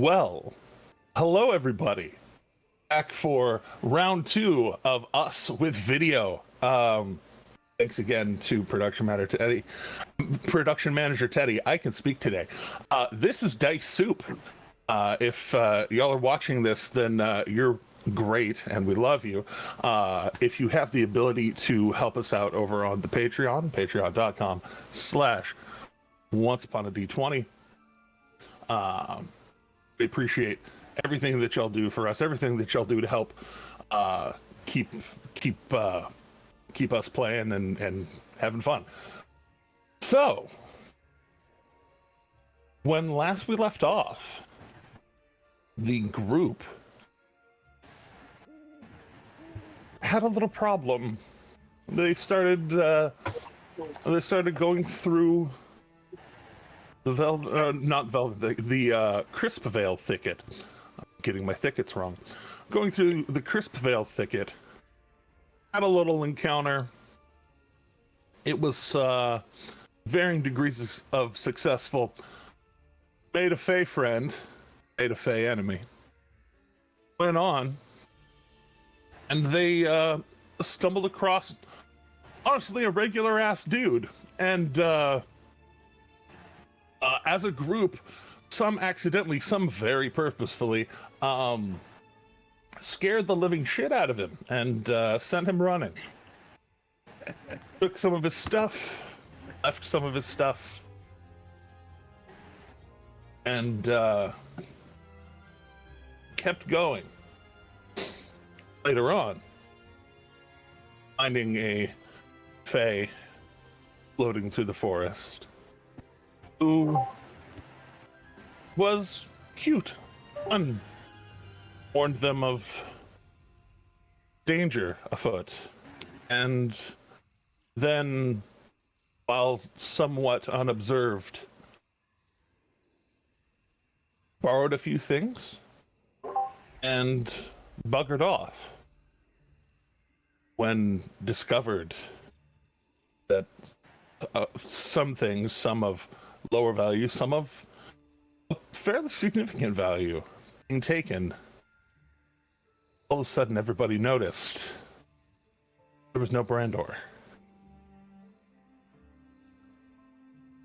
Well, hello everybody. Back for round 2 of Us with Video. Thanks again to production manager Teddy. I can speak today. This is Dice Soup. If y'all are watching this, then you're great and we love you. If you have the ability to help us out over on the patreon.com/onceuponad20, we appreciate everything that y'all do for us, everything that y'all do to help keep us playing and having fun. So, when last we left off, the group had a little problem. They started going through the Crispvale thicket. I'm getting my thickets wrong. Going through the Crispvale thicket, had a little encounter. It was varying degrees of successful. Made a Fey friend, made a Fey enemy. Went on, and they stumbled across, honestly, a regular ass dude. And as a group, some accidentally, some very purposefully, scared the living shit out of him and sent him running. Took some of his stuff, left some of his stuff, and kept going. Later on, finding a Fae floating through the forest who was cute and warned them of danger afoot. And then, while somewhat unobserved, borrowed a few things and buggered off when discovered that some things, some of lower value, some of fairly significant value, being taken. All of a sudden, everybody noticed there was no Brandor.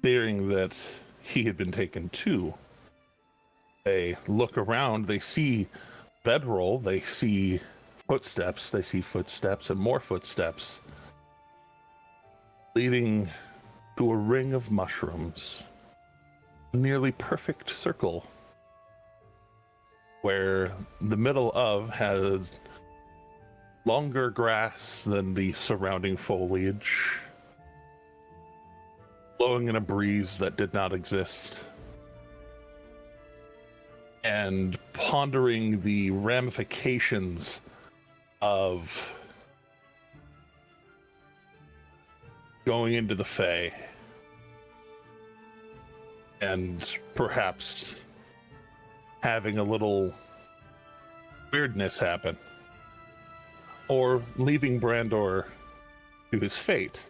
Fearing that he had been taken too, they look around, they see bedroll, they see footsteps and more footsteps, leading to a ring of mushrooms, a nearly perfect circle, where the middle of has longer grass than the surrounding foliage, blowing in a breeze that did not exist, and pondering the ramifications of going into the Fae and perhaps having a little weirdness happen, or leaving Brandor to his fate.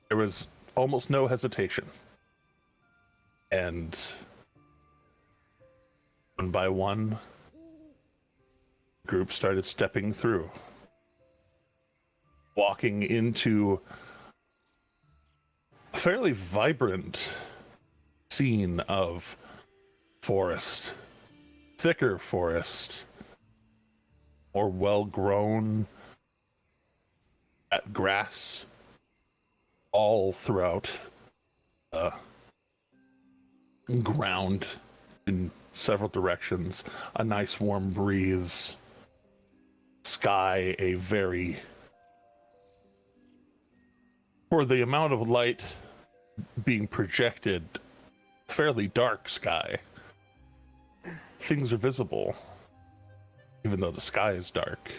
There was almost no hesitation, and one by one, the group started stepping through, walking into a fairly vibrant scene of forest, thicker forest, more well-grown grass all throughout ground in several directions, a nice warm breeze, sky a very, for the amount of light being projected, fairly dark sky. Things are visible, even though the sky is dark.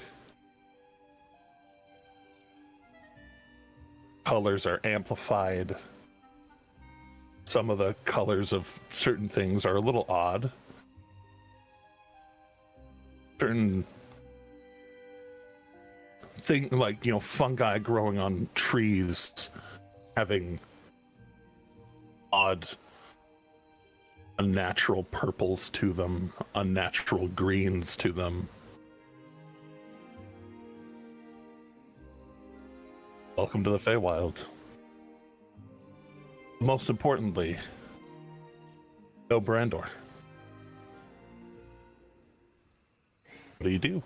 Colors are amplified. Some of the colors of certain things are a little odd. Certain thing, like, you know, fungi growing on trees, having odd unnatural purples to them, unnatural greens to them. Welcome to the Feywild. Most importantly, no Brandor. What do you do?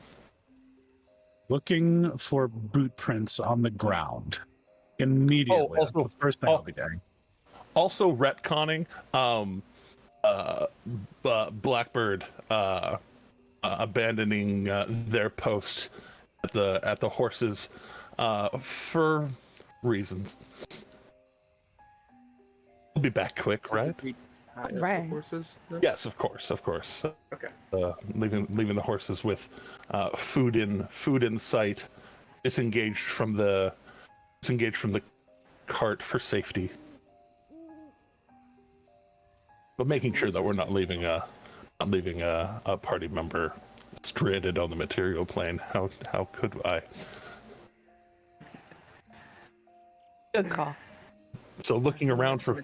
Looking for boot prints on the ground immediately. Also, that's the first thing I'll be doing. Also retconning, Blackbird abandoning their post at the horses for reasons. We'll be back quick, right? Right. Horses? No? Yes, of course. Okay. Leaving the horses with food in sight, disengaged from the cart for safety, but making sure that we're not leaving a party member stranded on the material plane. How could I? Good call. So looking around for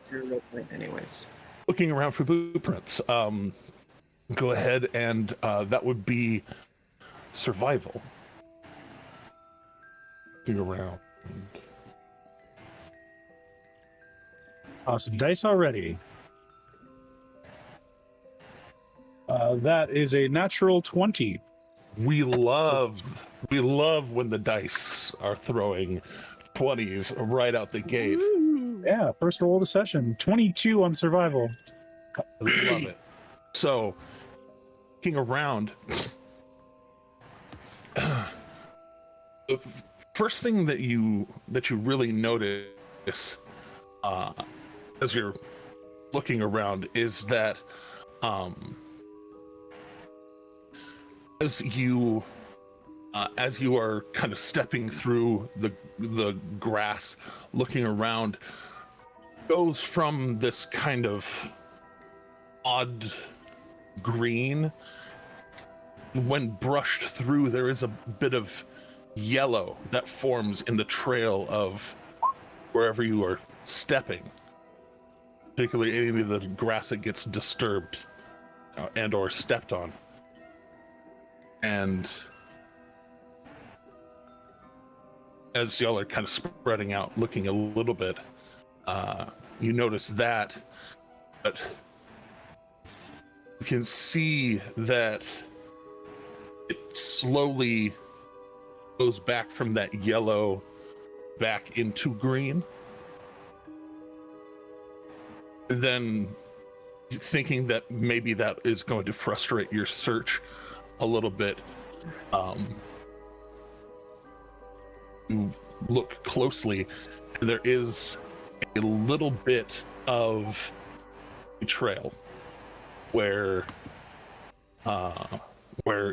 anyways. Looking around for blueprints. Go ahead and that would be survival. Looking around. Awesome dice already. That is a natural 20. We love when the dice are throwing 20s right out the gate. Yeah, first roll of the session. 22 on survival. Love it. So, looking around, the first thing that you really notice as you're looking around is that as you are kind of stepping through the grass, looking around, goes from this kind of odd green. When brushed through, there is a bit of yellow that forms in the trail of wherever you are stepping, particularly any of the grass that gets disturbed and or stepped on. And as y'all are kind of spreading out, looking a little bit, you notice that, but you can see that it slowly goes back from that yellow back into green. And then thinking that maybe that is going to frustrate your search a little bit, you look closely, and there is a little bit of a trail where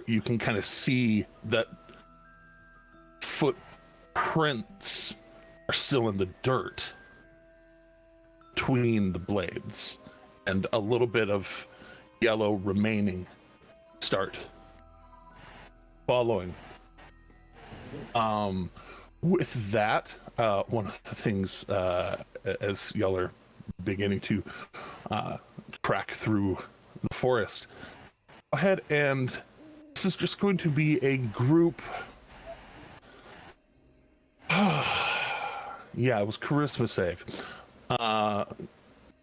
you can kind of see that footprints are still in the dirt between the blades, and a little bit of yellow remaining. Start following. With that, one of the things, as y'all are beginning to track through the forest, go ahead, and this is just going to be a group. Yeah, it was charisma save. Go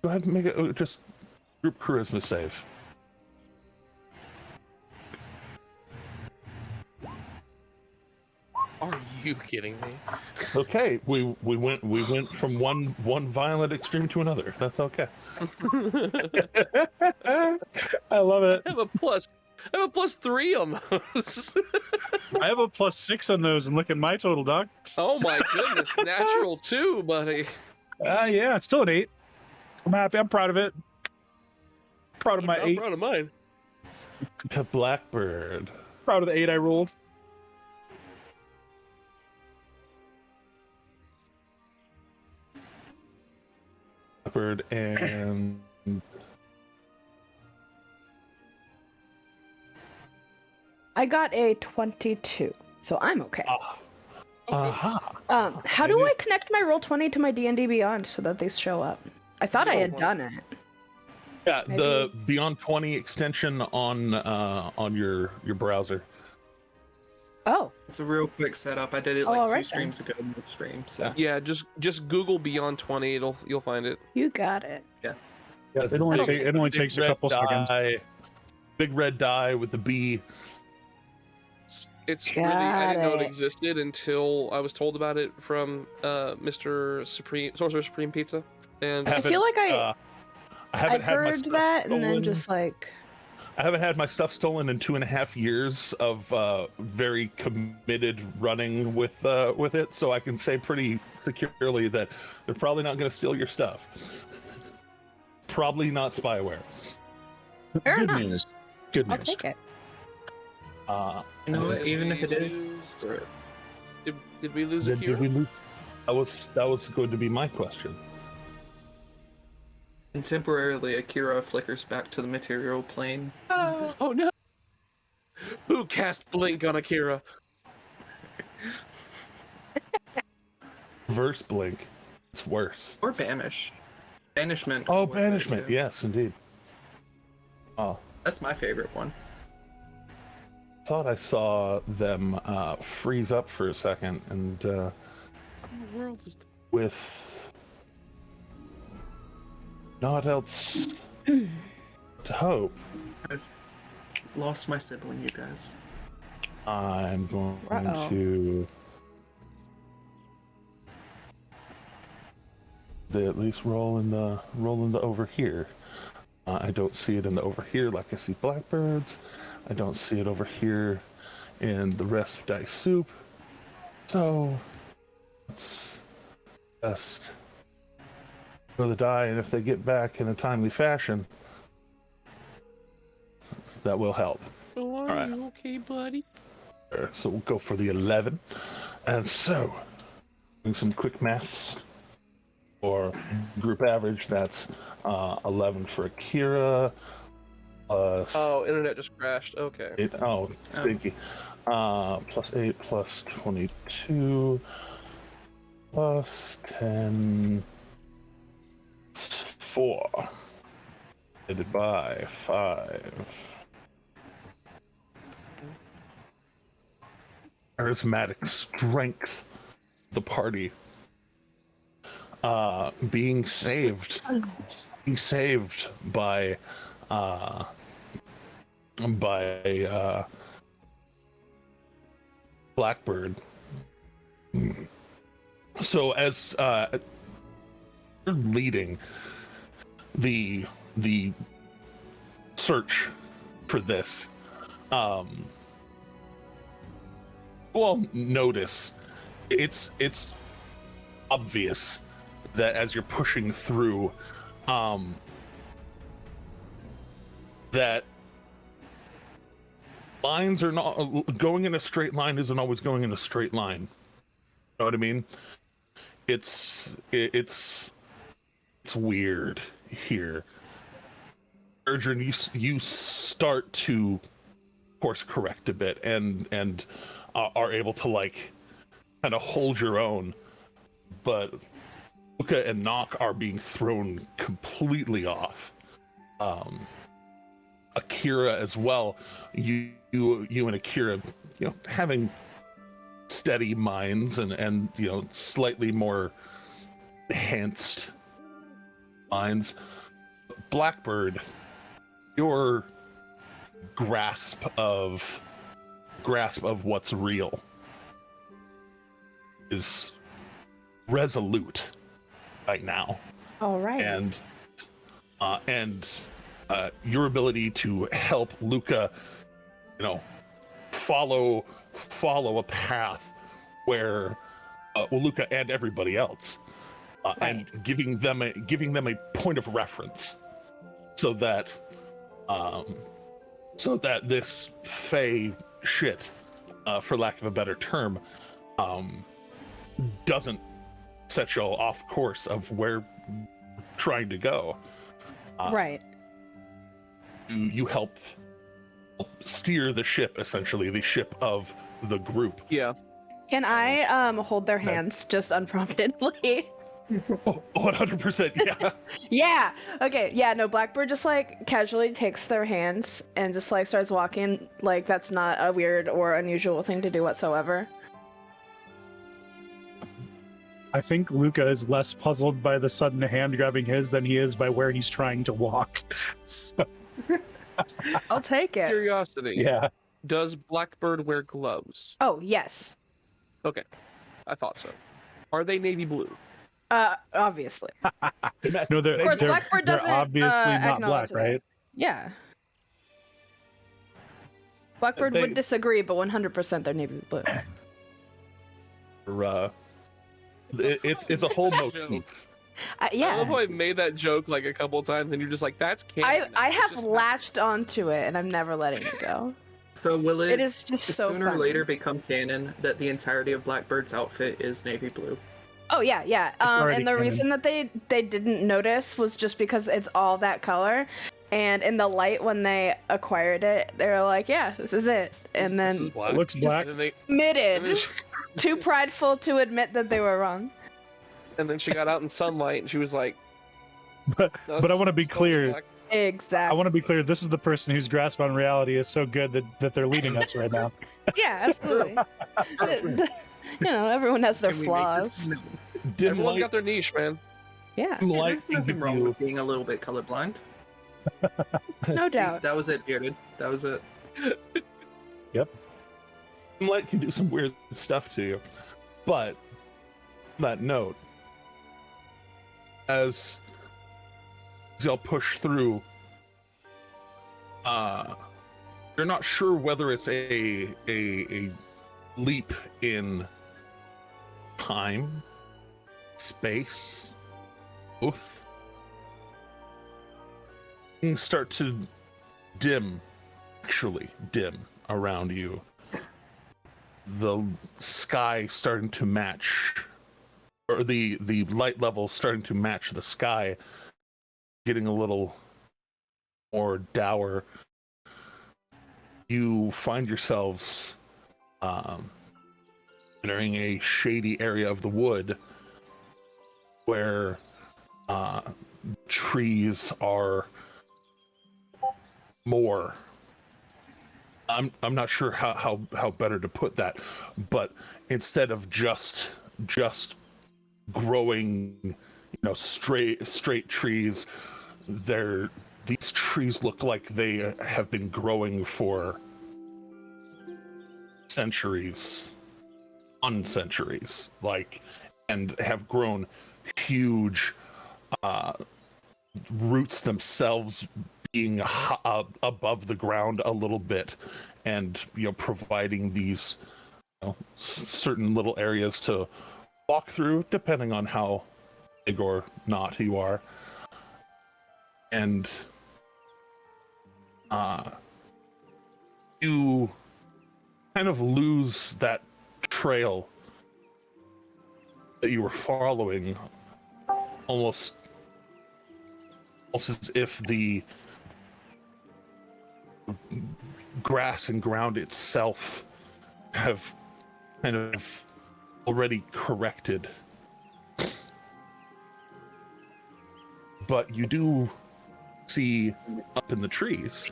ahead and make it just group charisma save. Are you kidding me? Okay, we went from one violent extreme to another. That's okay. I love it. I have a +3 on those. I have a +6 on those, and look at my total, dog. Oh my goodness, natural 2, buddy. Yeah, it's still an 8. I'm happy. I'm proud of it. Proud of my I'm 8. proud of mine. Blackbird. Proud of the 8 I rolled. Blackbird and I got a 22, so I'm okay. aha. How do I connect my Roll20 to my D&D Beyond so that they show up? I thought I had done it. Yeah, Maybe. the Beyond 20 extension on your browser. Oh, It's a real quick setup. I did it Oh, like all 2 right then. streams ago in the stream. So Yeah, just Google Beyond 20. You'll find it. you got it. Yeah, It only takes a couple seconds. Big red die with the B. It's Got really I didn't know it it. existed until I was told about it from Mr. Sorcerer Supreme Pizza. And I feel like I haven't I've had my heard stuff that, and then stolen. just like I haven't had my stuff stolen in 2.5 years of very committed running with it, so I can say pretty securely that they're probably not going to steal your stuff. Probably not spyware. fair Good enough. news. Good I'll news. take it. you know what? Did Even we if it is, lose- Did we lose Did Akira? we lose? That was going to be my question. and temporarily Akira flickers back to the material plane. Oh no! Who cast Blink on Akira? Reverse blink. It's worse. Or banish. Banishment. Oh, was there, banishment. too. Yes, indeed. Oh, That's my favorite one. thought I saw them freeze up for a second, and What in the world is with not else to hope, I've lost my sibling, you guys. I'm going Uh-oh. to at least roll in the over here. I don't see it in the over here like I see blackbirds. I don't see it over here in the rest of Dice Soup. So let's just throw the die, and if they get back in a timely fashion, that will help. Oh, are Alright. you okay, buddy? So we'll go for the 11. And so, doing some quick maths for group average, that's 11 for Akira, plus Oh, internet just crashed. Okay. 8, stinky. Plus 8, plus 22, plus 10, 4, divided by 5. Charismatic strength, the party being saved by Blackbird. So as you're leading the search for this, well, notice it's obvious that as you're pushing through, that lines are not going in a straight line isn't always going in a straight line. You know what I mean? It's weird here. Urgent, you start to course correct a bit and are able to like kind of hold your own, but Luca and Nock are being thrown completely off. Akira as well. You and Akira, having steady minds and slightly more enhanced minds. Blackbird, your grasp of what's real is resolute right now, All right. and your ability to help Luca, follow a path where Luca and everybody else, and giving them a point of reference, so that this Fey shit, for lack of a better term, doesn't set you off course of where you're trying to go. Right. You help steer the ship, essentially the ship of the group. Yeah. Can I hold their hands just unpromptedly? 100%, yeah. Yeah. Okay. Yeah. No. Blackbird just like casually takes their hands and just like starts walking. Like that's not a weird or unusual thing to do whatsoever. I think Luca is less puzzled by the sudden hand grabbing his than he is by where he's trying to walk. So, I'll take it. Curiosity. yeah. Does Blackbird wear gloves? Oh yes. Okay, I thought so. Are they navy blue? Obviously. No, they're, Of course, they're, Blackbird they're doesn't obviously not acknowledge black, right? that. Yeah. Blackbird would disagree, but 100% they're navy blue. It's a whole motif. I Yeah. love how I made that joke like a couple times, and you're just like, "That's canon." I It's have just latched onto it, and I'm never letting it go. So will It it, is just so sooner or funny. later become canon that the entirety of Blackbird's outfit is navy blue? Oh yeah, yeah. already And the canon. reason that they didn't notice was just because it's all that color, and in the light when they acquired it, they were like, "Yeah, this is it." And This is then black. It looks black. And then, admitted, too prideful to admit that they were wrong. and then she got out in sunlight, and she was like, But "No, but I this want to is be totally clear. black." I Exactly. want to be clear. This is the person whose grasp on reality is so good that they're leading us right now. Yeah, absolutely. Everyone has their Can we make this flaws. known? Dim Everyone's light, got their niche, man. Yeah, dim light There's can nothing give wrong you. with being a little bit colorblind. no See, doubt. that was it, Bearded. That was it. Dim light can do some weird stuff to you. But on that note, as y'all push through, you're not sure whether it's a leap in time, space, both. Things start to actually dim around you. The sky starting to match, or the light level starting to match the sky, getting a little more dour. You find yourselves entering a shady area of the wood where trees are more. I'm not sure how better to put that, but instead of just growing, straight trees, these trees look like they have been growing for centuries, on centuries, and have grown huge, roots themselves being above the ground a little bit, and providing these certain little areas to walk through, depending on how big or not you are. And you kind of lose that trail that you were following, almost as if the grass and ground itself have kind of already corrected. But you do see up in the trees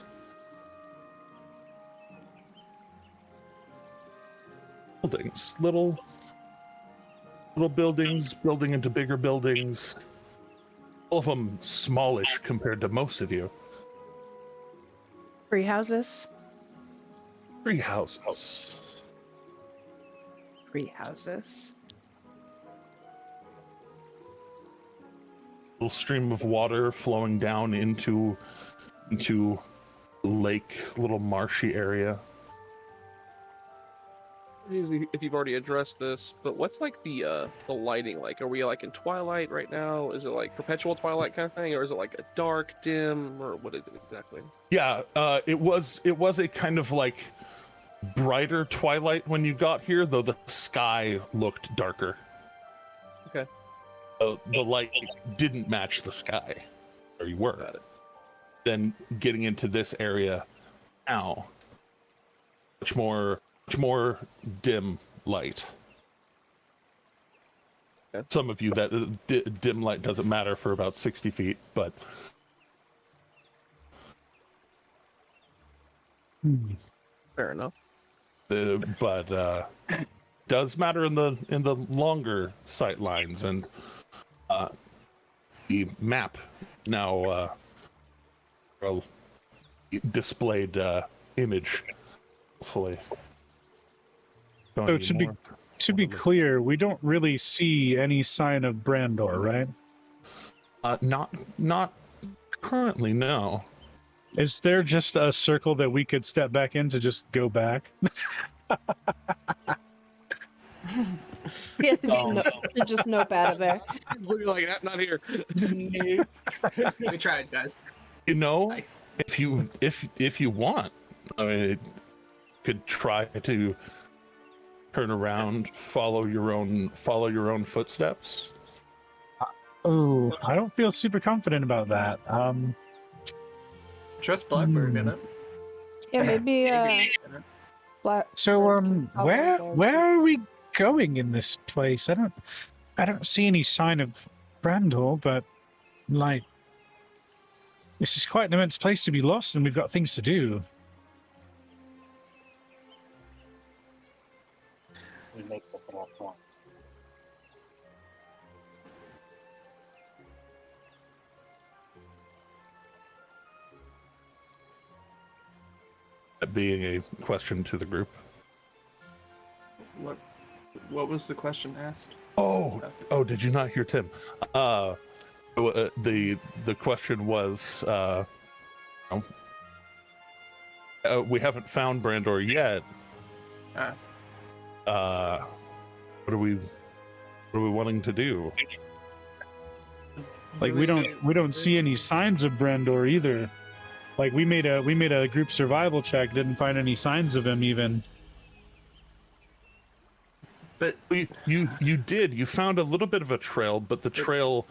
buildings, little buildings building into bigger buildings, all of them smallish compared to most of you. Free houses. Tree houses. Free houses. Little stream of water flowing down into lake, little marshy area. If you've already addressed this, but what's like the lighting like? Are we like in twilight right now? Is it like perpetual twilight kind of thing, or is it like a dark dim, or what is it exactly? Yeah, it was a kind of like brighter twilight when you got here, though the sky looked darker. Okay. The light didn't match the sky where you were. Got it. Then getting into this area now, much more dim light. Some of you that dim light doesn't matter for about 60 feet, but Fair enough. does matter in the longer sight lines, and the map now displayed image, hopefully. So to be clear, we don't really see any sign of Brandor, right? Not currently, no. Is there just a circle that we could step back in to just go back? Yeah, just nope out of there. We're like, not here. We tried, guys. You know, Nice. if you want, I mean, it could try to turn around, follow your own footsteps. Oh, I don't feel super confident about that. Trust Blackbird in it. Yeah, maybe Black. So where are we going in this place? I don't see any sign of Brandor, but like this is quite an immense place to be lost, and we've got things to do. He makes a fair point. That being a question to the group. What was the question asked? Oh, did you not hear Tim? The question was, we haven't found Brandor yet. What are we wanting to do? Like we don't see any signs of Brandor either. Like we made a group survival check, didn't find any signs of him even. But you found a little bit of a trail, but the trail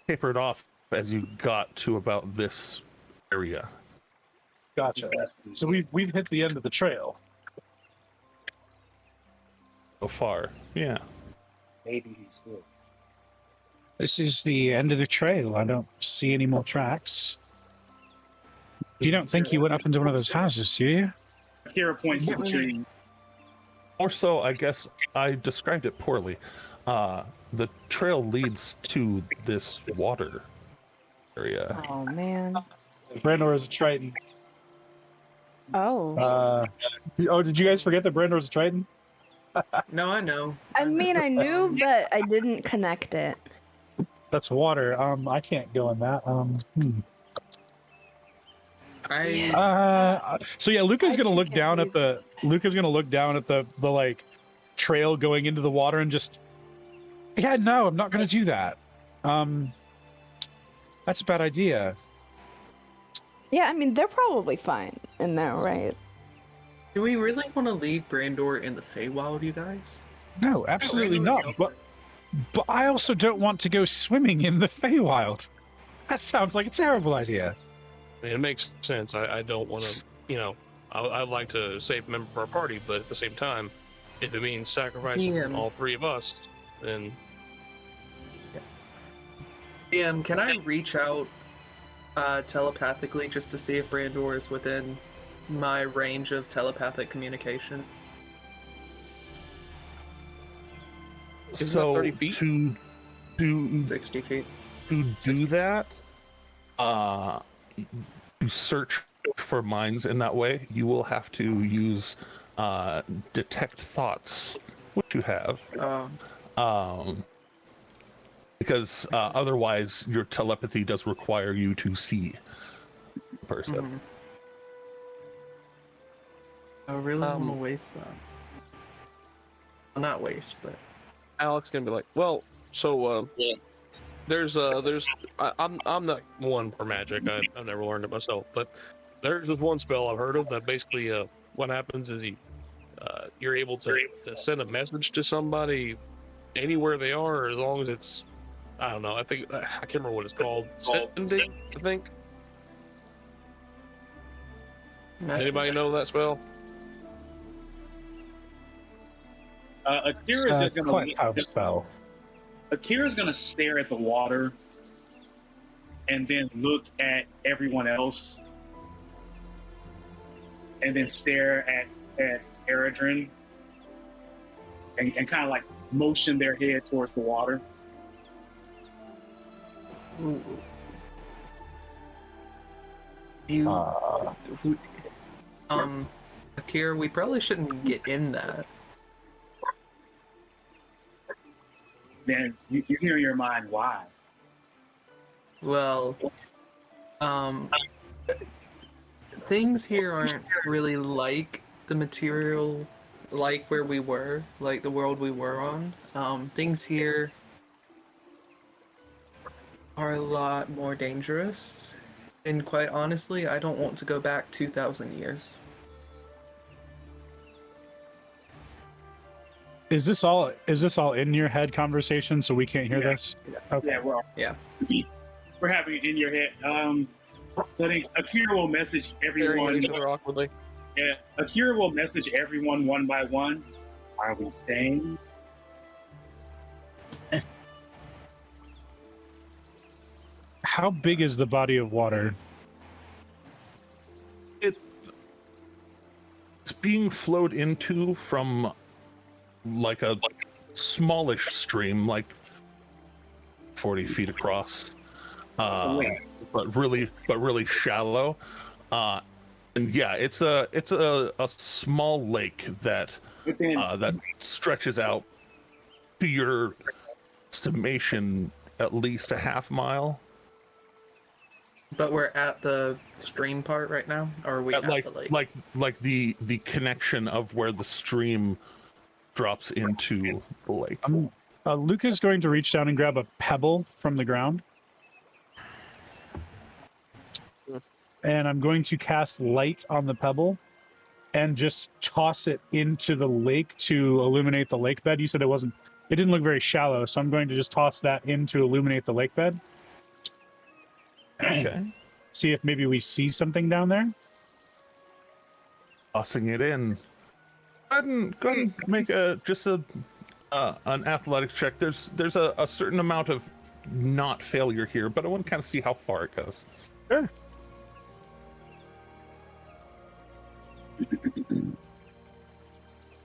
tapered off as you got to about this area. Gotcha. So we've hit the end of the trail. So far, yeah. Maybe he's good. This is the end of the trail. I don't see any more tracks. You don't think he went up into one of those houses, do you? Kira points to the tree. Or so, I guess I described it poorly. The trail leads to this water area. Oh man. Brandor is a Triton. Oh. Did you guys forget that Brandor is a Triton? no, I know. I mean, I knew, but I didn't connect it. That's water. I can't go in that. So yeah, Luca's gonna look down at the like trail going into the water and just, yeah, no, I'm not gonna do that. That's a bad idea. Yeah, I mean, they're probably fine in there, right? Do we really want to leave Brandor in the Feywild, you guys? No, absolutely Brandor's not. helpless. But I also don't want to go swimming in the Feywild. That sounds like a terrible idea. I mean, it makes sense. I don't want to, I'd like to save a member of our party, but at the same time, if it means sacrificing all three of us, then... Can I reach out telepathically just to see if Brandor is within my range of telepathic communication? Isn't that 30 feet? To 60 feet. to do that, to search for minds in that way, you will have to use detect thoughts, which you have. Because otherwise your telepathy does require you to see the person. Mm-hmm. I really want to waste that. Well, not waste, but... Alex gonna be like, well, so there's I'm not one for magic. I've never learned it myself, but there's this one spell I've heard of that basically what happens is you're able to send a message to somebody anywhere they are, as long as it's, I don't know, I can't remember what it's called. Sending, I think. Does anybody know that spell? Akira's just gonna quite powerful spell. Akira's gonna stare at the water and then look at everyone else and then stare at Eredrin and kind of like motion their head towards the water. Ooh. You, Akira, we probably shouldn't get in that. Then you hear in your mind why. Well, things here aren't really like the material, like where we were, like the world we were on. Things here are a lot more dangerous. And quite honestly, I don't want to go back 2,000 years. Is this all in your head conversation so we can't hear this? Okay. Yeah, well, Yeah. we're having it in your head. So I think Akira will message Staring at everyone. each other awkwardly. Yeah, Akira will message everyone one by one. Are we staying? How big is the body of water? It's being flowed into from like a smallish stream, like 40 feet across, but really shallow. And yeah, it's a small lake that that stretches out to your estimation at least a half mile. But we're at the stream part right now, or are we at like the lake? like the connection of where the stream drops into the lake. Luke is going to reach down and grab a pebble from the ground. And I'm going to cast light on the pebble and just toss it into the lake to illuminate the lake bed. You said it didn't look very shallow, so I'm going to just toss that in to illuminate the lake bed. Okay. See if maybe we see something down there. Tossing it in. Go ahead and make an athletics check. There's a certain amount of not failure here, but I want to kind of see how far it goes. Sure.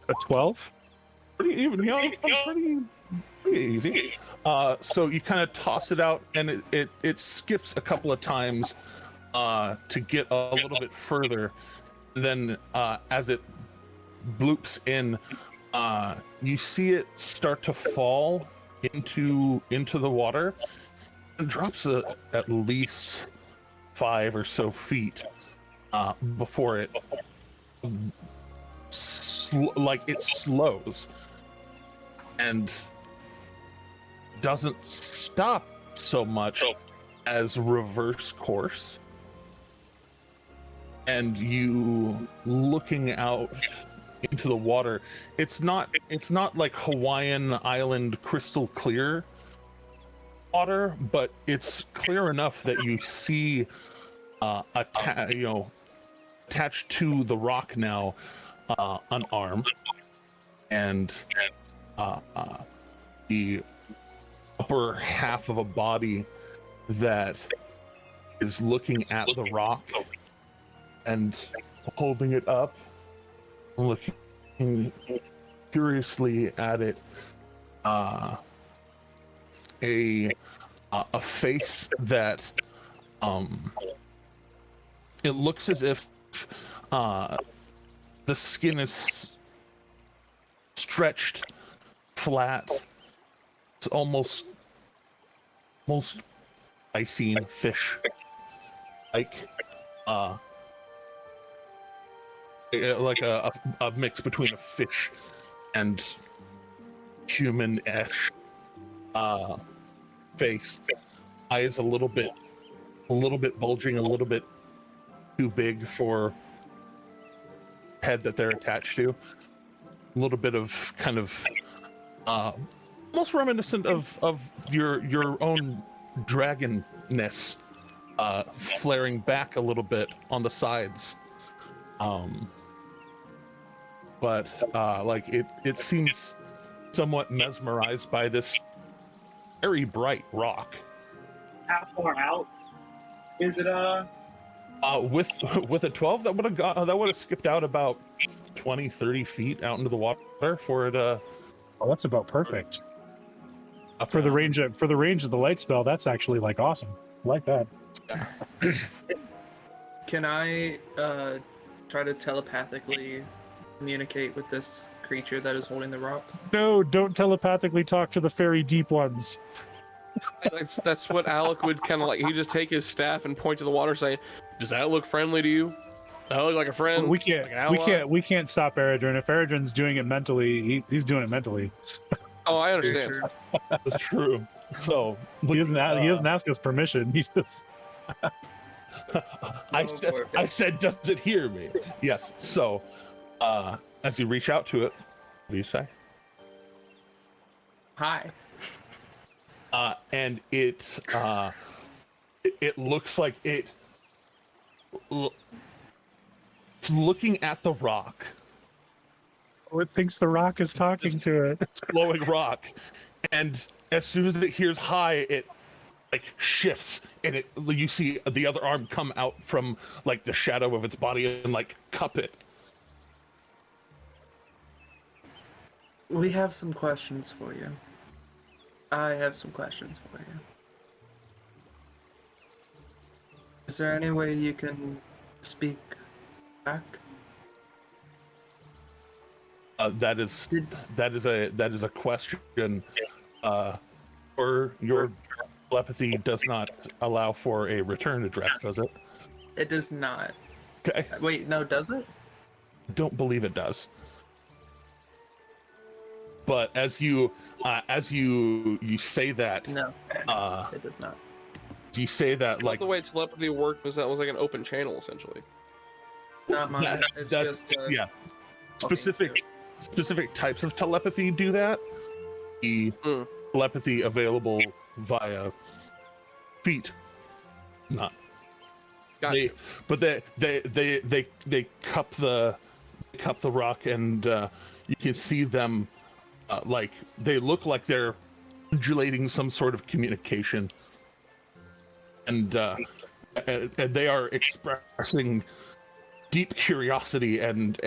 A 12? Pretty even, pretty easy. So you kind of toss it out, and it skips a couple of times to get a little bit further. And then as it bloops in, you see it start to fall into the water and drops at least 5 or so feet before it it slows and doesn't stop so much as reverse course. And you looking out into the water, it's not like Hawaiian island crystal clear water, but it's clear enough that you see attached to the rock now an arm and the upper half of a body that is looking at the rock and holding it up, looking curiously at it. A face that it looks as if the skin is stretched flat. It's almost icy fish like like a mix between a fish and human-ish face. Eyes a little bit bulging, a little bit too big for head that they're attached to. A little bit of kind of almost reminiscent of your own dragonness flaring back a little bit on the sides. But like it seems somewhat mesmerized by this very bright rock. How far out is it? With a 12, that would have skipped out about 20, 30 feet out into the water for it. Oh, that's about perfect. For the range of the light spell, that's actually like awesome. I like that. Can I try to telepathically communicate with this creature that is holding the rock? No, don't telepathically talk to the fairy deep ones. That's what Alec would kind of like. He'd just take his staff and point to the water, say, "Does that look friendly to you? That look like a friend? We can't. Like an ally?" We can't stop Eredrin. If Eredrin's doing it mentally, he's doing it mentally. Oh, I understand. That's true. So He doesn't ask us permission. He just. I said, does it hear me? Yes. So, as you reach out to it, what do you say? Hi. And it looks like it's looking at the rock, Oh, it thinks the rock is talking to it. it's glowing rock, and as soon as it hears hi, it like shifts, and you see the other arm come out from like the shadow of its body and like cup it. We have some questions for you. I have some questions for you. Is there any way you can speak back? That is a question. Or your telepathy does not allow for a return address, does it? It does not. Okay. Wait, no, does it? Don't believe it does. But as you say that, No, it does not. you say that like the way telepathy worked was that was like an open channel essentially. Not mine. that- It's that's just yeah. Specific types of telepathy do that. The telepathy available via feet, not. Gotcha. They cup the rock, and you can see them like they look like they're undulating some sort of communication, and they are expressing deep curiosity and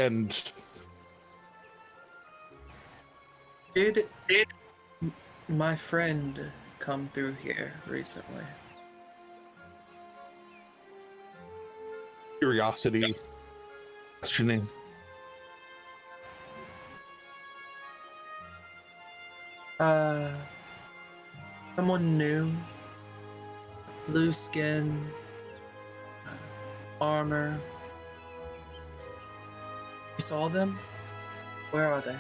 Did my friend come through here recently? curiosity, questioning. Someone new, blue skin, armor. You saw them? Where are they?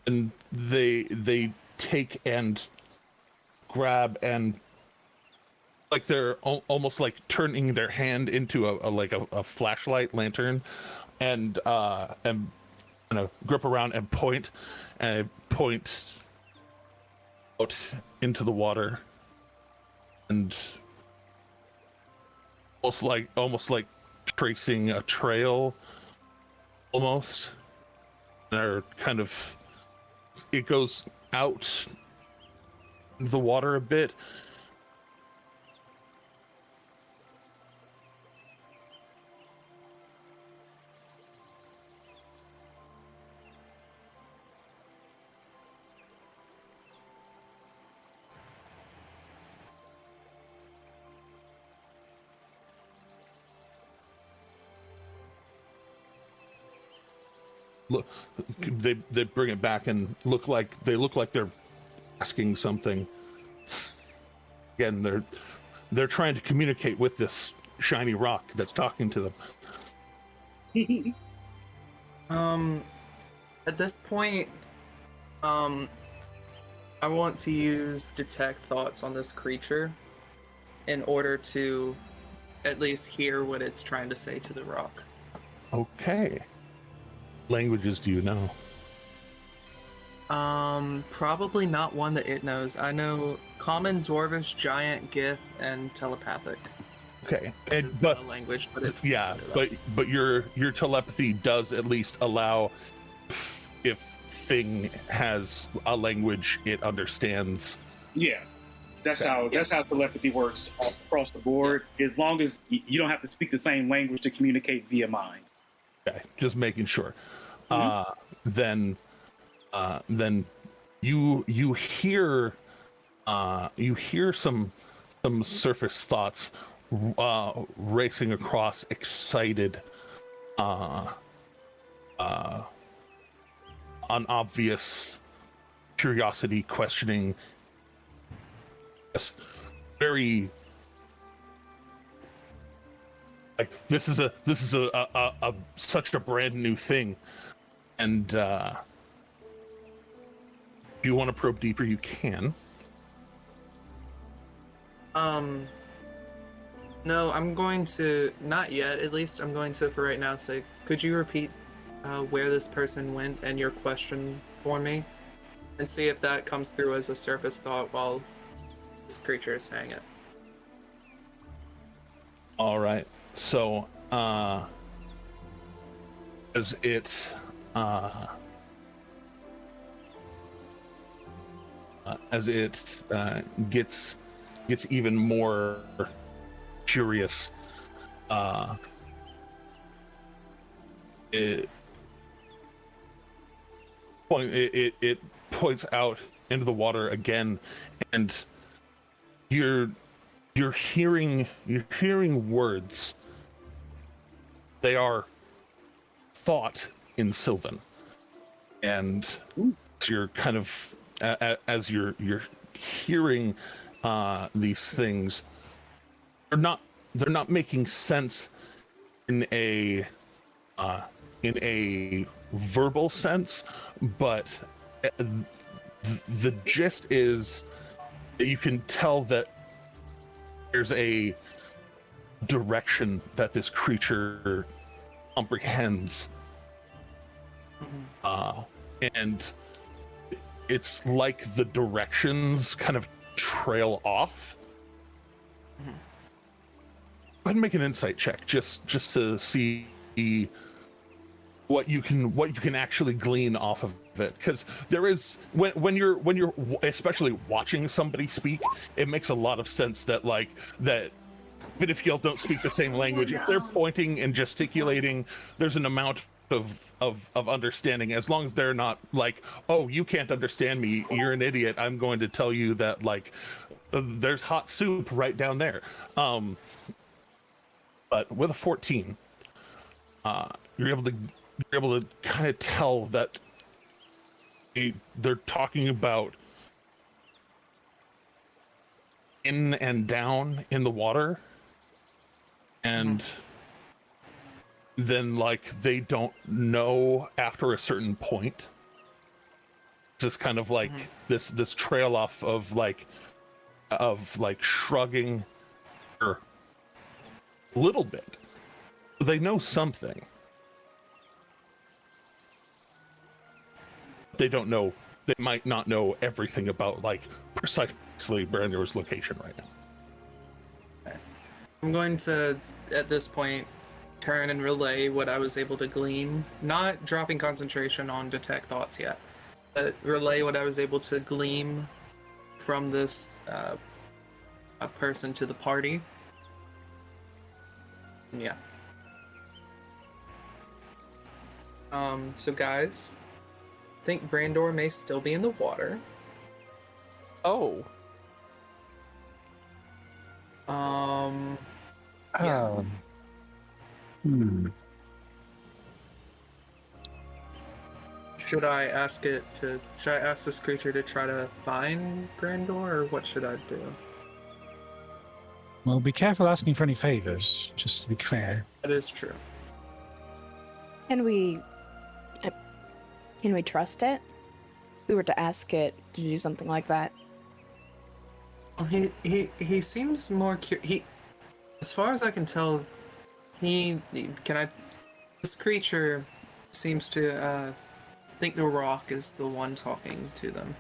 And they take and grab and like they're almost like turning their hand into a flashlight lantern, and grip around and point out into the water, and almost like tracing a trail almost. They're kind of, it goes out the water a bit. Look, they bring it back and look like they're asking something. Again, they're trying to communicate with this shiny rock that's talking to them. At this point, I want to use detect thoughts on this creature in order to at least hear what it's trying to say to the rock. Okay. Languages do you know? Probably not one that it knows. I know Common, Dwarvish, Giant, Gith, and Telepathic. Okay, which is not a language, but it's yeah, but your telepathy does at least allow if thing has a language it understands. Yeah, that's Okay. how telepathy works across the board. As long as you don't have to speak the same language to communicate via mind. Okay, just making sure. Mhm. Then you hear some surface thoughts racing across, excited, unobvious curiosity, questioning. Yes, very like this is a such a brand new thing, and if you want to probe deeper, you can. No, I'm going to, not yet, at least I'm going to, for right now, say, could you repeat where this person went and your question for me? And see if that comes through as a surface thought while this creature is saying it. All right. So, as it gets even more curious, it points out into the water again, and you're hearing words. They are thought in Sylvan, and you're kind of as you're hearing these things, they're not making sense in a verbal sense, but the gist is that you can tell that there's a direction that this creature comprehends, and it's like the directions kind of trail off. Go ahead and make an insight check, just to see what you can actually glean off of it, because there is when you're especially watching somebody speak, it makes a lot of sense that even if y'all don't speak the same language, if they're pointing and gesticulating, there's an amount of understanding, as long as they're not like, oh, you can't understand me, you're an idiot, I'm going to tell you that there's hot soup right down there. But with a 14, you're able to kind of tell that they're talking about in and down in the water, and then they don't know after a certain point. It's just kind of like this trail off of shrugging or a little bit. They know something. They don't know. They might not know everything about precisely Brando's location right now. I'm going to, at this point, turn and relay what I was able to glean, not dropping concentration on detect thoughts yet, but relay what I was able to glean from this a person to the party. Yeah. So guys, I think Brandor may still be in the water. Oh. Yeah. Should I ask this creature to try to find Brandor, or what should I do? Well, be careful asking for any favors, just to be clear. That is true. Can we trust it? If we were to ask it to do something like that. Well, he seems more as far as I can tell, this creature seems to think the rock is the one talking to them.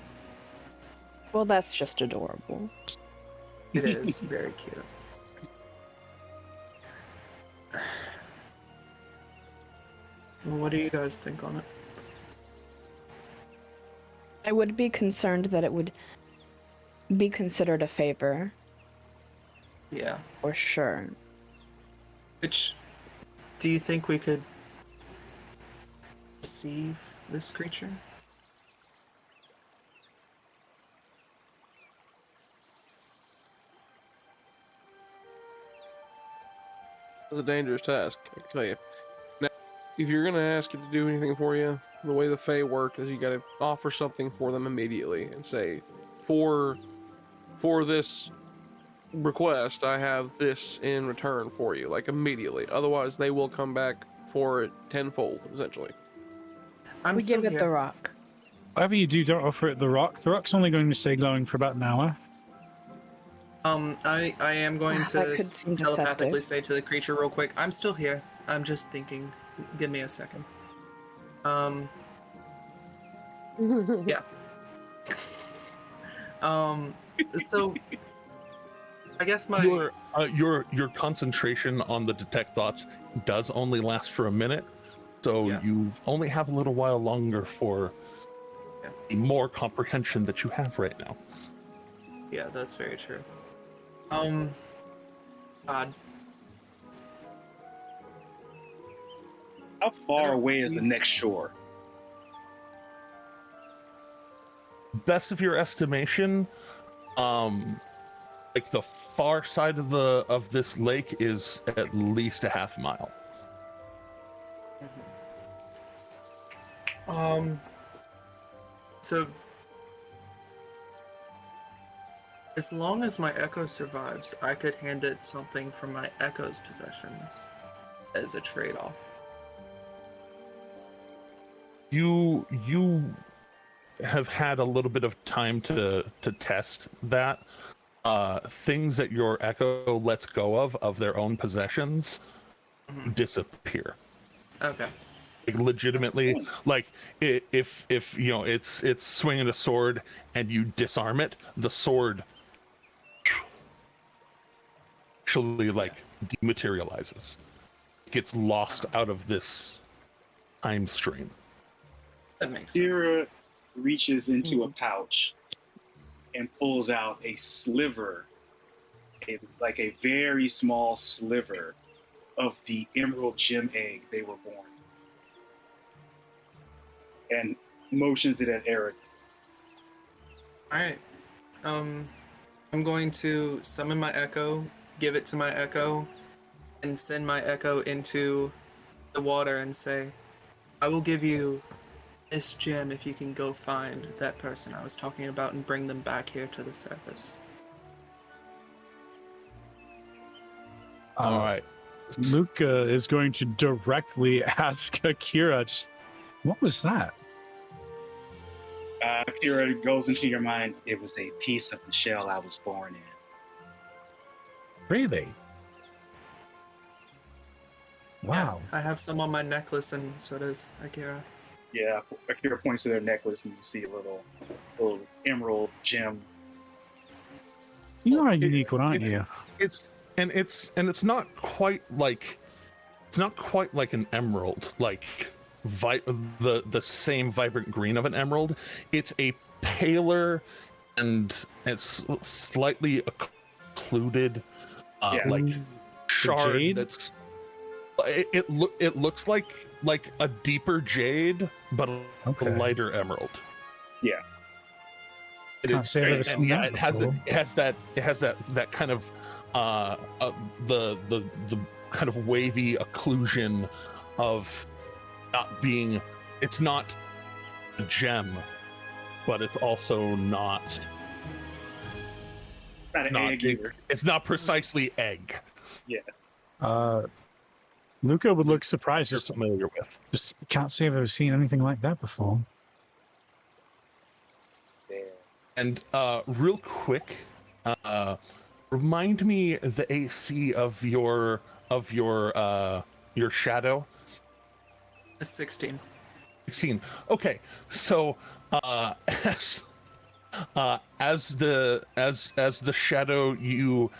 Well, that's just adorable. It is very cute. Well, what do you guys think on it? I would be concerned that it would be considered a favor, Yeah. for sure. Which, do you think we could deceive this creature? It's a dangerous task, I can tell you. Now, if you're gonna ask it to do anything for you, the way the Fae work is you gotta offer something for them immediately and say, for this request, I have this in return for you, like immediately. Otherwise, they will come back for it tenfold, essentially. We give it the rock. Whatever you do, don't offer it the rock. The rock's only going to stay glowing for about an hour. I am going That to could seem telepathically deceptive. say to the creature real quick, I'm still here. I'm just thinking. Give me a second. Yeah. So I guess my Your concentration on the detect thoughts does only last for a minute, so Yeah. you only have a little while longer for the more comprehension that you have right now. Yeah, that's very true. God. How far away is do the you- next shore? Best of your estimation, like the far side of this lake is at least a half mile. So as long as my echo survives, I could hand it something from my echo's possessions as a trade-off. You have had a little bit of time to test that. Things that your echo lets go of their own possessions disappear. Okay. Like legitimately, like if you know it's swinging a sword and you disarm it, the sword actually like dematerializes. It gets lost out of this time stream. That makes sense. Kira reaches into a pouch and pulls out a sliver, like a very small sliver of the emerald gem egg they were born, and motions it at Eric. Alright. I'm going to summon my echo, give it to my echo, and send my echo into the water and say, I will give you this gem if you can go find that person I was talking about and bring them back here to the surface. All right. Luca is going to directly ask Akira, just, what was that? Kira goes into your mind. It was a piece of the shell I was born in. Really? Wow. I have some on my necklace, and so does Akira. Yeah, Akira points to their necklace, and you see a little emerald gem. You are a unique one, aren't you? It's not quite like an emerald, like the same vibrant green of an emerald. It's a paler and it's slightly occluded like shard jade? that's it looks like a deeper jade but a lighter emerald. Yeah. Can't say I've ever seen that it has before. that kind of the kind of wavy occlusion of not being, it's not a gem, but it's also not Not an egg either. it's not precisely egg. Yeah. Luca would look surprised. You're familiar with. Just can't say I've ever seen anything like that before. And real quick, remind me the AC of your shadow. A 16. 16. Okay, so as the shadow, you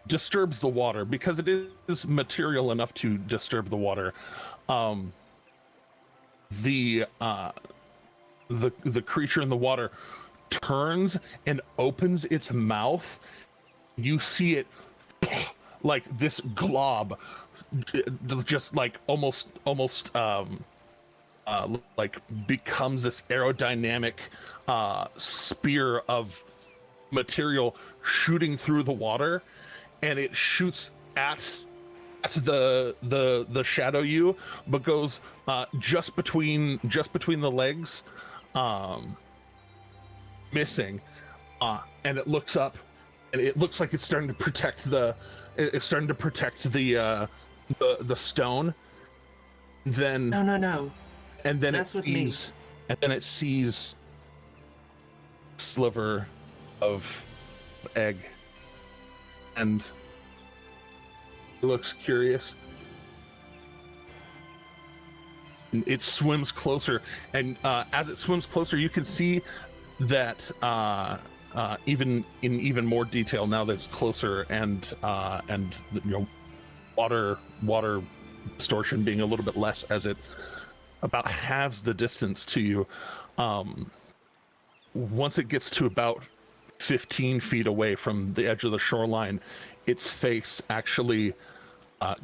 disturbs the water because it is material enough to disturb the water. The creature in the water turns and opens its mouth. You see it like this glob, just like almost like becomes this aerodynamic spear of material shooting through the water, and it shoots at the shadow you, but goes just between the legs, missing, and it looks up, and it looks like it's starting to protect the stone. Then No. and then That's it with me. sees, and then it sees a sliver of egg, and it looks curious. And it swims closer, and as it swims closer, you can see that even in even more detail now that it's closer, and water distortion being a little bit less as it about halves the distance to you. Once it gets to about 15 feet away from the edge of the shoreline, its face actually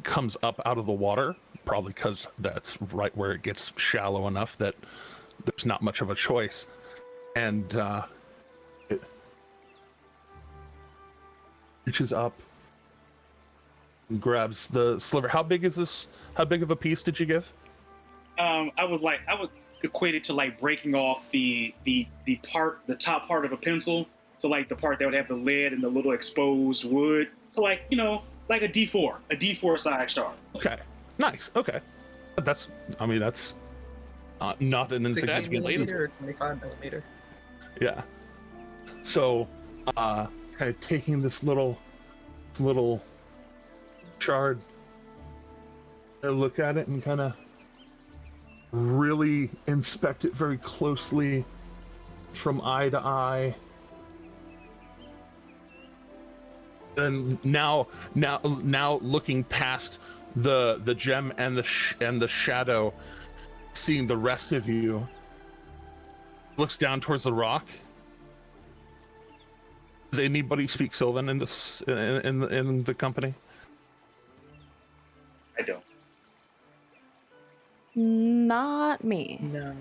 comes up out of the water, probably because that's right where it gets shallow enough that there's not much of a choice. And it reaches up and grabs the sliver. How big is this? How big of a piece did you give? I would equate it to like breaking off the top part of a pencil. So like the part that would have the lead and the little exposed wood. So like, like a D4 size star. Okay, nice. Okay, that's not an 16 insignificant. millimeter or 25 millimeter. Yeah. So, kind of taking this little shard, I look at it and kind of really inspect it very closely from eye to eye. And now looking past the gem and the shadow, seeing the rest of you, looks down towards the rock. Does anybody speak Sylvan in this in the company? I don't. Not me. No.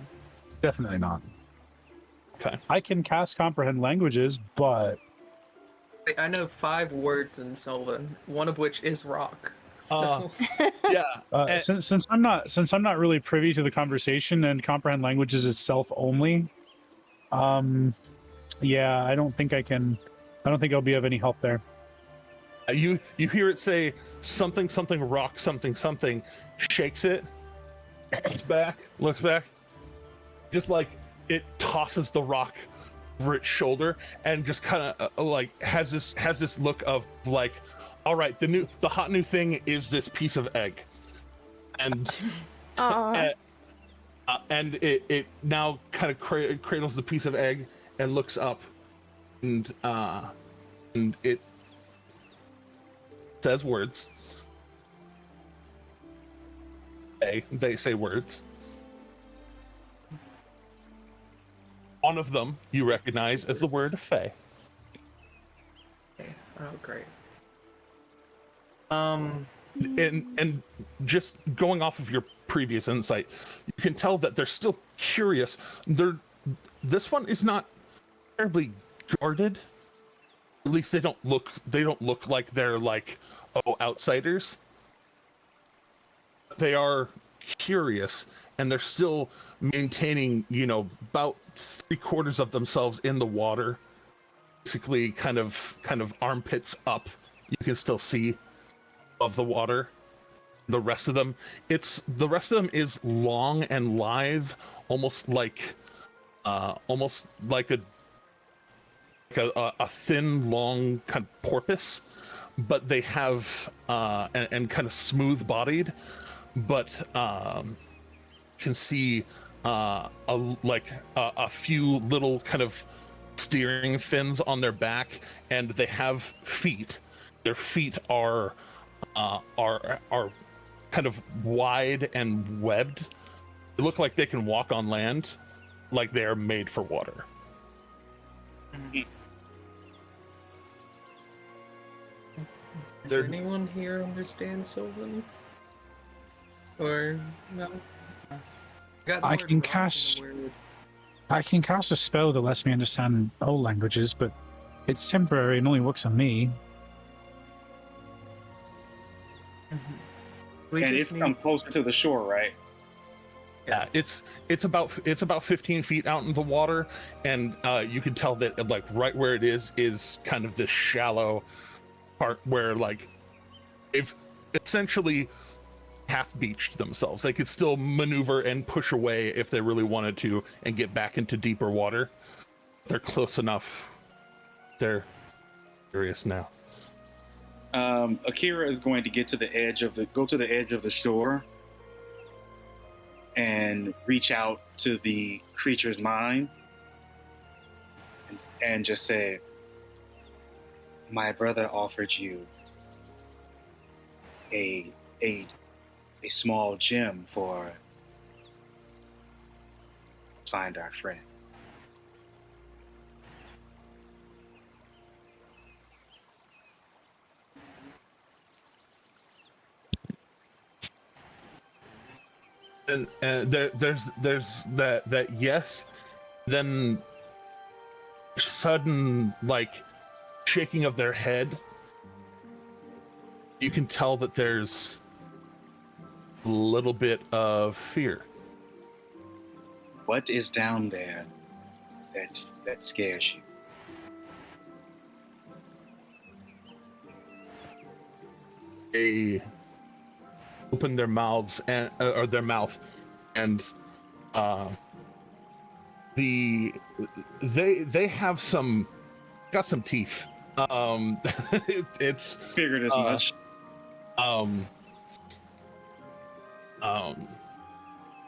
Definitely not. Okay. I can cast comprehend languages, but I know 5 words in Sylvan, one of which is rock. So Yeah. since I'm not really privy to the conversation, and comprehend languages is self only, yeah, I don't think I'll be of any help there. You hear it say something rock something, shakes it, looks back, just like it tosses the rock over its shoulder, and just kind of like has this look of like, all right, the hot new thing is this piece of egg, and and it now kind of cradles the piece of egg and looks up, and it says words. They say words. One of them you recognize as the word "fey." okay. Oh, great. And just going off of your previous insight, you can tell that they're still curious. This one is not terribly guarded. At least they don't look like they're like, oh, outsiders. They are curious, and they're still maintaining, about 3/4 of themselves in the water, basically kind of armpits up. You can still see of the water. The rest of them is long and lithe, almost like a thin, long kind of porpoise, but they have and kind of smooth bodied, but can see a few little kind of steering fins on their back, and they have feet, Their feet are kind of wide and webbed. They look like they can walk on land, like they are made for water. Does anyone here understand Sylvan? Or no? I can cast a spell that lets me understand all languages, but it's temporary and only works on me. And it's come closer to the shore, right? Yeah, it's about 15 feet out in the water, and you can tell that like right where it is kind of this shallow part where like they've essentially half beached themselves. They could still maneuver and push away if they really wanted to and get back into deeper water. They're close enough. They're curious now. Akira is going to go to the edge of the shore and reach out to the creature's mind and just say, "My brother offered you a small gem for find our friend." And there's that yes, then sudden like shaking of their head. You can tell that there's a little bit of fear. What is down there that scares you? They open their mouths and or their mouth, and they have got some teeth. It's Figured as much.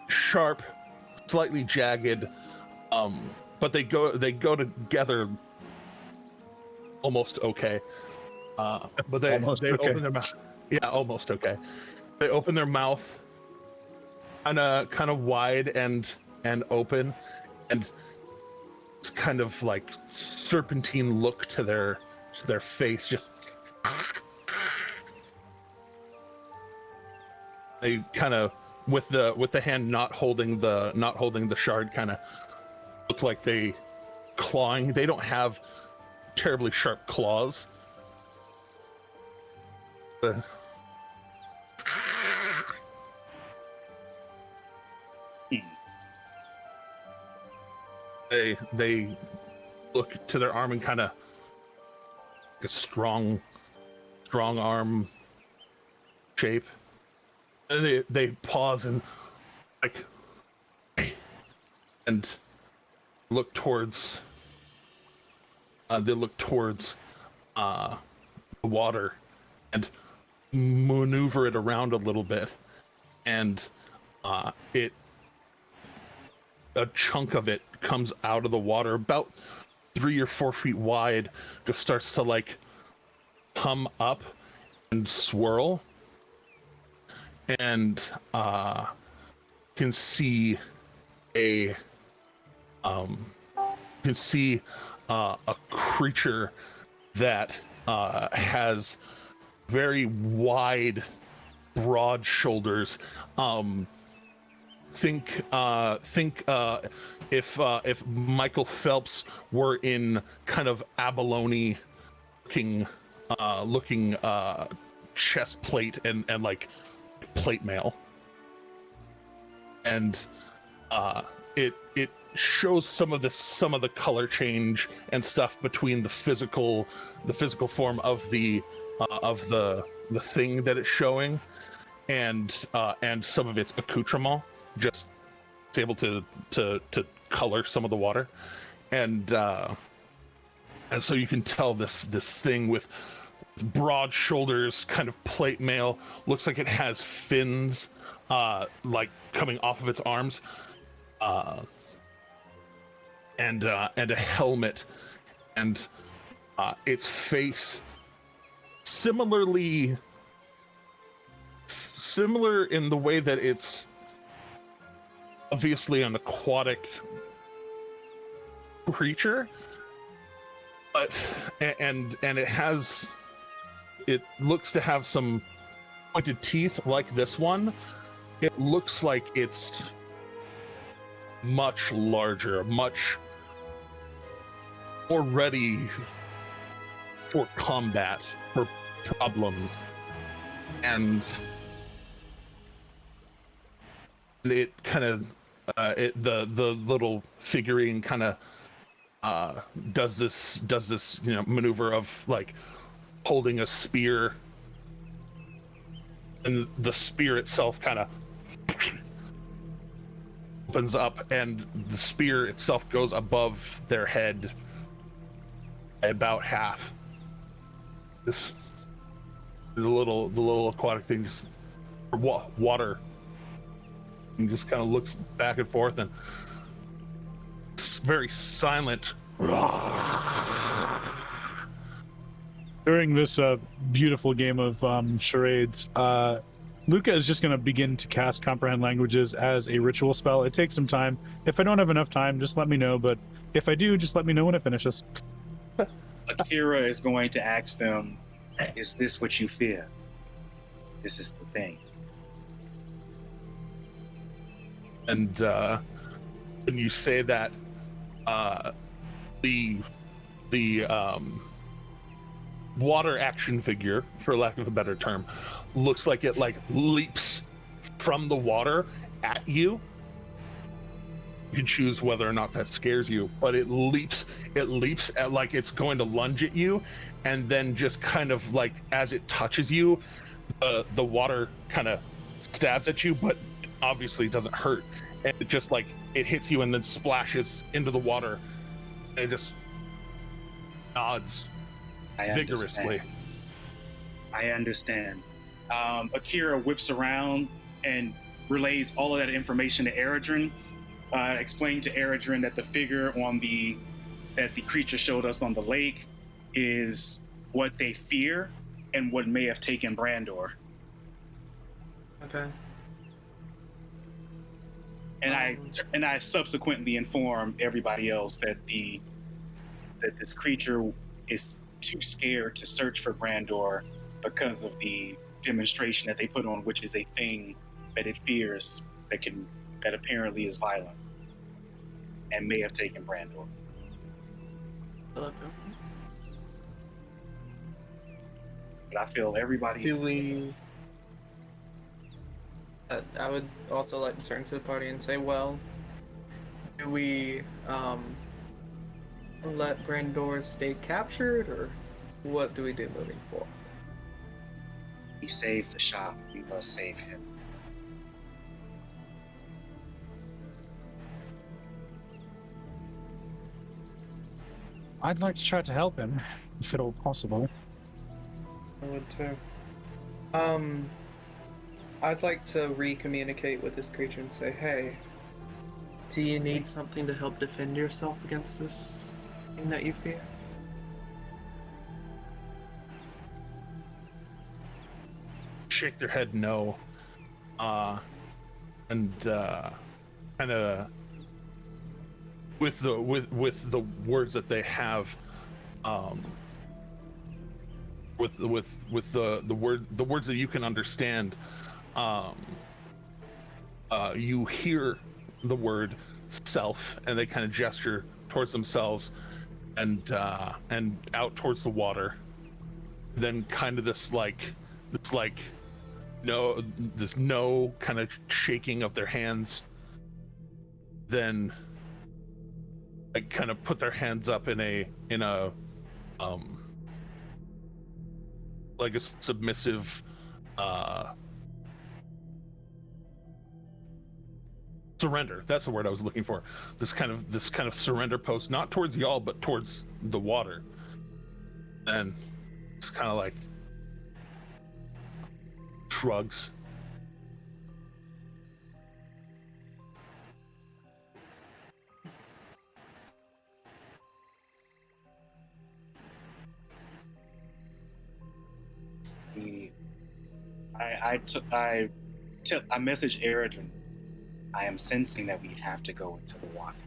Sharp, slightly jagged, but they go together almost okay. But they okay. open their mouth. Yeah, almost okay. They open their mouth, kind of wide and open, and it's kind of like serpentine look to their face. Just they kind of with the hand not holding the shard, kind of look like they clawing. They don't have terribly sharp claws. They look to their arm and kind of a strong arm shape, and they pause and like and look towards the water and maneuver it around a little bit, and a chunk of it comes out of the water about 3 or 4 feet wide, just starts to like come up and swirl, and can see a creature that has very wide, broad shoulders. Think if Michael Phelps were in kind of abalone looking chest plate and like plate mail, and it shows some of the color change and stuff between the physical form of the thing that it's showing and some of its accoutrement. Just it's able to color some of the water, and so you can tell this thing with broad shoulders, kind of plate mail, looks like it has fins like coming off of its arms, and a helmet, and its face similar in the way that it's obviously an aquatic creature, but and it looks to have some pointed teeth like this one. It looks like it's much larger, much more ready for combat, for problems, and it kind of the little figurine kind of does this maneuver of like holding a spear, and the spear itself kind of opens up, and the spear itself goes above their head by about half. This the little aquatic thing, just water, and just kind of looks back and forth, and it's very silent. During this beautiful game of charades, Luca is just going to begin to cast Comprehend Languages as a ritual spell. It takes some time. If I don't have enough time, just let me know. But if I do, just let me know when it finishes. Akira is going to ask them, "Is this what you fear? This is the thing." And when you say that, the water action figure, for lack of a better term, looks like it leaps from the water at you. You can choose whether or not that scares you, but it leaps at like it's going to lunge at you, and then just kind of like as it touches you, the water kind of stabs at you, but obviously doesn't hurt, and it just like it hits you and then splashes into the water, and it just nods vigorously. I understand. Akira whips around and relays all of that information to Eredrin, explaining to Eredrin that the figure that the creature showed us on the lake is what they fear and what may have taken Brandor. Okay. And I subsequently informed everybody else that this creature is too scared to search for Brandor because of the demonstration that they put on, which is a thing that it fears that apparently is violent and may have taken Brandor. Okay. But I feel everybody. Do we? I would also like to turn to the party and say, well, do we let Brandor stay captured, or what do we do moving forward? We saved the shop. We must save him. I'd like to try to help him, if at all possible. I would too. I'd like to re-communicate with this creature and say, hey, do you need something to help defend yourself against this thing that you fear? Shake their head no, and kind of with the words that they have, with the words that you can understand, you hear the word self, and they kind of gesture towards themselves and out towards the water. Then kind of this no kind of shaking of their hands. Then like kind of put their hands up in a like a submissive surrender. That's the word I was looking for. This kind of surrender post, not towards y'all, but towards the water. And it's kind of like shrugs. I messaged Eredrin. I am sensing that we have to go into the water.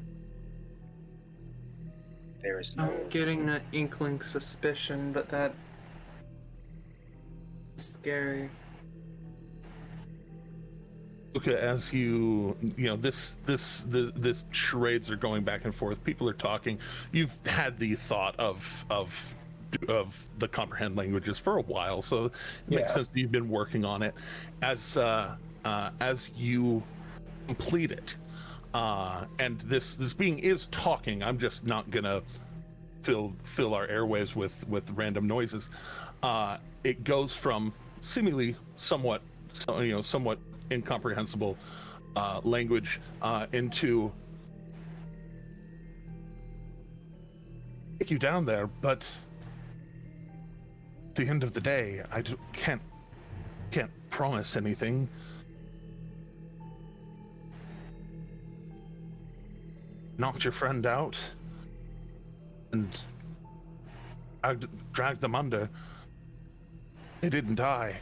There is no. I'm getting an inkling suspicion, but that is scary. Okay, as this charades are going back and forth. People are talking. You've had the thought of the comprehend languages for a while, so it makes sense that you've been working on it. As you complete it, and this being is talking. I'm just not gonna fill our airwaves with random noises. It goes from seemingly somewhat incomprehensible language into take you down there, but at the end of the day, I can't promise anything. Knocked your friend out and dragged them under. They didn't die.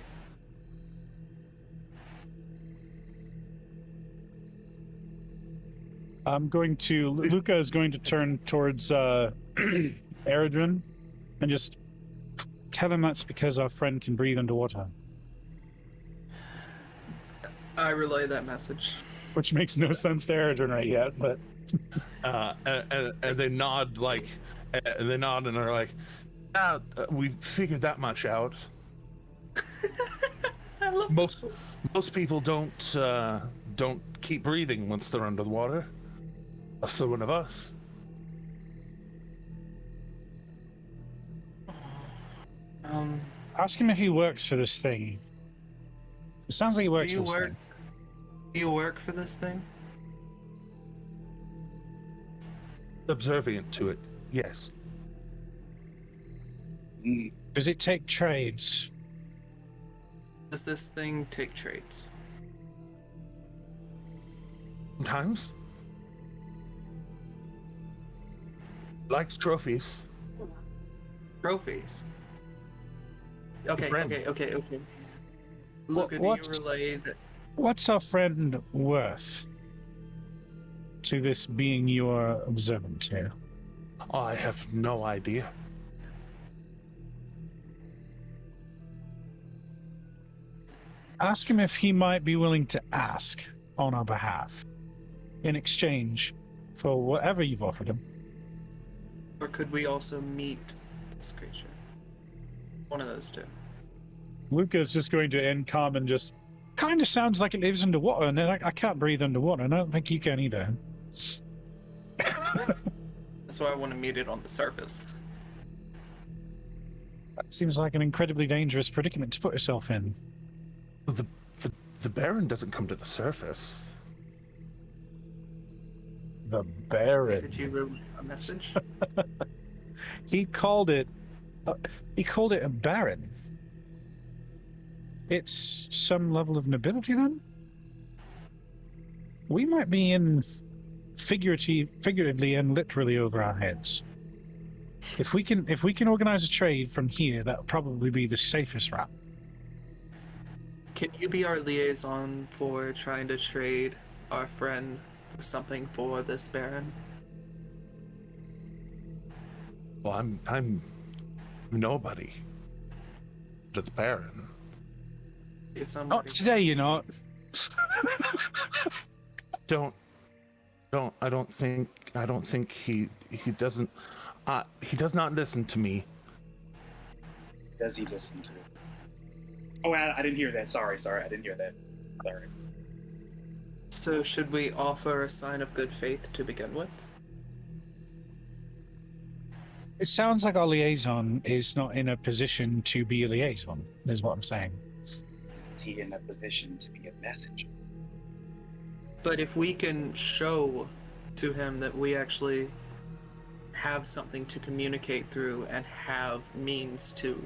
Luca is going to turn towards Eredrin and just tell him that's because our friend can breathe underwater. I relay that message. Which makes no sense to Eredrin right yet, but... and they nod and are like, we figured that much out. I love most people don't keep breathing once they're under the water. So one of us. Ask him if he works for this thing. It sounds like he works for this thing. Do you work for this thing? Subservient to it, yes. Does it take trades? Does this thing take trades? Sometimes. Likes trophies. Trophies? Okay. Luca, do you relay that? What's our friend worth to this being you are observant to? I have no idea. Ask him if he might be willing to ask on our behalf in exchange for whatever you've offered him. Or could we also meet this creature? One of those two. Luca's just going to end calm and just kind of sounds like it lives underwater, and I can't breathe underwater, and I don't think you can either. That's why I want to meet it on the surface. That seems like an incredibly dangerous predicament to put yourself in. The Baron doesn't come to the surface. The Baron. Did you relay a message? He called it a Baron. It's some level of nobility, then? We might be in figuratively and literally over our heads. If we can organize a trade from here, that would probably be the safest route. Can you be our liaison for trying to trade our friend for something for this Baron? Well, I'm nobody to the Baron. You're somebody. Not today, you're not. I don't think he doesn't. He does not listen to me. Does he listen to it? Oh, I didn't hear that. Sorry, I didn't hear that. Sorry. So should we offer a sign of good faith to begin with? It sounds like our liaison is not in a position to be a liaison, is what I'm saying. Is he in a position to be a messenger? But if we can show to him that we actually have something to communicate through and have means to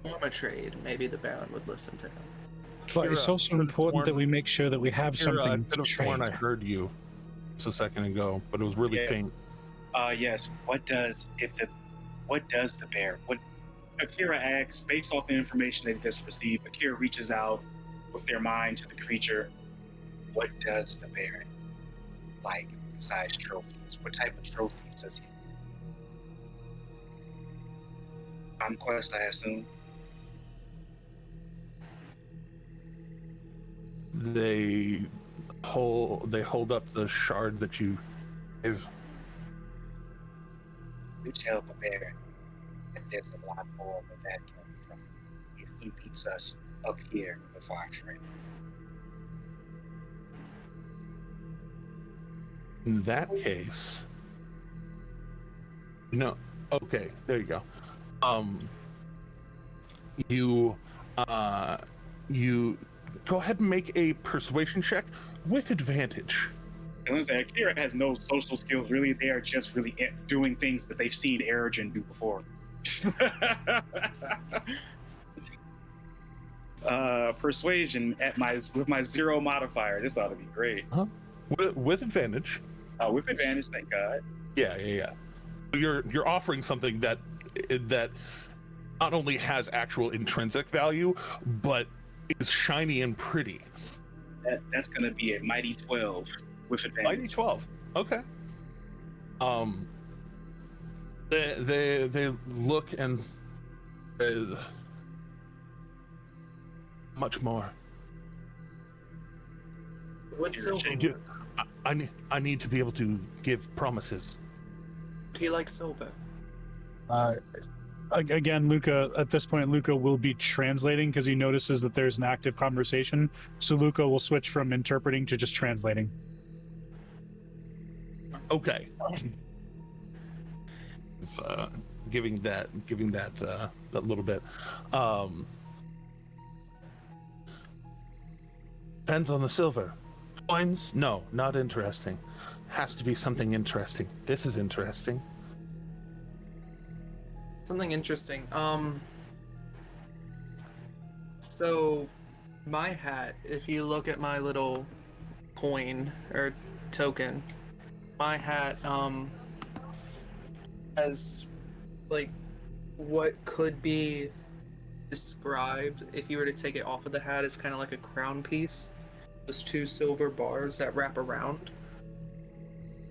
form a trade, maybe the Baron would listen to him. But it's also important that we make sure that we have something I to could have trade. sworn I heard you just a second ago, but it was really faint. Yes. What does the Baron? What Akira asks, based off the information they just received, Akira reaches out with their mind to the creature. What does the Baron like besides trophies? What type of trophies does he? Conquest, I assume. They hold up the shard that you gave. You tell the Baron that there's a lot more where that came from. If he beats us up here with our friend. In that case, no. Okay, there you go. You go ahead and make a persuasion check with advantage. And I'm saying, Akira has no social skills, really. They are just really doing things that they've seen Erogen do before. Persuasion with my 0 modifier. This ought to be great. With advantage. With advantage, thank God. Yeah. You're offering something that not only has actual intrinsic value, but is shiny and pretty. That's going to be a mighty 12 with advantage. Mighty 12. Okay. They look and much more. What's silver? I need to be able to give promises. Do you like silver? Again, Luca, at this point, Luca will be translating because he notices that there's an active conversation. So Luca will switch from interpreting to just translating. Okay. Giving that little bit. Depends on the silver. Coins? No, not interesting. Has to be something interesting. This is interesting. Something interesting. So my hat, if you look at my little coin or token, my hat has like what could be described if you were to take it off of the hat is kind of like a crown piece. Those 2 silver bars that wrap around.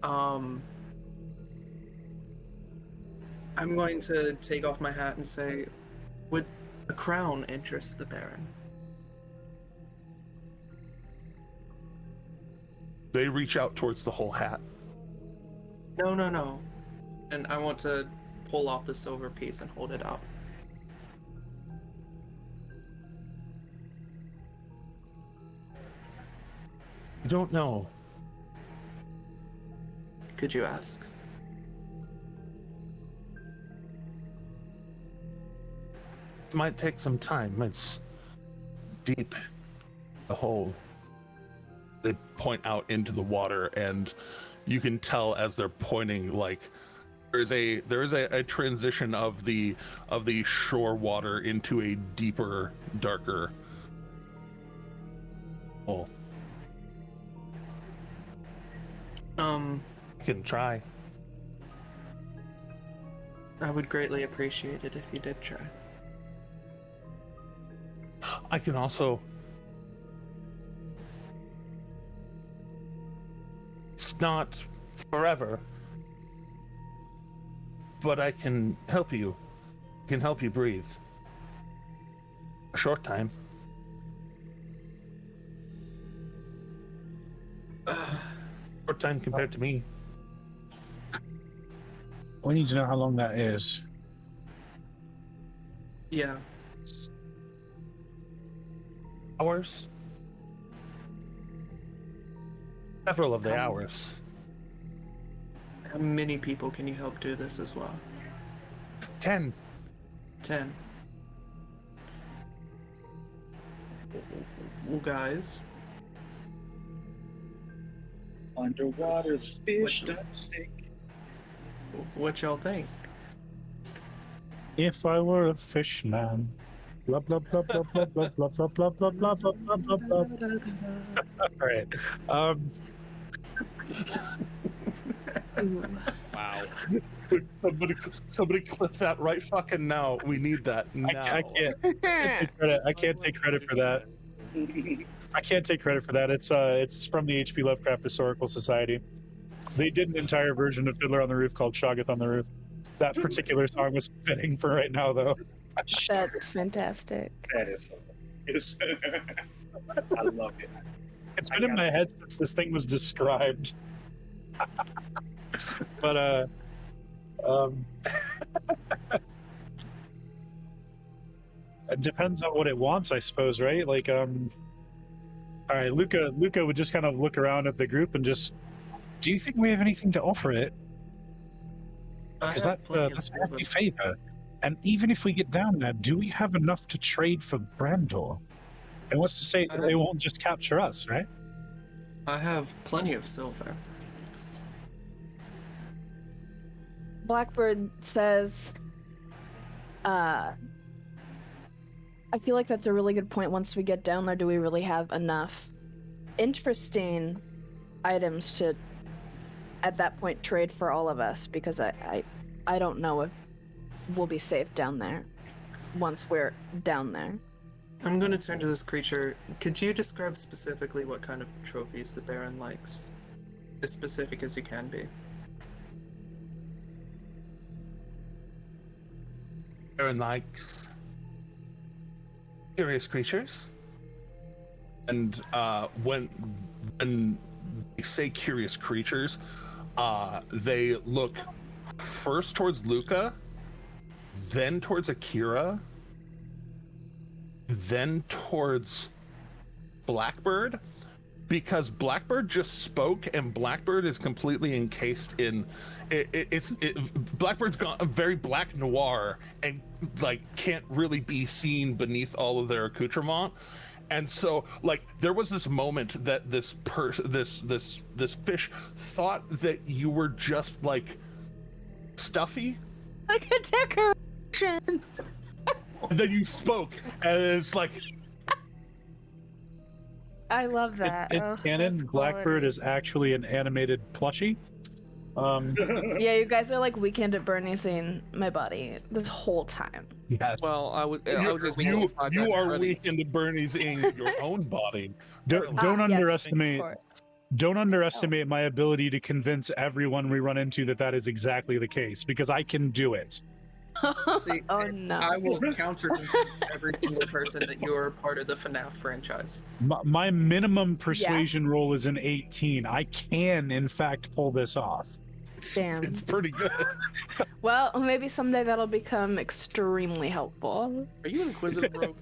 I'm going to take off my hat and say, would a crown interest the Baron? They reach out towards the whole hat. No. And I want to pull off the silver piece and hold it out. I don't know. Could you ask? It might take some time. It's deep. The hole. They point out into the water, and you can tell as they're pointing, like there is a transition of the shore water into a deeper, darker hole. You can try. I would greatly appreciate it if you did try. I can also. It's not forever, but I can help you. I can help you breathe. A short time. Short time compared to me. We need to know how long that is. Yeah. Hours? Several of the hours. How many people can you help do this as well? 10. 10. Well, guys. Underwater fish don't stink. What y'all think? If I were a fish man. Blah blah blah blah blah blah blah blah blah blah blah blah blah blah blah. All right. Wow. Somebody clip that right fucking now. We need that now. I can't take credit. I can't take credit for that. I can't take credit for that. It's from the H.P. Lovecraft Historical Society. They did an entire version of Fiddler on the Roof called Shoggoth on the Roof. That particular song was fitting for right now, though. That's fantastic. That is hilarious. I love it. It's been in my head since this thing was described. But it depends on what it wants, I suppose, right? Like, all right, Luca would just kind of look around at the group and just, do you think we have anything to offer it? Because that's a hefty favor. And even if we get down there, do we have enough to trade for Brandor? And what's to say that they won't just capture us, right? I have plenty of silver. Blackbird says, I feel like that's a really good point. Once we get down there, do we really have enough interesting items to, at that point, trade for all of us? Because I don't know if we'll be safe down there once we're down there. I'm going to turn to this creature. Could you describe specifically what kind of trophies the Baron likes? As specific as you can be. Baron likes curious creatures, and when they say curious creatures, they look first towards Luca, then towards Akira, then towards Blackbird, because Blackbird just spoke, and Blackbird is completely encased in Blackbird's got a very black noir and like can't really be seen beneath all of their accoutrement. And so, like, there was this moment that this fish thought that you were just like stuffy, Like a decoration. and then you spoke, and it's like, I love that. It's Oh, canon. that's Blackbird quality. is actually an animated plushie. Yeah, you guys are like Weekend at Bernie's in my body this whole time. Yes. Well, I was just you five are nights at Freddy's. weak into Bernie's in your own body. don't Yes, underestimate. of course. Don't underestimate my ability to convince everyone we run into that is exactly the case, because I can do it. See, Oh and no. I will counter-convince every single person that you're part of the FNAF franchise. My minimum persuasion roll is an 18. I can, in fact, pull this off. Damn. It's pretty good. Well, maybe someday that'll become extremely helpful. Are you an inquisitive rogue?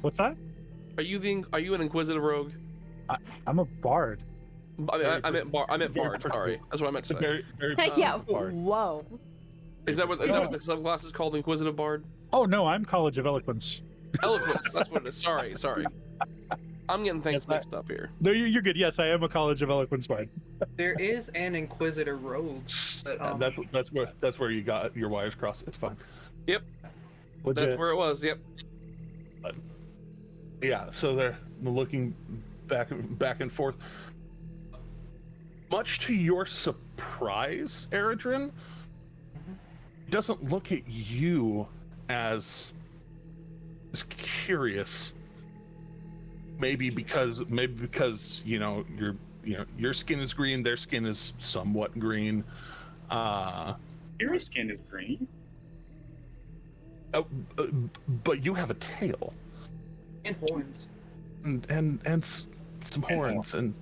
What's that? Are you an inquisitive rogue? I'm a bard. I meant bard. Sorry, that's what I meant to say. Very Yeah. part. Whoa. Is that what the subclass is called? Inquisitive bard. Oh no, I'm College of Eloquence. Eloquence. That's what it is. Sorry. I'm getting things mixed up here. No, you're good. Yes, I am a College of Eloquence bard. There is an Inquisitor rogue, but That's where you got your wires crossed. It's fine. Yep, that's where it was. Yep. Yeah, so they're looking back and forth. Much to your surprise, Eredrin, doesn't look at you as curious. Maybe because your skin is green, their skin is somewhat green. Your skin is green. But you have a tail and horns. and some horns and.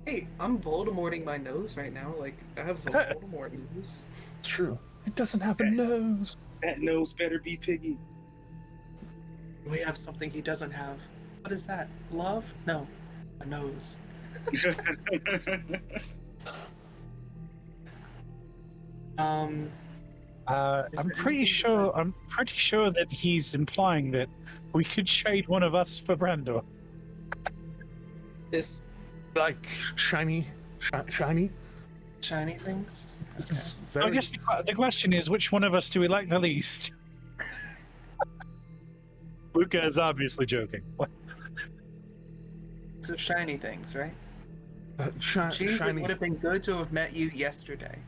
Hey, I'm Voldemorting my nose right now. Like, I have a Voldemort nose. It's true. It doesn't have a nose. That nose better be piggy. We have something he doesn't have. What is that? Love? No, a nose. I'm Is there pretty anything sure. besides- I'm pretty sure that he's implying that we could trade one of us for Brando. This Like shiny. shiny things? It's I very, guess the question is, which one of us do we like the least? Luca is obviously joking. So shiny things, right? Jeez, Jeez, it shiny. would have been good to have met you yesterday.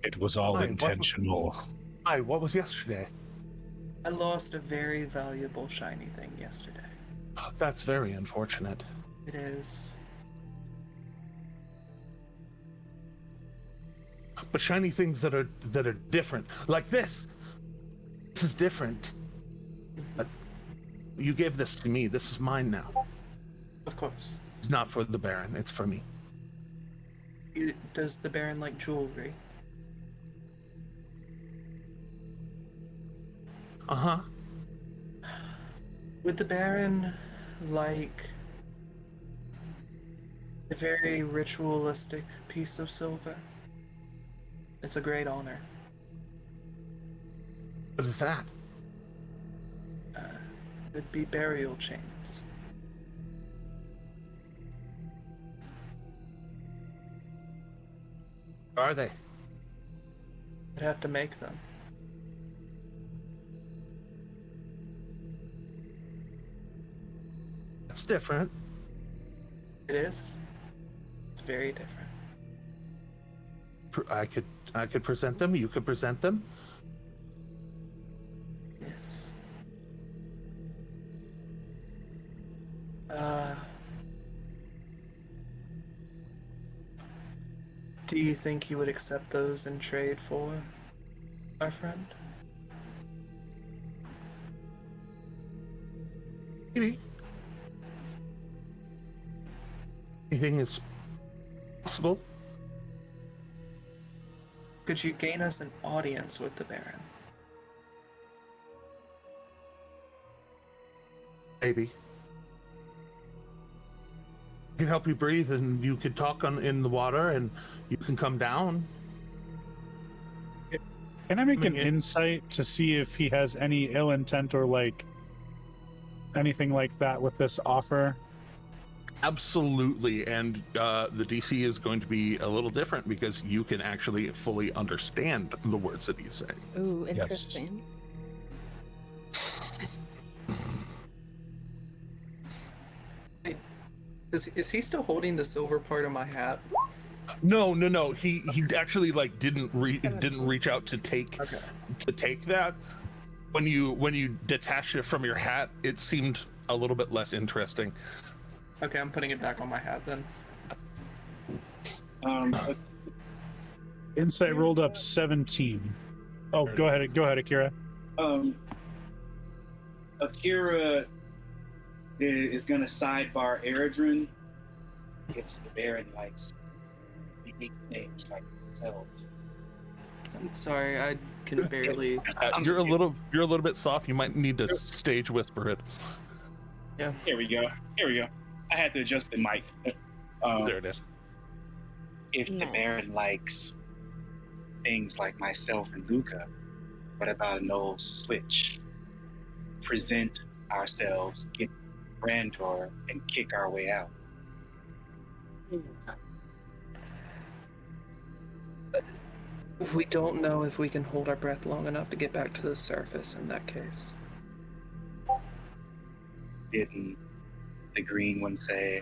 It was all Why, intentional. What was yesterday? I lost a very valuable shiny thing yesterday. That's very unfortunate. It is. But shiny things that are different, like this. This is different. But you gave this to me. This is mine now. Of course. It's not for the Baron. It's for me. Does the Baron like jewelry? Uh-huh. Would the Baron like a very ritualistic piece of silver? It's a great honor. What is that? It'd be burial chains. Where are they? I'd have to make them. That's different. It is. It's very different. I could present them. You could present them. Yes. Do you think you would accept those in trade for our friend? Maybe. Anything is possible. Could you gain us an audience with the Baron? Maybe. I can help you breathe, and you could talk in the water, and you can come down. Can I make an insight to see if he has any ill intent or like anything like that with this offer? Absolutely, and the DC is going to be a little different because you can actually fully understand the words that he's saying. Ooh, interesting. Is he still holding the silver part of my hat? No. He actually like didn't reach out to take that. When you detached it from your hat, it seemed a little bit less interesting. Okay, I'm putting it back on my hat then. Insight rolled up 17. Oh, go ahead, Akira. Akira is gonna sidebar Eredrin if the Baron likes unique names like himself. I'm sorry, I can barely. You're a little bit soft. You might need to stage whisper it. Yeah. Here we go. I had to adjust the mic. There it is. If the Baron likes things like myself and Luca, what about an old switch? Present ourselves, get Brandor, and kick our way out. We don't know if we can hold our breath long enough to get back to the surface in that case. Didn't the green one say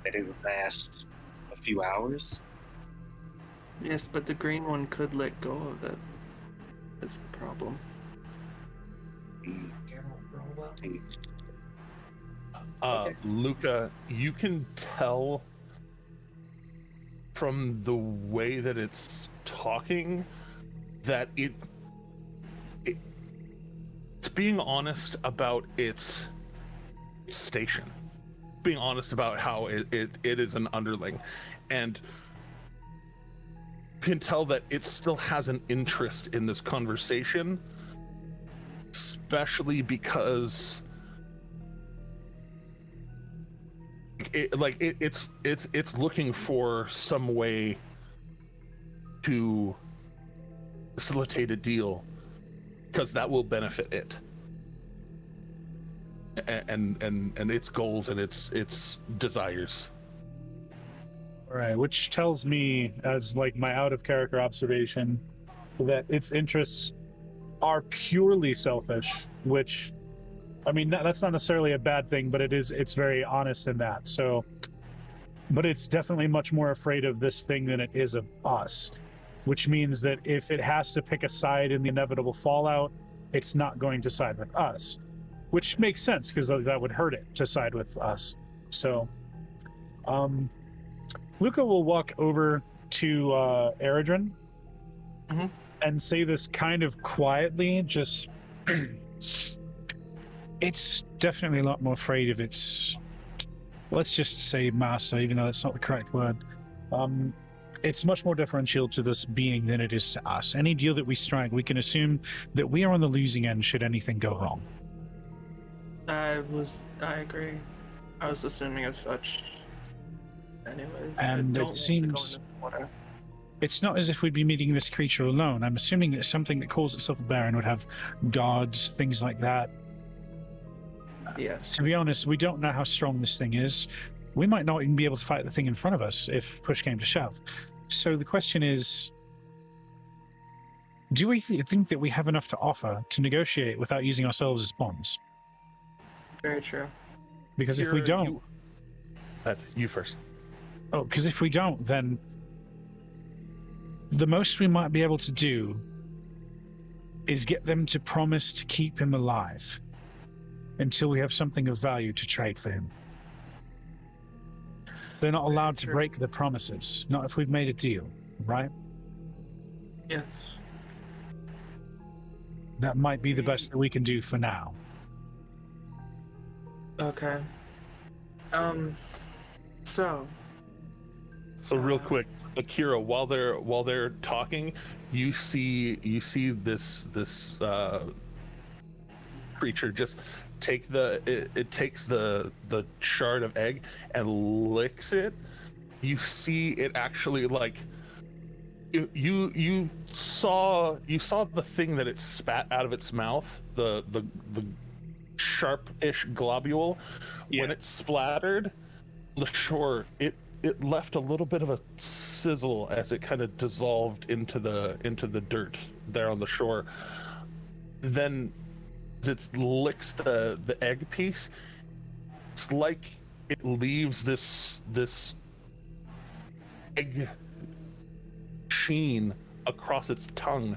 that it would last a few hours? Yes, but the green one could let go of it. That's the problem. Luca, you can tell from the way that it's talking that it's being honest about its station, being honest about how it is an underling, and you can tell that it still has an interest in this conversation, especially because it's looking for some way to facilitate a deal because that will benefit it and its goals and its desires. All right, which tells me, as like my out of character observation, that its interests are purely selfish, which, I mean, that's not necessarily a bad thing, but it's very honest in that. So, but it's definitely much more afraid of this thing than it is of us. which means that if it has to pick a side in the inevitable fallout, it's not going to side with us, which makes sense because that would hurt it to side with us. So, Luca will walk over to Eredrin and say this kind of quietly, just it's definitely a lot more afraid of its, let's just say master, even though that's not the correct word. It's much more deferential to this being than it is to us. Any deal that we strike, we can assume that we are on the losing end should anything go wrong. I agree. I was assuming as such. Anyways, and it seems it's not as if we'd be meeting this creature alone. I'm assuming that something that calls itself a baron would have guards, things like that. Yes. To be honest, we don't know how strong this thing is. We might not even be able to fight the thing in front of us if push came to shove. So the question is, do we think that we have enough to offer to negotiate without using ourselves as pawns? Very true. Because if we don't... You first. Oh, because if we don't, then the most we might be able to do is get them to promise to keep him alive until we have something of value to trade for him. They're not allowed to break their promises, not if we've made a deal, right? Yes. That might be the best that we can do for now. Okay. So real quick, Akira, while they're talking, you see this creature just take it takes the shard of egg and licks it. You see it actually, like, you saw the thing that it spat out of its mouth, the sharp-ish globule. Yeah. When it splattered the shore, it left a little bit of a sizzle as it kind of dissolved into the dirt there on the shore. Then it licks the egg piece. It's like it leaves this egg sheen across its tongue,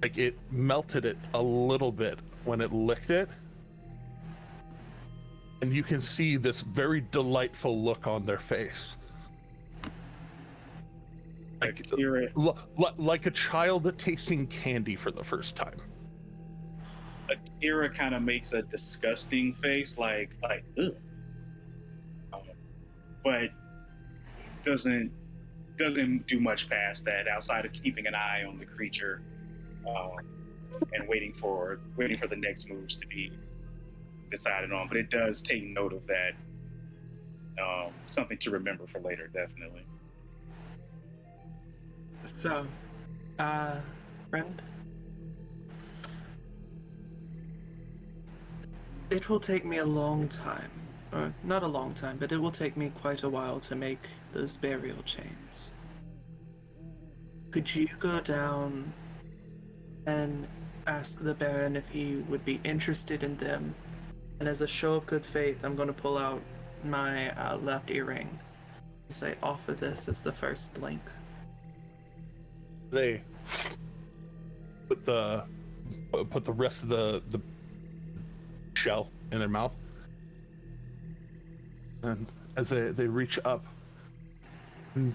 like it melted it a little bit when it licked it. And you can see this very delightful look on their face. Like a child tasting candy for the first time. Akira kind of makes a disgusting face, like ugh. But doesn't do much past that outside of keeping an eye on the creature and waiting for the next moves to be decided on. But it does take note of that. Something to remember for later, definitely. So, friend, it will take me a long time, or not a long time, but it will take me quite a while to make those burial chains. Could you go down and ask the Baron if he would be interested in them? And as a show of good faith, I'm going to pull out my left earring and say, offer this as the first link. They put the rest of the shell in their mouth, and as they reach up and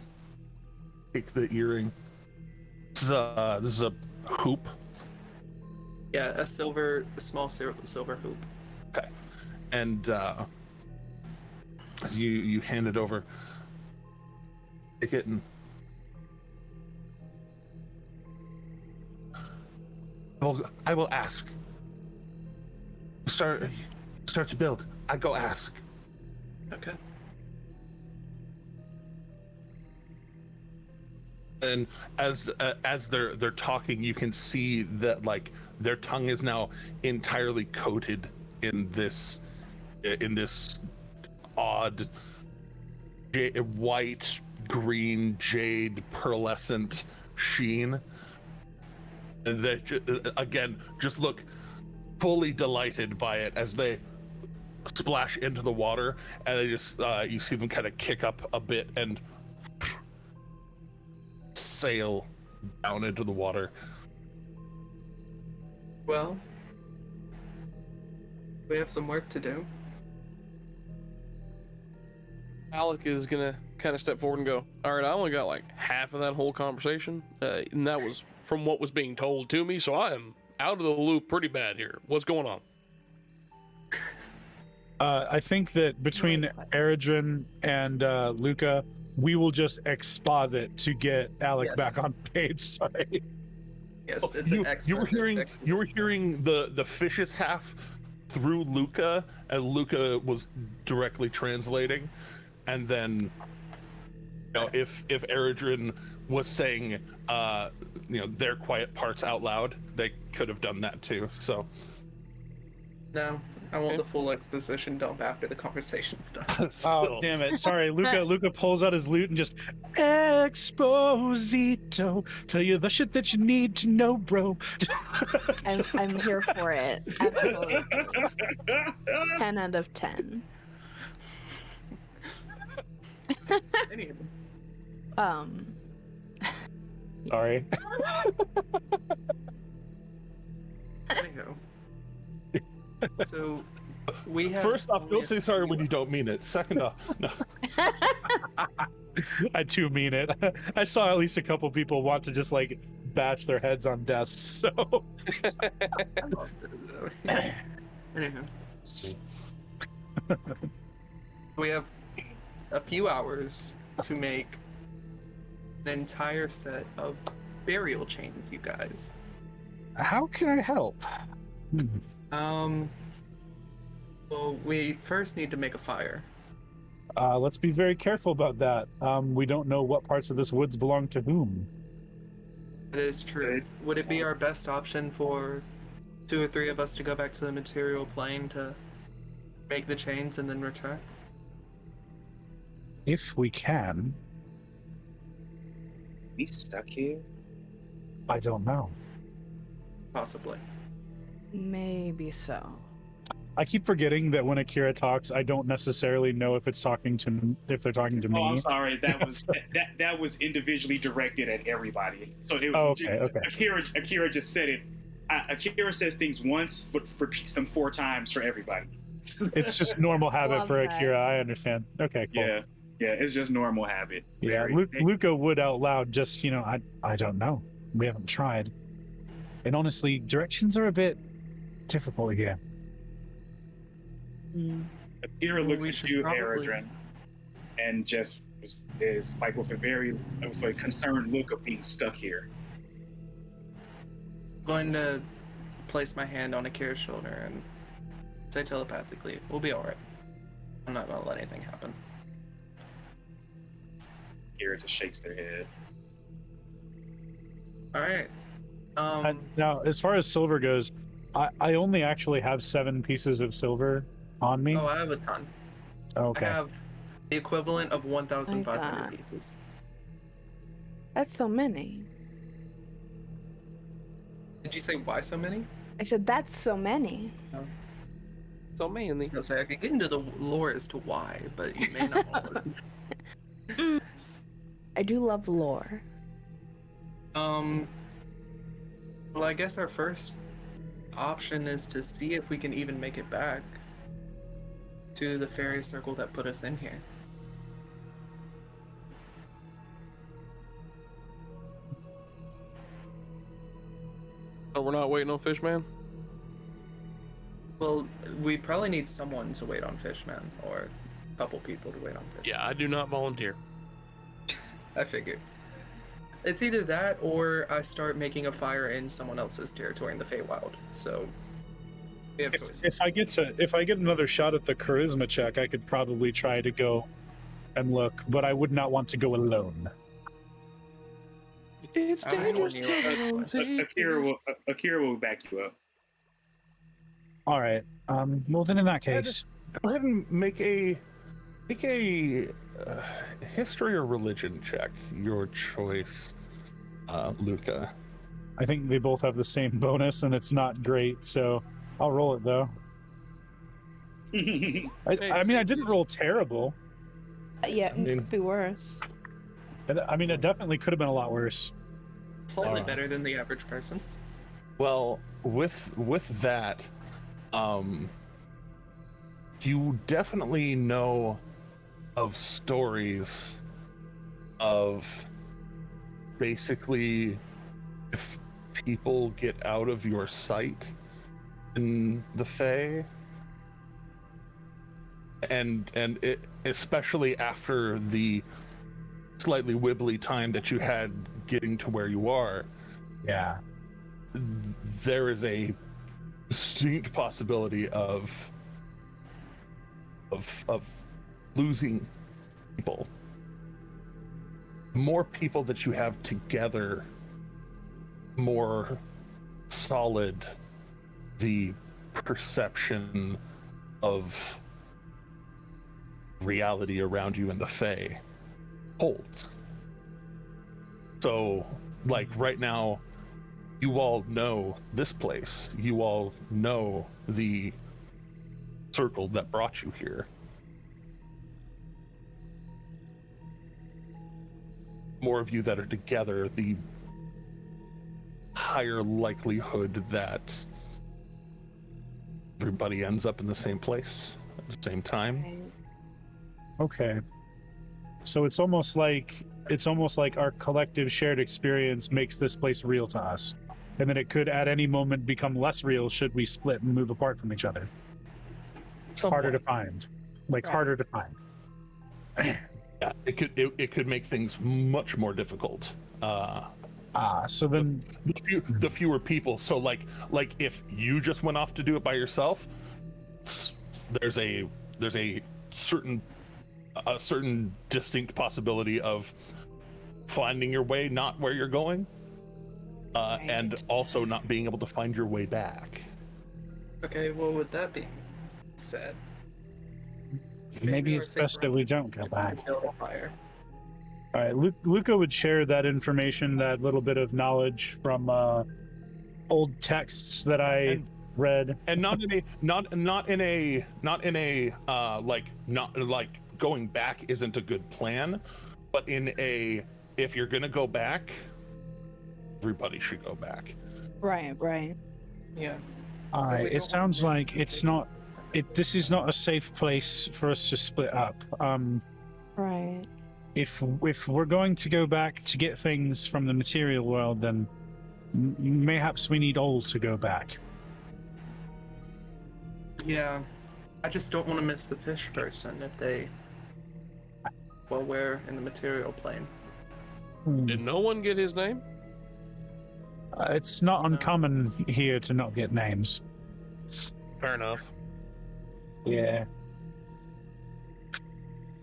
take the earring, this is a hoop. Yeah, a small silver hoop. Okay, and as you hand it over, take it and I will ask. Start to build. I go ask. Okay. And as they're talking, you can see that, like, their tongue is now entirely coated in this odd white, green, jade, pearlescent sheen. And they again just look fully delighted by it as they splash into the water, and they just you see them kind of kick up a bit and sail down into the water. Well, we have some work to do. Alec is gonna kind of step forward and go, all right, I only got like half of that whole conversation, and that was from what was being told to me, so I am out of the loop pretty bad here. What's going on? I think that between Eridrin and Luca, we will just exposit to get Alec Yes. back on page. Sorry. Yes, it's an expert. You were hearing the fish's half through Luca, and Luca was directly translating, and then if Eridrin was saying their quiet parts out loud, they could have done that too. So No, I want the full exposition dump after the conversation's done. Oh, still. damn it. Sorry, Luca pulls out his lute and just exposito. Tell you the shit that you need to know, bro. I'm here for it. Absolutely. 10 out of 10. Anyway, Sorry. anyhow. So we have First off, don't say sorry when you don't mean it. Second off, no. I too mean it. I saw at least a couple people want to just like bash their heads on desks, so. Anyhow. We have a few hours to make an entire set of burial chains, you guys. How can I help? Well, we first need to make a fire. Let's be very careful about that. We don't know what parts of this woods belong to whom. That is true. Would it be our best option for 2 or 3 of us to go back to the material plane to make the chains and then return? If we can. We stuck here? I don't know. Possibly. Maybe so. I keep forgetting that when Akira talks, I don't necessarily know if they're talking to me. Oh, I'm sorry. That was individually directed at everybody. So it was okay. Akira just said it. Akira says things once, but repeats them 4 times for everybody. It's just normal habit Love for that. Akira. I understand. Okay, cool. Yeah, it's just normal habit. Yeah, Luca would out loud just, I don't know. We haven't tried. And honestly, directions are a bit difficult here. Akira Well, looks we at should you, probably- Eridrin, and just is like with a concerned look of being stuck here. I'm going to place my hand on Akira's shoulder and say telepathically, we'll be alright. I'm not going to let anything happen. Akira just shakes their head. Alright. Now, as far as silver goes, I only actually have 7 pieces of silver on me. Oh, I have a ton. Okay. I have the equivalent of 1,500 God. pieces. That's so many. Did you say why so many? I said that's so many. So mainly. I was gonna say I could get into the lore as to why, but you may not want to. I do love lore. Well, I guess our first option is to see if we can even make it back to the fairy circle that put us in here. Oh, we're not waiting on Fishman? Well, we probably need someone to wait on Fishman, or a couple people to wait on Fishman. Yeah, I do not volunteer. I figured. It's either that or I start making a fire in someone else's territory in the Feywild. So we have choices. If I get another shot at the charisma check, I could probably try to go and look, but I would not want to go alone. It's I would dangerous. warn you. Akira will back you up. All right. Well, then in that case, Go ahead and make a history or religion check. Your choice, Luca. I think they both have the same bonus, and it's not great, so I'll roll it though. I mean, I didn't roll terrible. Yeah, it mean- could be worse. I mean, it definitely could have been a lot worse. Slightly better than the average person. Well, with that, you definitely know of stories of basically if people get out of your sight in the Fae, and it, especially after the slightly wibbly time that you had getting to where you are, Yeah. there is a distinct possibility of losing people. More people that you have together, more solid the perception of reality around you in the Fae holds. So, like right now, you all know this place. You all know the circle that brought you here. More of you that are together, the higher likelihood that everybody ends up in the same place at the same time. Okay. So it's almost like our collective shared experience makes this place real to us. And then it could at any moment become less real should we split and move apart from each other. It's harder to find. Like harder to find. Yeah, it could make things much more difficult. So then The fewer people. So like if you just went off to do it by yourself, there's a certain distinct possibility of finding your way not where you're going, and also not being able to find your way back. Okay, well, with that being said, maybe it's best that we don't go back. Build a fire. All right, Luca would share that information, that little bit of knowledge from old texts that I read, And not in a going back isn't a good plan, but in a, if you're gonna go back, everybody should go back. Right. Yeah. all right. It sounds like it's not. This is not a safe place for us to split up. Right. If we're going to go back to get things from the material world, then mayhaps we need all to go back. Yeah. I just don't want to miss the fish person if they. Well, we're in the material plane. Did no one get his name? It's not uncommon here to not get names. Fair enough. Yeah.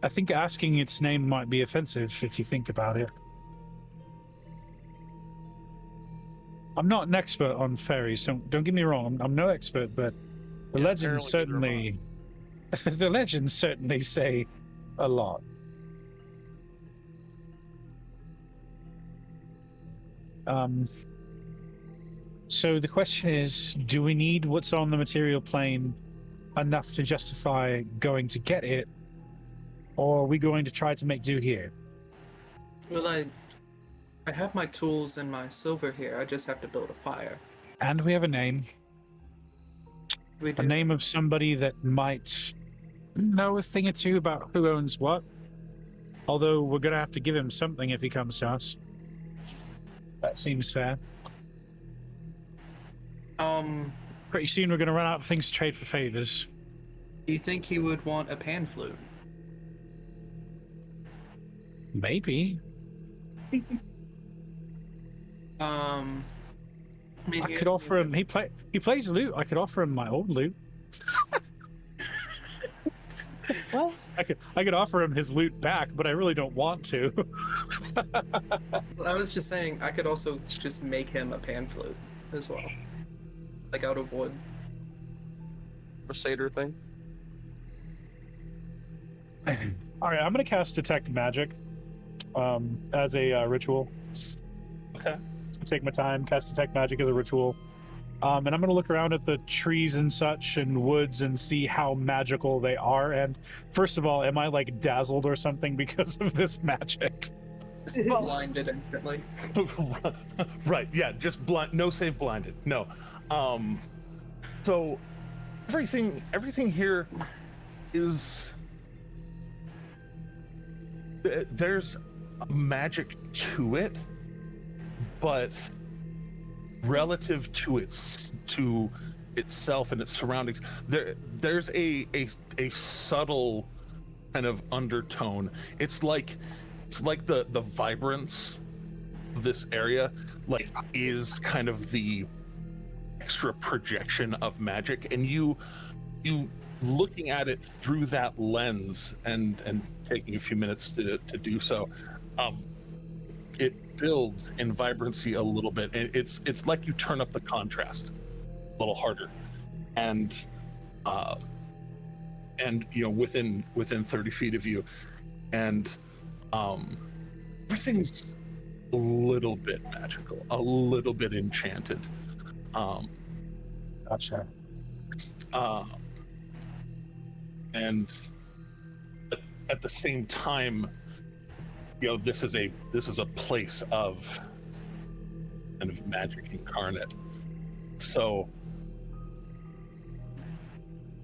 I think asking its name might be offensive if you think about it. I'm not an expert on fairies. Don't get me wrong. I'm no expert, but the legends certainly, the legends certainly say a lot. So the question is, do we need what's on the material plane enough to justify going to get it, or are we going to try to make do here? Well, I have my tools and my silver here. I just have to build a fire. And we have a name. We do. A name of somebody that might know a thing or two about who owns what. Although we're going to have to give him something if he comes to us. That seems fair. Pretty soon we're going to run out of things to trade for favors. Do you think he would want a pan flute? Maybe. I mean, I could offer him. He plays lute. I could offer him my old lute. Well, I could offer him his lute back, but I really don't want to. I was just saying, I could also just make him a pan flute as well, like out of wood. Crusader thing. All right, I'm gonna cast Detect Magic as a ritual. Okay. Take my time, cast Detect Magic as a ritual. And I'm gonna look around at the trees and such and woods and see how magical they are. And first of all, am I like dazzled or something because of this magic? Just blinded instantly. Right, yeah, just blind, no save blinded. No. So everything here is there's magic to it, but relative to itself and its surroundings, there's a subtle kind of undertone. It's like the vibrance of this area like is kind of the extra projection of magic, and you looking at it through that lens and taking a few minutes to do so, it builds in vibrancy a little bit, and it's like you turn up the contrast a little harder, and you know, within 30 feet of you, and everything's a little bit magical, a little bit enchanted. Gotcha. And at the same time, you know, this is a place of kind of magic incarnate. So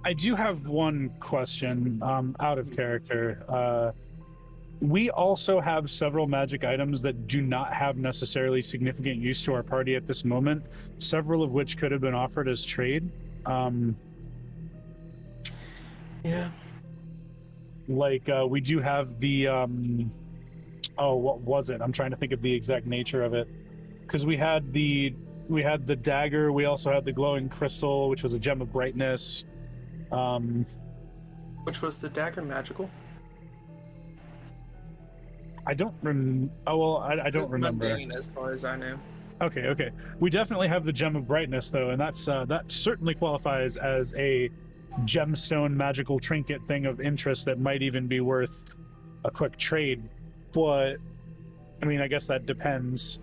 I do have one question, out of character. We also have several magic items that do not have necessarily significant use to our party at this moment, several of which could have been offered as trade. Yeah. Like, we do have the, what was it? I'm trying to think of the exact nature of it. Because we had the dagger, we also had the glowing crystal, which was a gem of brightness. Which was the dagger magical? I don't I don't remember. Mundane as far as I know. Okay. We definitely have the gem of brightness though, and that's that certainly qualifies as a gemstone magical trinket thing of interest that might even be worth a quick trade. But I mean, I guess that depends.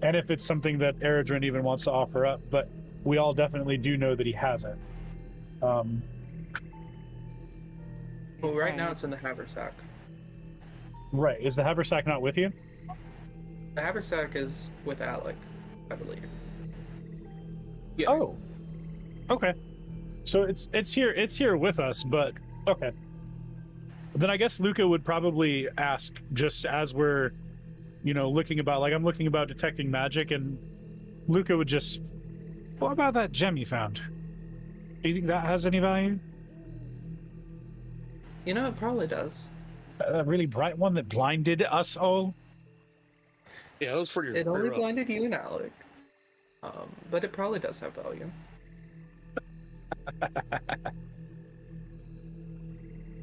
And if it's something that Eredrin even wants to offer up, but we all definitely do know that he has it. Well, right now it's in the haversack. Right. Is the haversack not with you? The haversack is with Alec, I believe. Yeah. Oh. Okay. So it's here with us, but okay. Then I guess Luca would probably ask, just as we're, you know, looking about, like I'm looking about detecting magic, and Luca would just, what about that gem you found? Do you think that has any value? You know, it probably does. That really bright one that blinded us all? Yeah, it was for your. It only blinded you and Alec. But it probably does have value.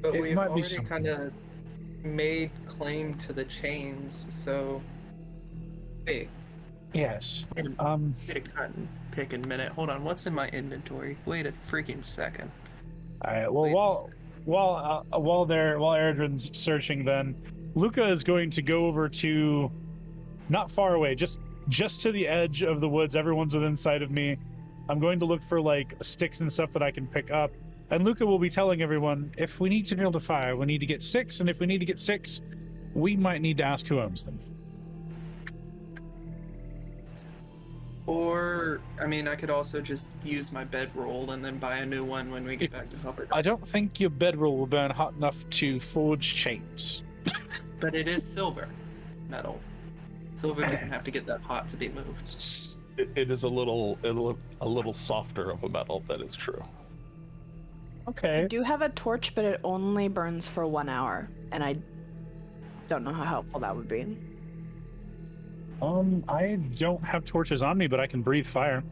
But we've already kind of made claim to the chains, so hey. Yes. Wait a cotton picking minute. Hold on, what's in my inventory? Wait a freaking second. All right. Well, while Eredrin's searching, then Luca is going to go over to, not far away, just to the edge of the woods. Everyone's within sight of me. I'm going to look for like sticks and stuff that I can pick up. And Luca will be telling everyone, if we need to build a fire, we need to get sticks. And if we need to get sticks, we might need to ask who owns them. Or, I mean, I could also just use my bedroll and then buy a new one when we get back to Hubbard. I don't think your bedroll will burn hot enough to forge chains. But it is silver metal. Silver doesn't have to get that hot to be moved. it is a little softer of a metal, that is true. Okay. I do have a torch, but it only burns for 1 hour, and I don't know how helpful that would be. I don't have torches on me, but I can breathe fire.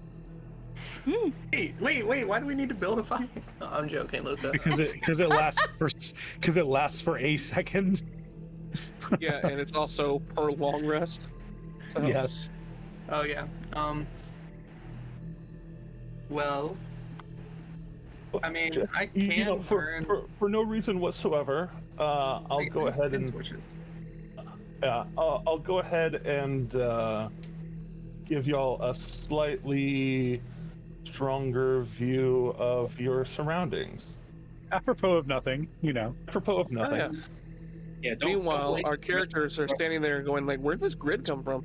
Wait, why do we need to build a fire? Oh, I'm joking, Luca. Because it lasts for a second. Yeah, and it's also per long rest. So. Yes. Oh yeah. Well, I mean, I can You know, burn. for no reason whatsoever, I'll go ahead and Torches. I'll go ahead and give y'all a slightly stronger view of your surroundings. Apropos of nothing, you know. Apropos of nothing. Oh, yeah. Yeah. Don't Meanwhile, wait. our characters are standing there going like, "Where'd this grid come from?"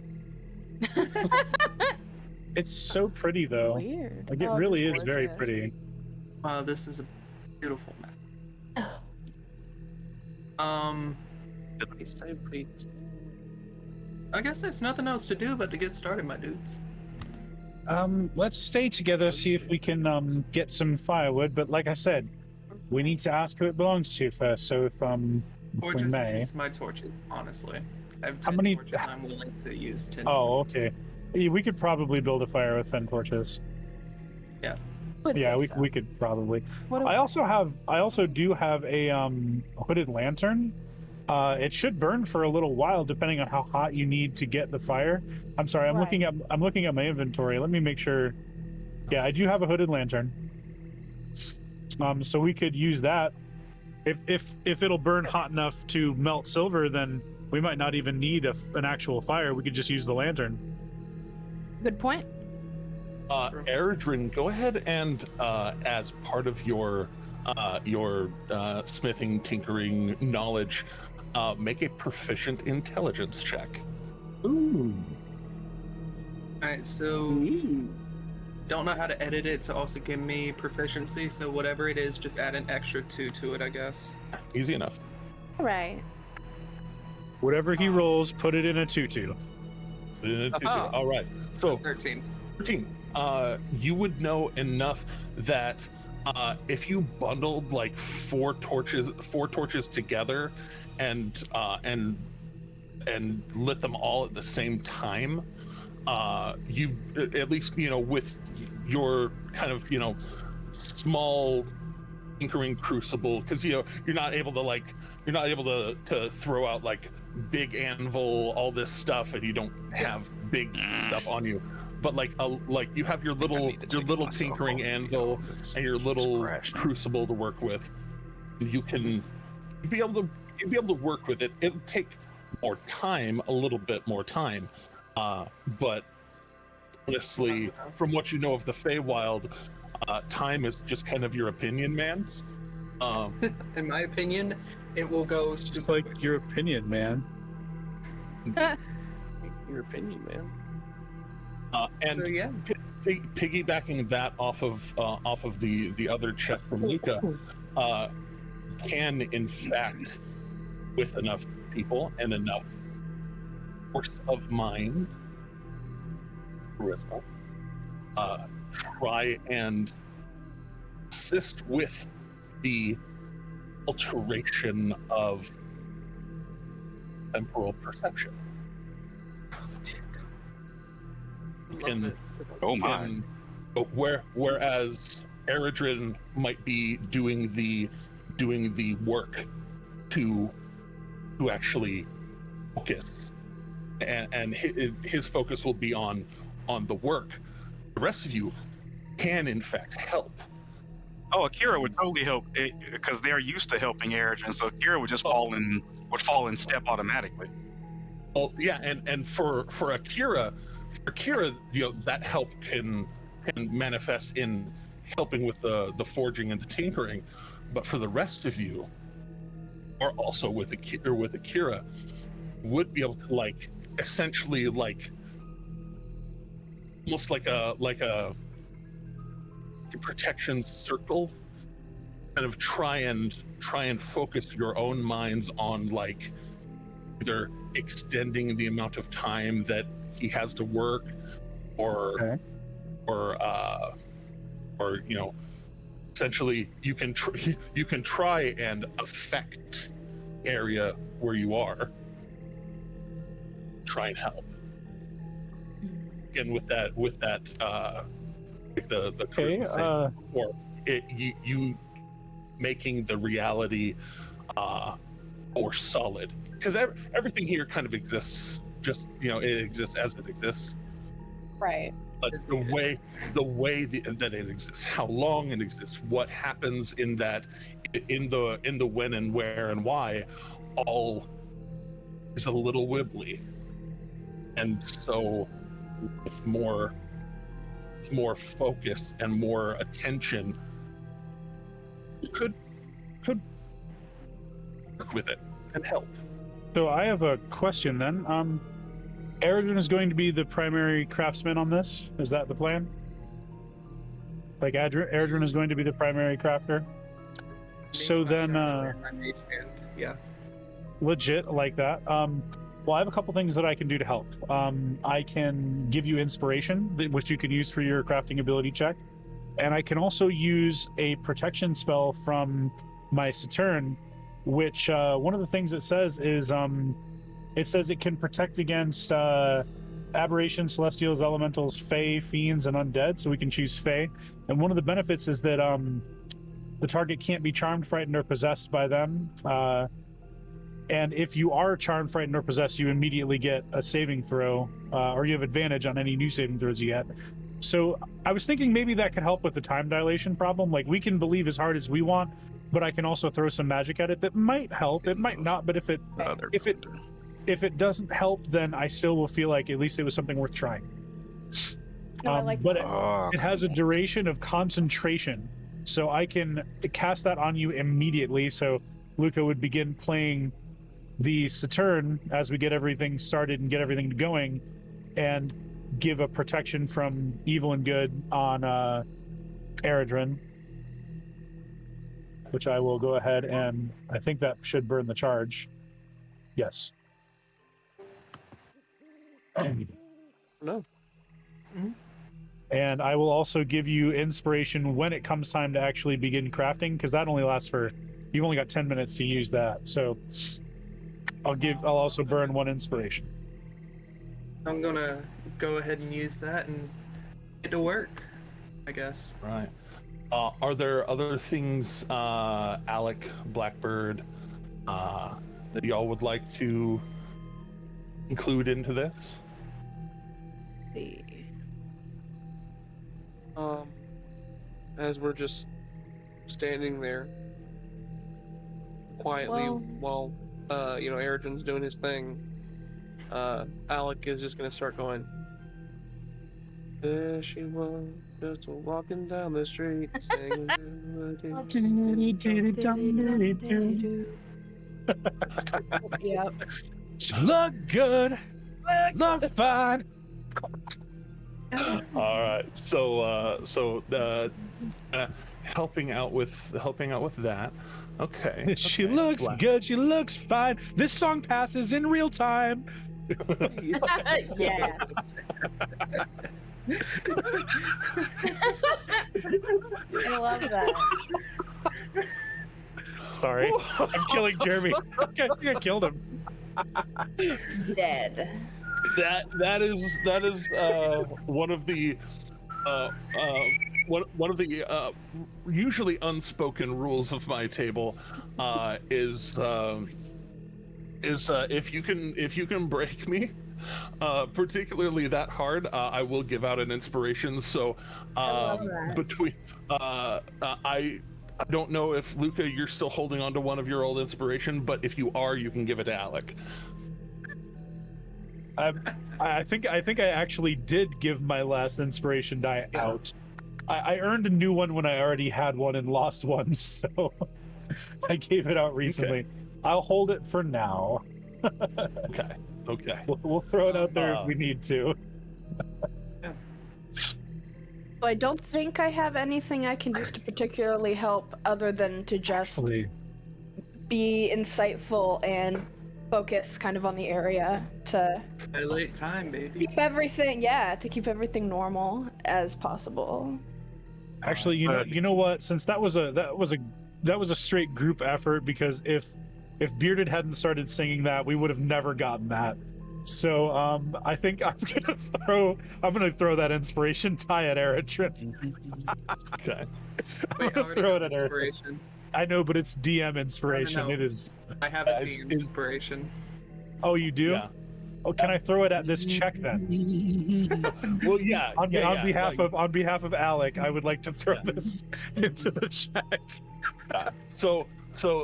It's so pretty though. Weird. Like it Oh, really just is very gorgeous. pretty. Wow, this is a beautiful map. It's so pretty. I guess there's nothing else to do but to get started, my dudes. Let's stay together, see if we can get some firewood. But like I said, we need to ask who it belongs to first. So if we Torches, may. use my torches, honestly. I have How 10 many- torches. I'm willing to use 10 Oh, torches. okay. Yeah, we could probably build a fire with 10 torches. Would Yeah, say so. we could probably. What do I also do have a hooded lantern. It should burn for a little while depending on how hot you need to get the fire. I'm sorry, I'm Right. looking at my inventory. Let me make sure. Yeah, I do have a hooded lantern. So we could use that. If it'll burn hot enough to melt silver, then we might not even need an actual fire. We could just use the lantern. Good point. Eredrin, go ahead and as part of your smithing, tinkering knowledge, make a proficient intelligence check. Ooh. Alright, so don't know how to edit it to also give me proficiency, so whatever it is, just add an extra 2 to it, I guess. Easy enough. All right. Whatever he rolls, put it in a tutu. Aha. All right. So 13. 13. You would know enough that if you bundled like four torches together and lit them all at the same time, you at least, with your kind of, small tinkering crucible, because you're not able to throw out like big anvil, all this stuff, and you don't have big stuff on you. But like you have your little tinkering anvil and your little crucible to work with. You'd be able to work with it. It'll take more time, a little bit more time. But honestly, from what you know of the Feywild, time is just kind of your opinion, man. In my opinion, it will go It's super like quick. your opinion, man. Your opinion, man. And So yeah, piggybacking that off of the other check from Luca, can in fact, with enough people and enough force of mind, charisma, try and assist with the alteration of temporal perception. Can Oh my. can, whereas Eredrin might be doing the work to actually focus, and his focus will be on the work. The rest of you can in fact help. Oh, Akira would totally help because they're used to helping Eredrin, so Akira would just fall in step automatically. Well, yeah, and for Akira, that help can manifest in helping with the forging and the tinkering, but for the rest of you, or also with Akira, would be able to essentially almost like a protection circle, kind of try and focus your own minds on either extending the amount of time that he has to work, or essentially you can try and affect area where you are, try and help. And with that the Okay, charisma save before, you making the reality more solid, because everything here kind of exists, just it exists as it exists, Right. but the way that it exists, how long it exists, what happens in the when and where and why, all is a little wibbly. And so with more focus and more attention, you could work with it and help. So I have a question then. Eredrin is going to be the primary craftsman on this. Is that the plan? Like Eredrin is going to be the primary crafter. So then, yeah. legit like that. Well, I have a couple things that I can do to help. I can give you inspiration, which you can use for your crafting ability check, and I can also use a protection spell from my Saturn, which one of the things it says is it says it can protect against aberrations, celestials, elementals, fae, fiends, and undead. So we can choose fae, and one of the benefits is that the target can't be charmed, frightened, or possessed by them. And if you are charmed, frightened, or possessed, you immediately get a saving throw, or you have advantage on any new saving throws you get. So I was thinking maybe that could help with the time dilation problem. Like, we can believe as hard as we want, but I can also throw some magic at it that might help. It might not, but if it doesn't help, then I still will feel like at least it was something worth trying. No, I like but that. it has a duration of concentration, so I can cast that on you immediately. So Luca would begin playing the Saturn as we get everything started and get everything going, and give a protection from evil and good on Eredrin, which I will go ahead and I think that should burn the charge. Yes. No. And I will also give you inspiration when it comes time to actually begin crafting, because that only lasts for, you've only got 10 minutes to use that. So I'll also burn 1 inspiration. I'm gonna go ahead and use that and get to work, I guess. Right. Are there other things, Alec, Blackbird, that y'all would like to include into this? As we're just standing there quietly while Eredrin's doing his thing, Alec is just gonna start going. There she was, just walking down the street, singing. Yep. Look good, look fine. All right. So helping out with that. Okay. She okay. looks good, she looks fine. This song passes in real time. Yeah. I love that. Sorry, I'm killing Jeremy. I killed him. Dead. That is one of the one of the usually unspoken rules of my table is if you can break me particularly that hard, I will give out an inspiration. So between I don't know if Luca, you're still holding on to one of your old inspiration, but if you are, you can give it to Alec. I think I actually did give my last inspiration die out. I earned a new one when I already had one and lost one, so I gave it out recently. Okay. I'll hold it for now. Okay. We'll throw it out there if we need to. So I don't think I have anything I can use to particularly help other than to just be insightful and focus kind of on the area to highlight time, baby. Keep everything normal as possible. Actually, you know what? Since that was a straight group effort, because if Bearded hadn't started singing that, we would have never gotten that. So I think I'm gonna throw that inspiration tie at Eredrin. Okay. Wait, throw it at inspiration. I know, but it's DM inspiration. No. It is. I have a DM inspiration. Oh, you do? Yeah. Oh, can I throw it at this check then? Well, yeah. On behalf of Alec, I would like to throw this into the check. So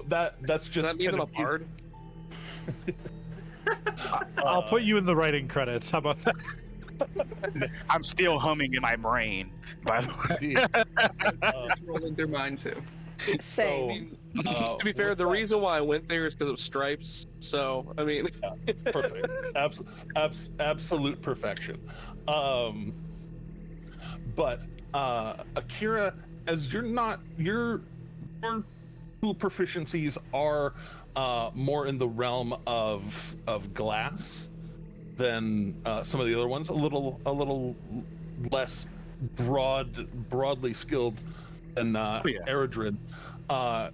that's just. Does that mean I'm a bard? I'll put you in the writing credits. How about that? I'm still humming in my brain, by the way. It's rolling through mine too. Same. To be fair, with the that- reason why I went there is because of stripes. So I mean, perfect, absolute perfection. But Akira, as your tool proficiencies are more in the realm of glass than some of the other ones, a little less broadly skilled than Eredrin.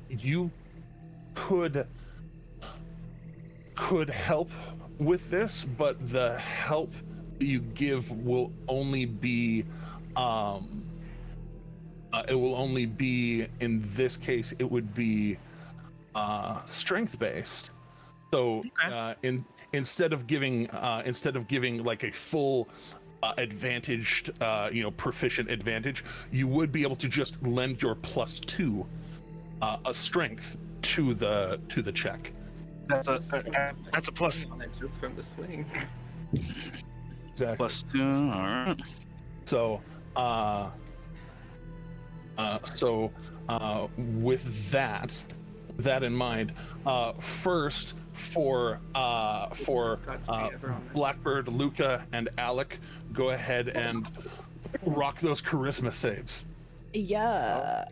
You could help with this, but the help that you give will only be it will only be, in this case, it would be strength based. So instead of giving like a full advantaged proficient advantage, you would be able to just lend your +2 a strength to the check. That's a plus. Just from the swing. Exactly. +2. All right. So with that in mind, first for Blackbird, Luca, and Alec, go ahead and rock those charisma saves. Yeah.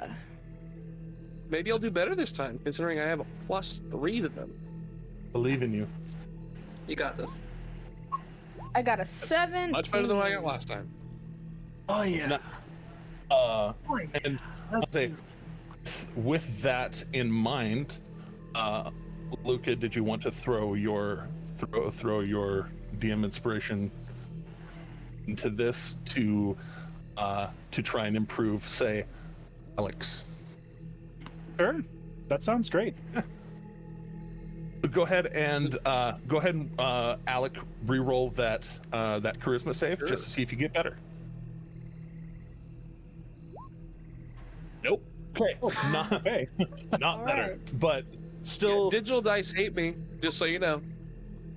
maybe I'll do better this time, considering I have a +3 to them. Believe in you. You got this. I got a 7. Much better than what I got last time. Oh yeah. And I'll say, with that in mind, Luca, did you want to throw your DM inspiration into this to try and improve, say, Alex? Sure. That sounds great. Go ahead and Alec, re-roll that charisma save just to see if you get better. Nope. Okay, not better, but still. Yeah, digital dice hate me, just so you know.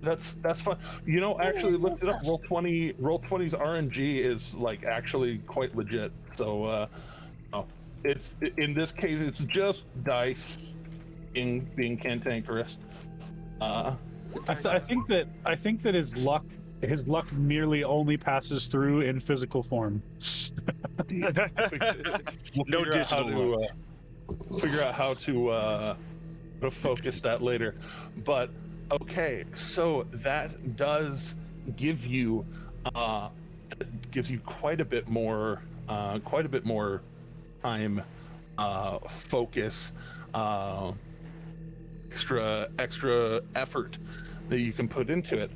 That's fun. You know, actually looked it up. Roll20's RNG is like actually quite legit. So it's in this case it's just dice being cantankerous. I think that his luck merely only passes through in physical form. We'll No figure out how digital to figure out how to focus that later. But okay, so that does give you quite a bit more time, focus, extra effort that you can put into it.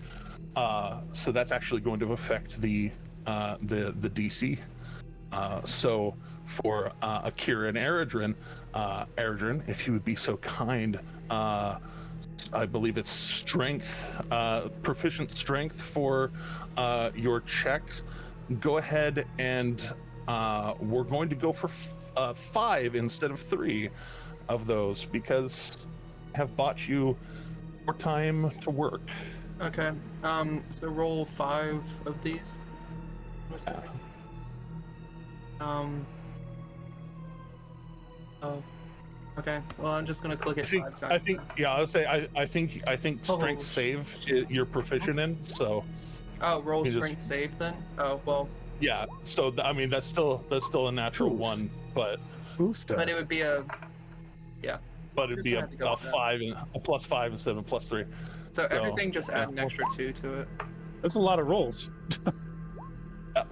So that's actually going to affect the DC. So for Akira and Eredrin, if you would be so kind, I believe it's strength, proficient strength for your checks. Go ahead and we're going to go for 5 instead of 3 of those because I have bought you more time to work. Okay. So roll 5 of these. What's that? Oh. Okay. Well, I'm just gonna click it 5 times. I think I would say I think strength save you're proficient in. So. Oh, roll strength save then. Oh well. Yeah. So I mean that's still a natural 1, but. But it would be a. Yeah. But it'd be a 5 and a +5 instead of a +3. So everything just add an extra 2 to it. That's a lot of rolls.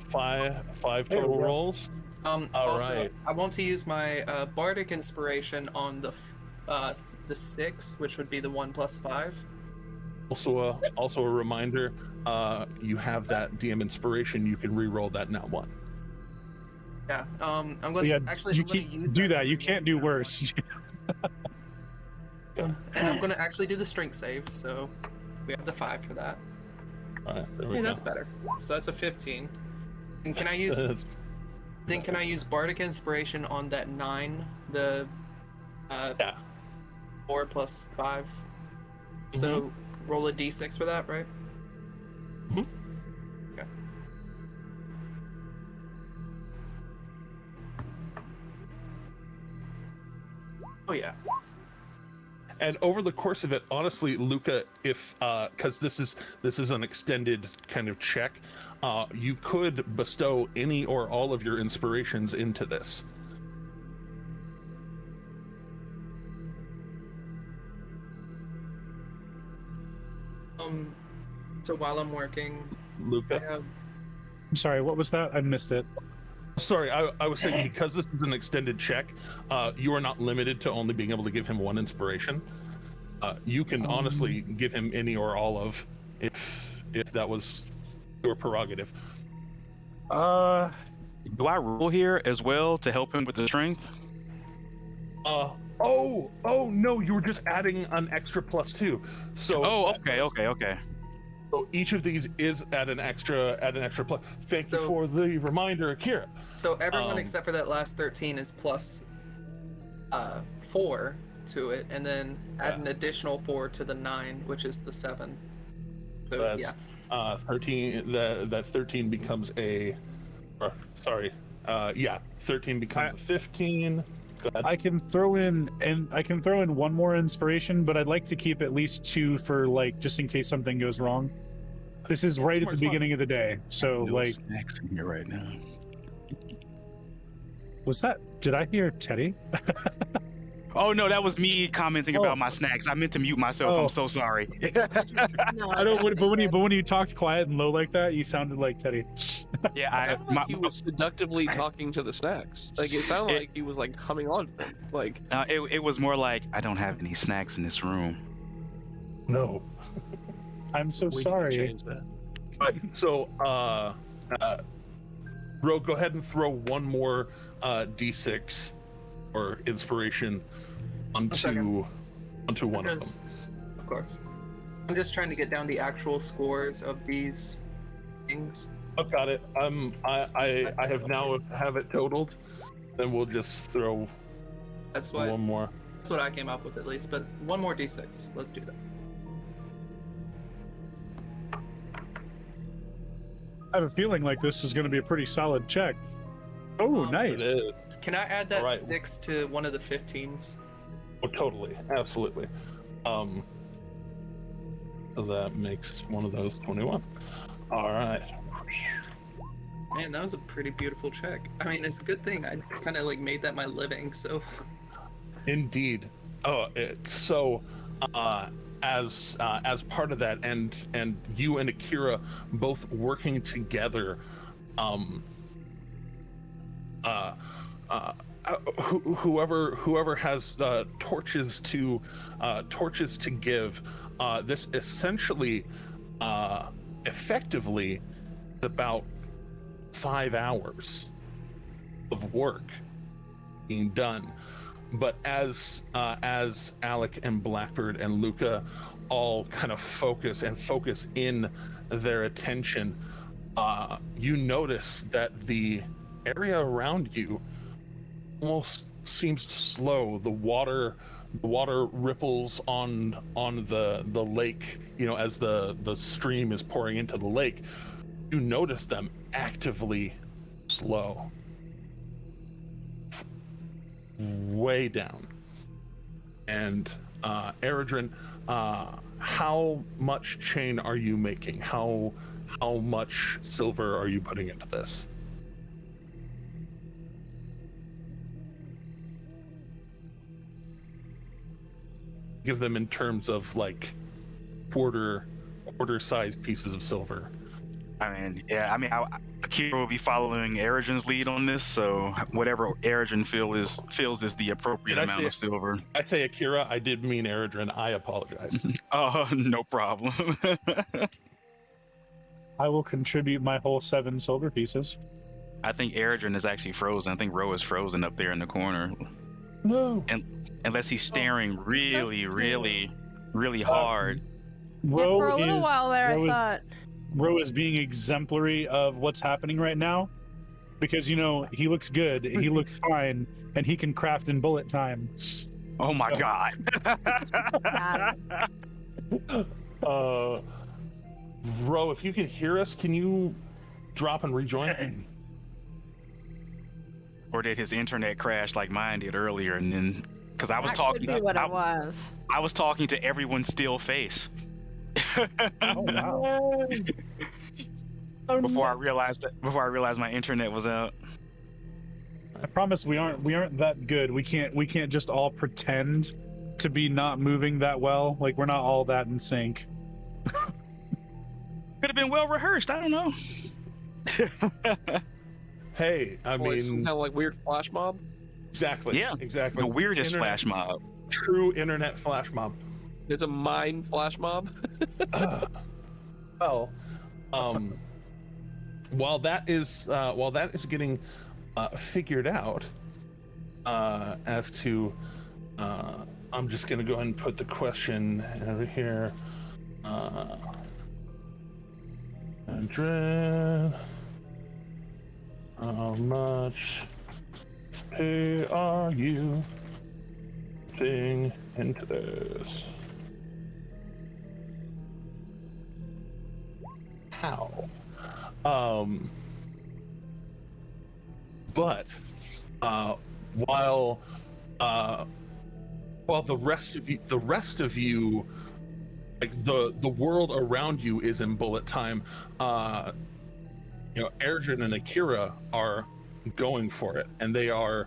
5 total rolls. Also, right. I want to use my bardic inspiration on the 6, which would be the 1 + 5. Also a reminder, you have that DM inspiration. You can re-roll that now 1. Yeah. I'm gonna You use do that. You can't do worse. And I'm gonna actually do the strength save. So we have the 5 for that. All right. There we Hey, go. that's better. So that's a 15. And can I use? Then can I use bardic inspiration on that 9? The 4 + 5. So roll a d6 for that, right? Mhm. Okay. Oh yeah. And over the course of it, honestly, Luca, if because this is an extended kind of check, you could bestow any or all of your inspirations into this. So while I'm working, Luca. I'm sorry, what was that? I missed it. Sorry, I was saying because this is an extended check, you are not limited to only being able to give him one inspiration. You can honestly give him any or all of, if that was your prerogative. Do I roll here as well to help him with the strength? Oh no, you were just adding an extra +2. So Okay. So each of these is at an extra plus. Thank you for the reminder, Akira. So everyone except for that last 13 is plus 4 to it, and then add an additional 4 to the 9, which is the 7. So that's 13. That 13 becomes a. 13 becomes a 15. Go ahead. I can throw in one more inspiration, but I'd like to keep at least 2 for just in case something goes wrong. This is right at the beginning of the day, so no snacks in here right now. Did I hear Teddy? Oh no, that was me commenting about my snacks. I meant to mute myself. I'm so sorry. No, I don't. But when you talked quiet and low like that, you sounded like Teddy. Yeah, he was seductively talking to the snacks. Like it sounded like he was like humming on to them. Like it was more like I don't have any snacks in this room. No. I'm so we sorry. can change that. Right. So, Ro, go ahead and throw one more d6 or inspiration onto one of them. Of course. I'm just trying to get down the actual scores of these things. I've got it. I have it totaled. Then we'll just throw one more. That's what I came up with at least. But one more d6. Let's do that. I have a feeling like this is going to be a pretty solid check. Oh, nice. It is. Can I add that Alright. 6 to one of the 15s? Oh, totally, absolutely. So that makes one of those 21. All right. Man, that was a pretty beautiful check. I mean, it's a good thing I kind of made that my living, so. Indeed. So as part of that, and you and Akira both working together, whoever has torches to give, this essentially effectively is about 5 hours of work being done. But as Alec and Blackbird and Luca all kind of focus in their attention, you notice that the area around you almost seems slow. The water ripples on the lake, as the stream is pouring into the lake. You notice them actively slow. Way down. And Eredrin, how much chain are you making? How much silver are you putting into this? Give them in terms of quarter size pieces of silver. Akira will be following Eredrin's lead on this, so whatever Eredrin feels is the appropriate amount of silver. I say Akira, I did mean Eredrin. I apologize. Oh, no problem. I will contribute my whole 7 silver pieces. I think Eredrin is actually frozen. I think Ro is frozen up there in the corner. No. And unless he's staring really, really, really hard. For a little while there, I thought. Ro is being exemplary of what's happening right now, because he looks good, he looks fine, and he can craft in bullet time. Oh my god. Ro, if you can hear us, can you drop and rejoin? Or did his internet crash like mine did earlier and then because I was That talking could be what to it was. I was talking to everyone's still face. Oh wow. Before I realized my internet was out. I promise we aren't that good. We can't just all pretend to be not moving that well. Like we're not all that in sync. Could have been well rehearsed. I don't know. Hey, I Like some mean, kind of like weird flash mob. exactly. Yeah, Exactly. the weirdest Internet- flash mob. True internet flash mob. There's a mine flash mob. Well, while that is getting figured out, as to, I'm just gonna go ahead and put the question over here. Andrea, how much pay are you putting into this? How? But while the rest of you, like the world around you is in bullet time, Ergen and Akira are going for it, and they are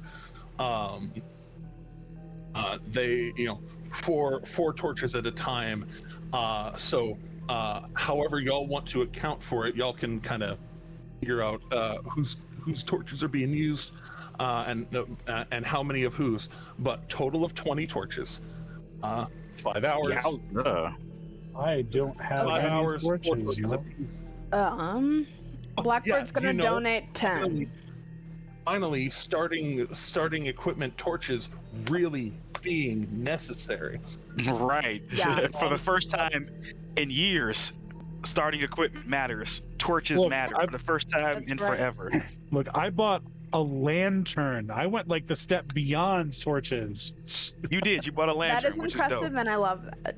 four torches at a time. So however y'all want to account for it, y'all can kind of figure out whose torches are being used, and how many of whose. But total of 20 torches, 5 hours. I don't have 5 any hours. 4 torches, you know? apiece. Blackbird's gonna donate 10. Finally, starting equipment torches really being necessary. Right. Yeah. For the first time in years, starting equipment matters. Torches Look, matter for the first time That's in right. forever. Look, I bought a lantern. I went like the step beyond torches. You did. You bought a lantern, That is which is impressive, dope. and I love that.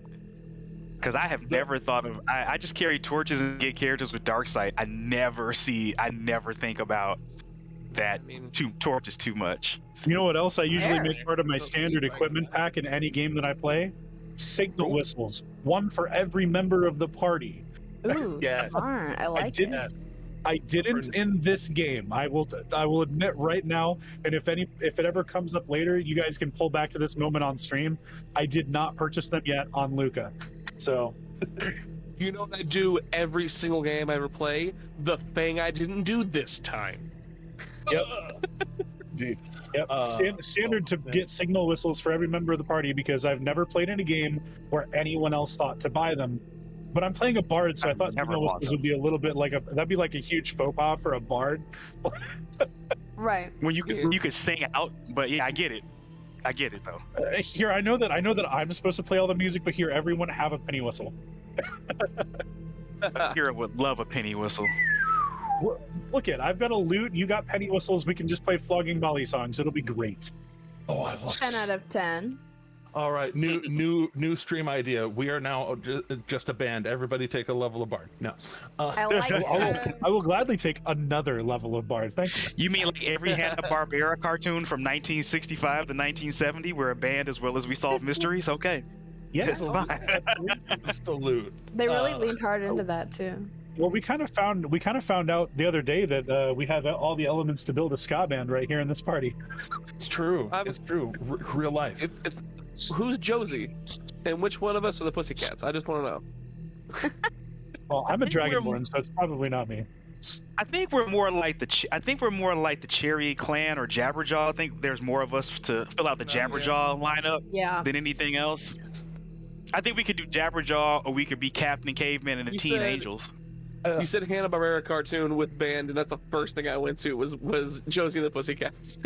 Because I have never thought of. I just carry torches and get characters with dark sight. I never think about that. I mean, Two torches too much. You know what else I usually Fair. make part of my standard equipment pack in any game that I play? Signal whistles. One for every member of the party. Ooh, Yes. smart. I like didn't- it. I didn't in this game. I will admit right now, and if it ever comes up later, you guys can pull back to this moment on stream. I did not purchase them yet on Luca. So you know what I do every single game I ever play? The thing I didn't do this time. Dude. yep, standard to man. get signal whistles for every member of the party because I've never played in a game where anyone else thought to buy them. But I'm playing a bard, so I thought never signal bought whistles them. would be a little bit like that'd be like a huge faux pas for a bard. Right. When you could sing out, but yeah, I get it though. Here, I know that I'm supposed to play all the music, but here, everyone have a penny whistle. Kira would love a penny whistle. Look I've got a lute. You got penny whistles. We can just play flogging Molly songs. It'll be great. Oh, I love 10 out of 10. All right, new stream idea. We are now just a band. Everybody take a level of bard. No, I like it. I will gladly take another level of bard. Thank you. You mean like every Hanna-Barbera cartoon from 1965 to 1970 where a band as well as we solve mysteries? Okay. Yes. It's fine. absolute. They really leaned hard into that too. Well, we kind of found out the other day that we have all the elements to build a ska band right here in this party. It's true. It's true. Real life. Who's Josie? And which one of us are the Pussycats? I just want to know. Well, I'm a think we're- dragonborn, so it's probably not me. I think we're more like the Cherry Clan or Jabberjaw. I think there's more of us to fill out the Jabberjaw lineup Yeah. than anything else. I think we could do Jabberjaw, or we could be Captain Caveman and the You Teen said- Angels. You said Hanna-Barbera cartoon with band, and that's the first thing I went to was Josie and the Pussycats.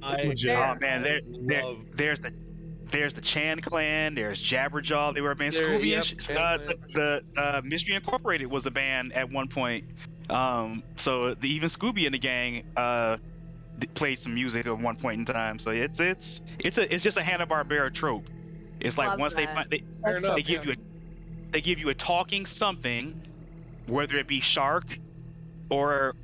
I Yeah. Oh man, love. there's the Chan Clan. There's Jabberjaw. They were a band. There- Scooby yep, and Chan the Mystery Incorporated was a band at one point. So even Scooby and the gang played some music at one point in time. So it's just a Hanna-Barbera trope. It's like Love once that. they That's so they give you a talking something, whether it be shark or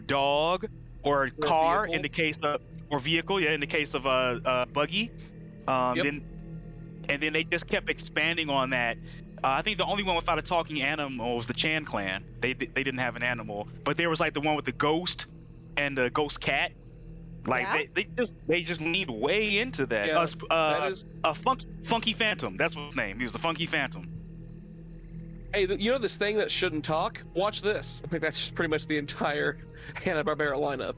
dog or car vehicle. in the case of, or vehicle, yeah, in the case of buggy, Yep. Then they just kept expanding on that. I think the only one without a talking animal was the Chan clan. They didn't have an animal, but there was like the one with the ghost and the ghost cat. Like Yeah? they just leaned way into that. Yeah, that is. A funky phantom. That's what his name. He was the funky phantom. Hey, you know this thing that shouldn't talk? Watch this. I think that's just pretty much the entire Hanna-Barbera lineup.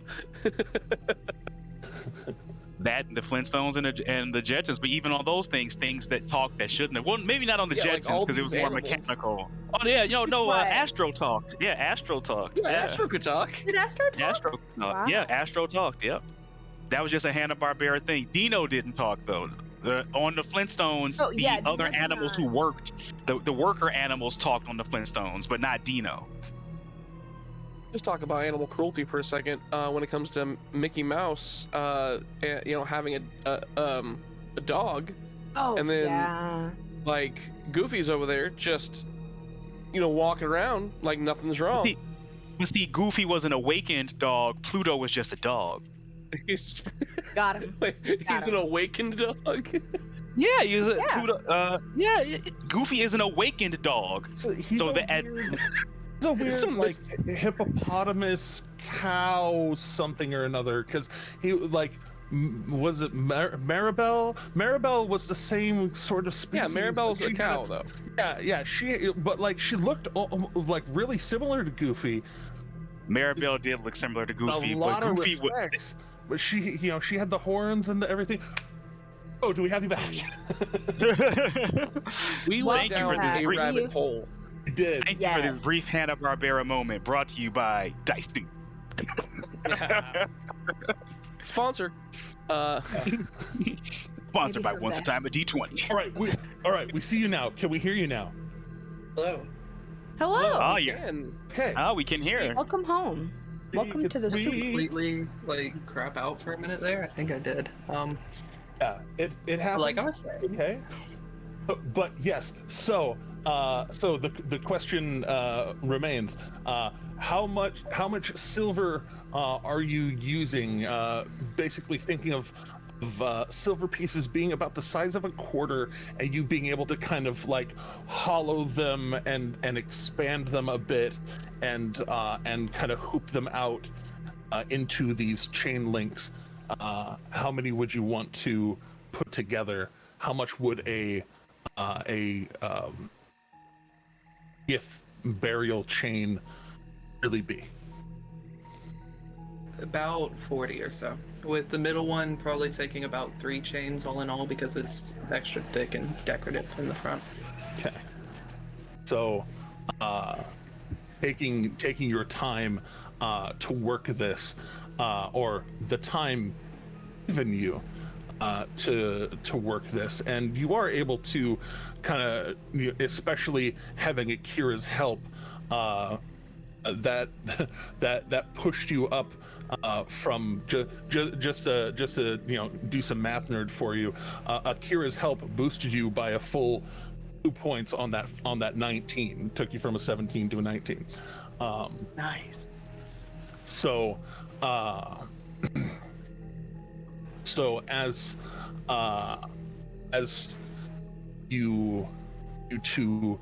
That and the Flintstones and the Jetsons, but even on those things that talk that shouldn't have. Well, maybe not on the Yeah, like all Jetsons because it was these more animals. mechanical. Oh yeah, no, What? Astro talked. Yeah, Astro talked. Yeah, Astro could talk. Did Astro talk? Astro talked. Wow. Yeah, Astro talked. Yep. That was just a Hanna-Barbera thing. Dino didn't talk though. On the Flintstones, Oh, yeah, the other Dino did animals who not. worked, the worker animals talked on the Flintstones, but not Dino. Just talk about animal cruelty for a second. When it comes to Mickey Mouse, having a dog, Oh, And then- yeah. like Goofy's over there, just walking around like nothing's wrong. But see, Goofy was an awakened dog. Pluto was just a dog. He's Got him. he's an awakened dog. Yeah, he was a Yeah. Pluto. Goofy is an awakened dog. He's So a the weird, he's a weird Some like hippopotamus cow something or another, because he like was it Maribel? Maribel was the same sort of species. Yeah, Maribel's but a she cow had though. Yeah, she looked like really similar to Goofy. Maribel did look similar to Goofy, a but lot of Goofy was. respects, but she had the horns and everything. Oh, do we have you back? We Well, went down thank you a for the rabbit brief- hole. We did. Thank you for Yes. this brief Hanna-Barbera moment brought to you by Dice Dude. Sponsor. Sponsored by Maybe Once a someday. Time a D20. All right, we see you now. Can we hear you now? Hello. Hello. Oh, yeah. And Okay. Oh, we can hear. Welcome home. Welcome to the We- soup. Completely crap out for a minute there. I think I did. Yeah, it happened. Like I was saying. Okay. But yes, so the question remains: how much silver are you using? Basically, thinking of silver pieces being about the size of a quarter, and you being able to kind of like hollow them and expand them a bit, and kind of hoop them out into these chain links. How many would you want to put together? How much would a if burial chain really be? About 40 or so. With the middle one probably taking about 3 chains all in all because it's extra thick and decorative in the front. Okay. So, taking your time to work this, or the time given you to work this, and you are able to kind of, especially having Akira's help, that pushed you up from just to do some math nerd for you. Akira's help boosted you by a full 2 points on that 19. Took you from a 17 to a 19. Nice. So as you two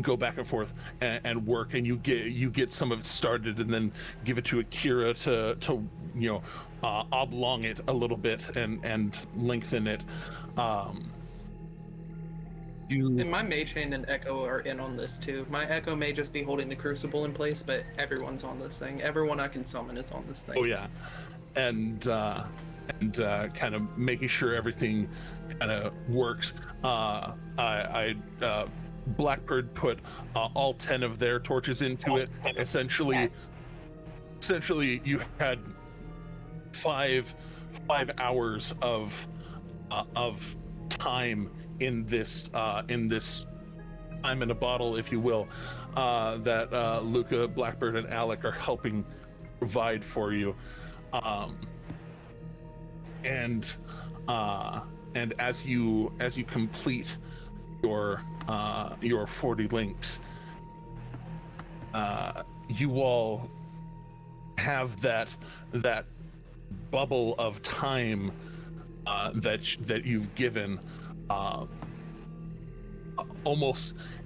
go back and forth and work, and you get some of it started, and then give it to Akira to oblong it a little bit and lengthen it. And my Mage Hand and Echo are in on this too. My Echo may just be holding the Crucible in place, but everyone's on this thing. Everyone I can summon is on this thing. Oh yeah, and kind of making sure everything kind of works. I Blackbird put all 10 of their torches into it. Essentially, you had 5 hours of time in this time in a bottle, if you will, that Luca, Blackbird, and Alec are helping provide for you. And as you complete your 40 links, you all have that bubble of time that you've given.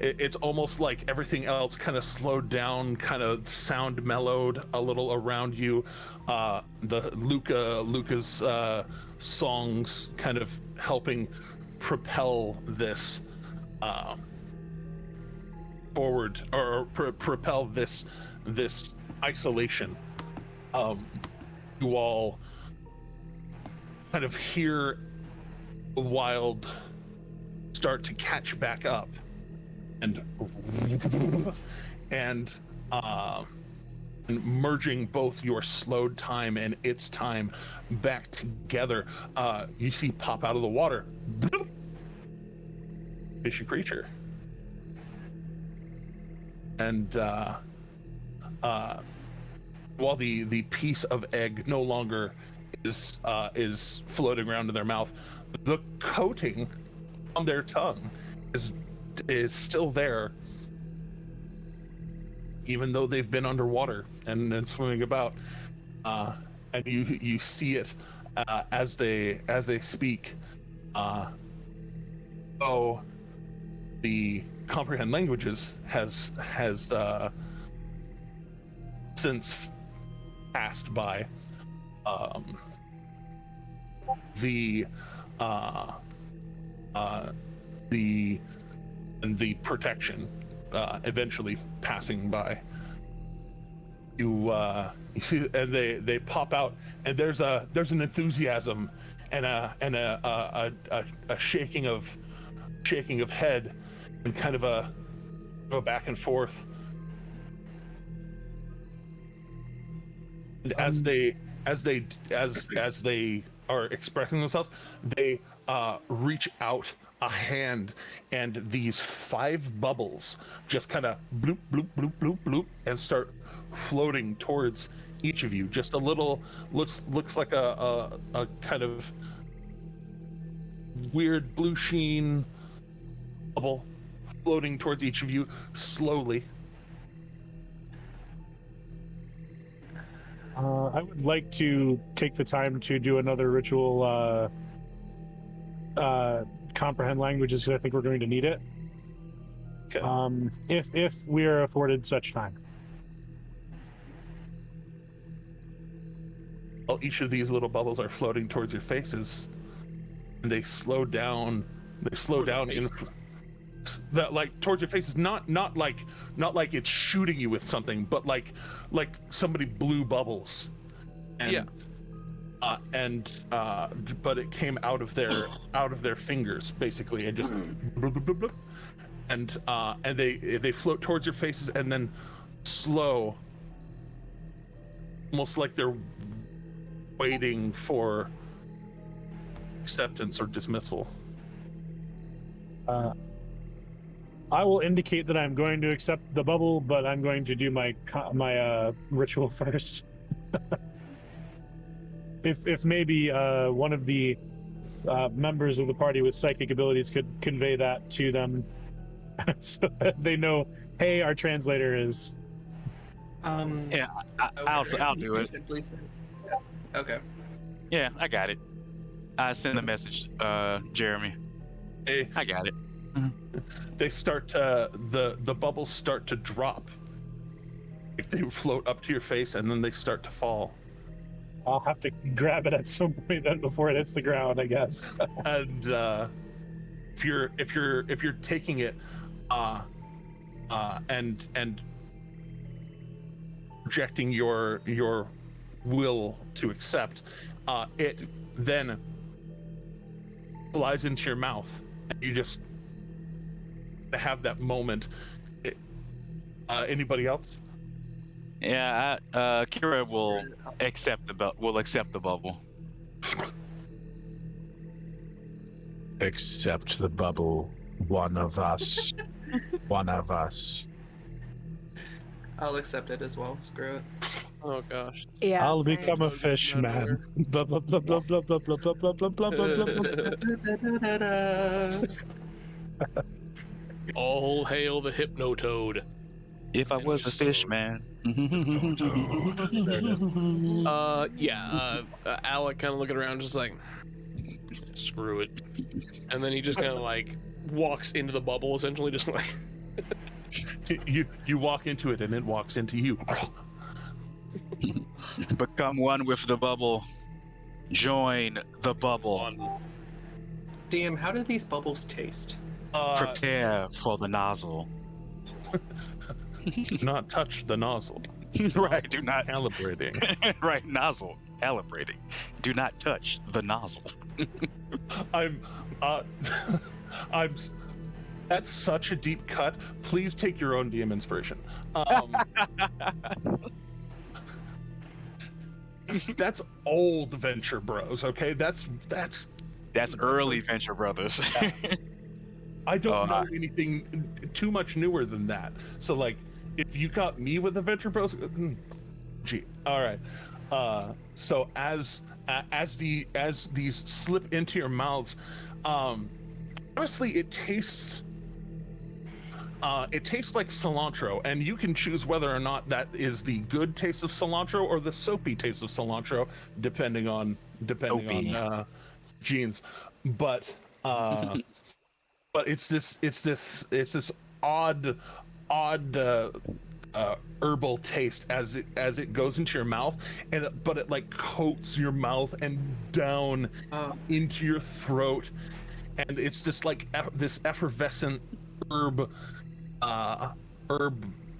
It's almost like everything else kind of slowed down, kind of sound mellowed a little around you. The Luca's songs kind of helping propel this forward, or propel this isolation. You all kind of hear the wild start to catch back up, and merging both your slowed time and its time back together. You see pop out of the water, fishy creature, and while the piece of egg no longer is floating around in their mouth, the coating on their tongue is still there, even though they've been underwater and swimming about. And you see it as they speak. Oh, the comprehend languages has since passed by. The protection eventually passing by. You see, and they pop out, and there's an enthusiasm and a shaking of head, and kind of a go back and forth. And as they are expressing themselves, they reach out a hand, and these 5 bubbles just kind of bloop bloop bloop bloop bloop and start floating towards each of you. Just a little looks like a kind of weird blue sheen bubble floating towards each of you slowly. I would like to take the time to do another ritual comprehend languages, because I think we're going to need it. Okay. If we are afforded such time. Well, each of these little bubbles are floating towards your faces, and they slow down. They slow down in that, like, towards your faces. Not like it's shooting you with something, but like somebody blew bubbles. And, yeah. But it came out of their fingers, basically, and just bloop, bloop, bloop, bloop. And they float towards your faces, and then slow, almost like they're waiting for acceptance or dismissal. I will indicate that I'm going to accept the bubble, but I'm going to do my ritual first. If maybe one of the members of the party with psychic abilities could convey that to them, so that they know, hey, our translator is. Yeah, I'll do it. Simply say, yeah. Okay. Yeah, I got it. I send the message, Jeremy. Hey, I got it. they start the bubbles start to drop. Like, they float up to your face, and then they start to fall. I'll have to grab it at some point then before it hits the ground, I guess. And if you're taking it and projecting your will to accept, it then flies into your mouth, and you just have that moment. Anybody else? Yeah, Kira will accept the bubble. Accept the bubble. One of us. One of us. I'll accept it as well. Screw it. Oh gosh. Yeah. I'll same. become a fish man. Blah blah blah blah blah blah blah blah blah blah blah blah blah. All hail the Hypnotoad. If I was a fish man. Alec kind of looking around, just like, screw it. And then he just kind of like walks into the bubble, essentially, just like. You walk into it and it walks into you. Become one with the bubble. Join the bubble. DM, how do these bubbles taste? Prepare for the nozzle. Do not touch the nozzle. Right, do not. Calibrating. Right, nozzle. Calibrating. Do not touch the nozzle. I'm that's such a deep cut. Please take your own DM inspiration. That's old Venture Bros, okay? That's early Venture Brothers. I don't know anything too much newer than that. So like, if you got me with the Venture Bros, gee, all right. So as these slip into your mouths, honestly, it tastes like cilantro, and you can choose whether or not that is the good taste of cilantro or the soapy taste of cilantro, depending on genes. But it's this odd herbal taste as it goes into your mouth, but it like coats your mouth and down into your throat, and it's this like this effervescent herb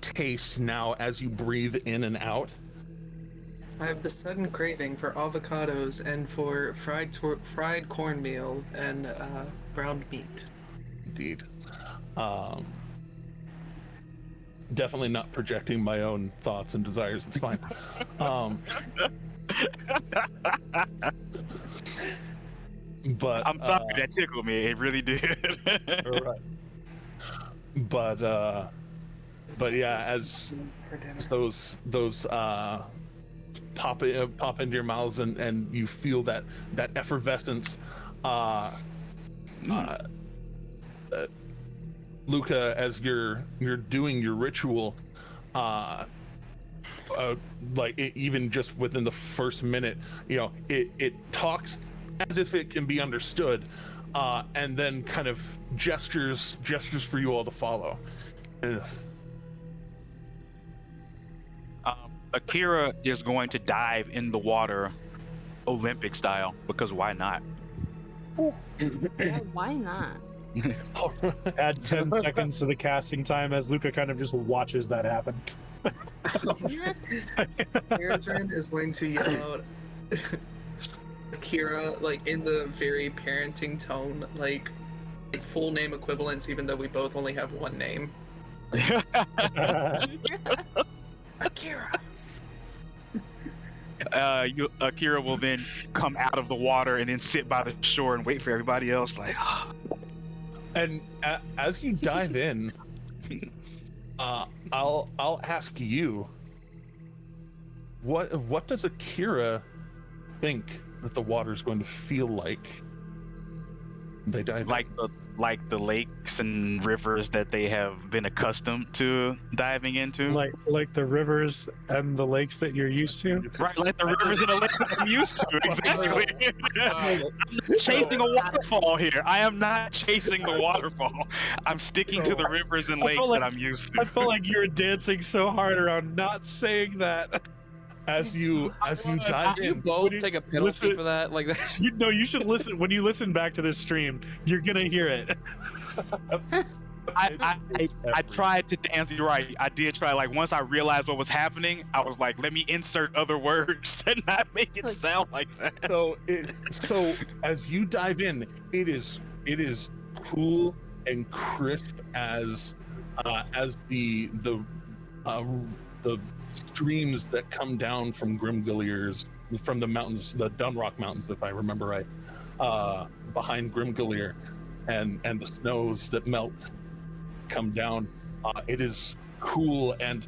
taste now as you breathe in and out. I have the sudden craving for avocados and for fried cornmeal and browned meat. Indeed. Definitely not projecting my own thoughts and desires. It's fine. But I'm sorry, that tickled me. It really did. Right. But yeah, as those pop into your mouths and you feel that effervescence, Luca, as you're doing your ritual, even just within the first minute, it talks as if it can be understood, and then kind of gestures for you all to follow. Akira is going to dive in the water Olympic style, because why not? Yeah, why not? Add 10 seconds to the casting time as Luca kind of just watches that happen. Eredrin is going to yell out Akira, like in the very parenting tone, like full name equivalence, even though we both only have one name. Akira. Akira will then come out of the water and then sit by the shore and wait for everybody else. Like, and as you dive in, I'll ask you, what does Akira think that the water is going to feel like? They dive like the lakes and rivers that they have been accustomed to diving into. Like the rivers and the lakes that you're used to. Right, like the rivers and the lakes that I'm used to. Exactly. I'm not chasing a waterfall here. I am not chasing the waterfall. I'm sticking to the rivers and lakes that I'm used to. I felt like you were dancing so hard around not saying that. As you dive in, you both take a penalty for that, like that. You should listen. When you listen back to this stream, you're gonna hear it. I tried to dance. You're right. I did try. Like once I realized what was happening, I was like, let me insert other words to not make it sound like that. So as you dive in, it is cool and crisp as the streams that come down from Grimgulier's, from the mountains, the Dunrock Mountains, if I remember right, behind Grimgulier, and the snows that melt come down. It is cool and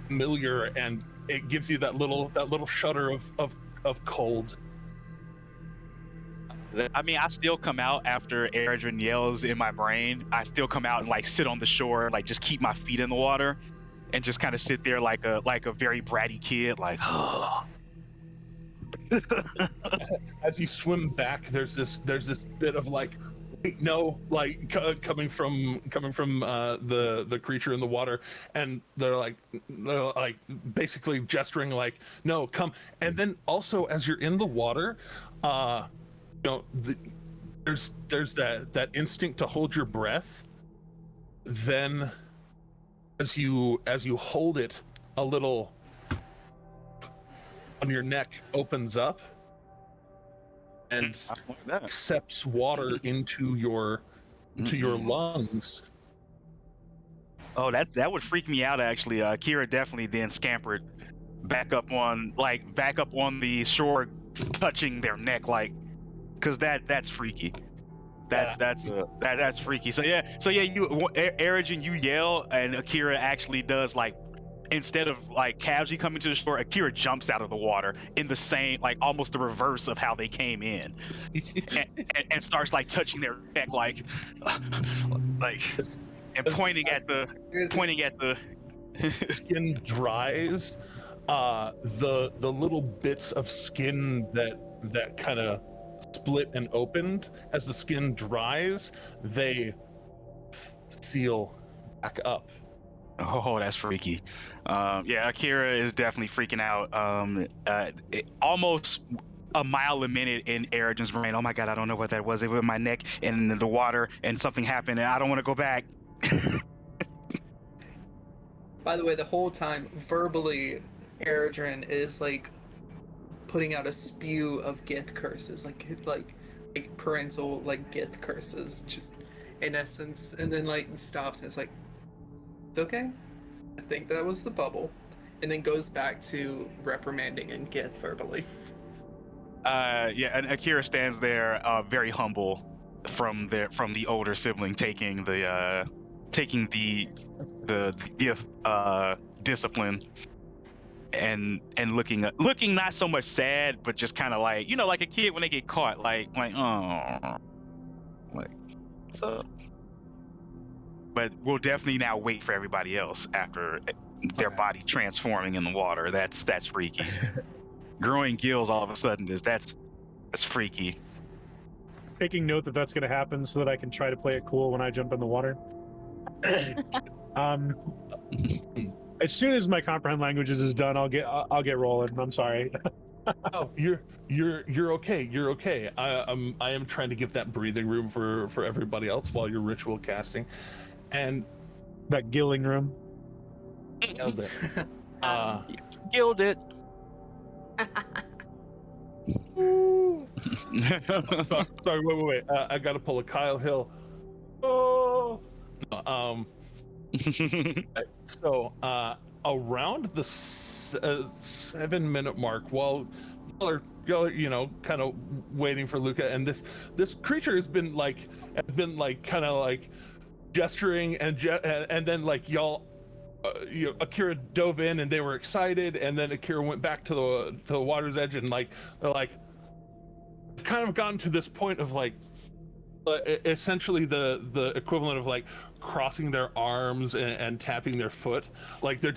familiar, and it gives you that little shudder of cold. I mean, I still come out after Eredrin yells in my brain. I still come out and like sit on the shore, like just keep my feet in the water, and just kind of sit there like a very bratty kid, like. As you swim back, there's this bit of like, wait, no, like coming from the creature in the water, and they're like basically gesturing like, no, come. And then also as you're in the water, there's that instinct to hold your breath. Then as you hold it, a little on your neck opens up and accepts water into your lungs. Oh, that would freak me out actually. Kira definitely then scampered back up on the shore, touching their neck, like, because that's freaky. That's freaky. So yeah, you Erigin, you yell, and Akira actually does, like, instead of like casually coming to the shore, Akira jumps out of the water in the same, like, almost the reverse of how they came in, and starts like touching their neck, like and pointing at the skin dries. The little bits of skin that kind of split and opened, as the skin dries, they seal back up. Oh, that's freaky. Yeah, Akira is definitely freaking out. Almost a mile a minute in Erigin's brain. Oh my god, I don't know what that was. It was my neck and in the water, and something happened, and I don't want to go back. By the way, the whole time, verbally, Erigin is like putting out a spew of Gith curses, like parental, like, Gith curses, just in essence, and then like stops and it's like, it's okay, I think that was the bubble, and then goes back to reprimanding in Gith verbally. Yeah, and Akira stands there, very humble from the older sibling taking the discipline, and looking not so much sad, but just kind of like, like a kid when they get caught, like oh, like, so. But we'll definitely now wait for everybody else after their body transforming in the water. That's freaky. Growing gills all of a sudden that's freaky. Taking note that that's going to happen so that I can try to play it cool when I jump in the water. As soon as my comprehend languages is done, I'll get rolling. I'm sorry. Oh, you're okay. You're okay. I am trying to give that breathing room for everybody else while you're ritual casting, and that gilling room. Nailed it. Gilled it. Sorry. Wait. I gotta pull a Kyle Hill. Oh. So around the 7-minute mark, while y'all are kind of waiting for Luca, and this creature has been kind of like gesturing, and then like y'all Akira dove in and they were excited, and then Akira went back to the water's edge, and like they're like kind of gotten to this point of like essentially the equivalent of like crossing their arms and tapping their foot, like they're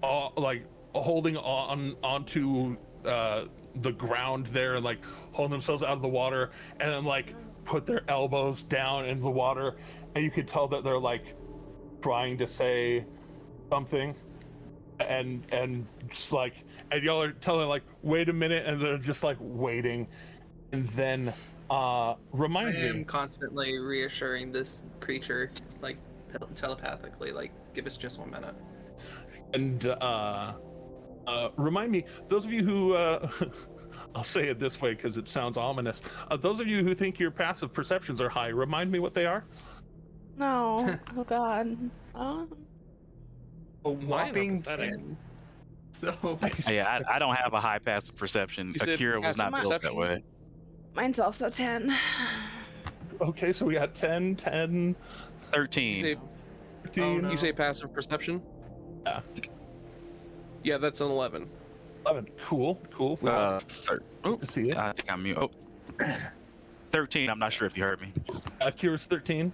all like holding onto the ground there, and like holding themselves out of the water, and then like put their elbows down in the water, and you could tell that they're like trying to say something, and just like, and y'all are telling like, wait a minute, and they're just like waiting, and then remind me. I am constantly reassuring this creature, like telepathically, like, give us just 1 minute. And remind me, those of you who I'll say it this way because it sounds ominous. Those of you who think your passive perceptions are high, remind me what they are. No. Oh god. A whopping 10. So Yeah, I don't have a high passive perception. You said Akira was not passive built that perception? way. Mine's also 10. Okay, so we got 10, 10, 13. You say, 13. Oh, no. you say passive perception? Yeah. Yeah, that's an 11. 11. Cool. Well, Oh, to see it. I think I'm mute. Oh. 13. I'm not sure if you heard me. Akira's 13.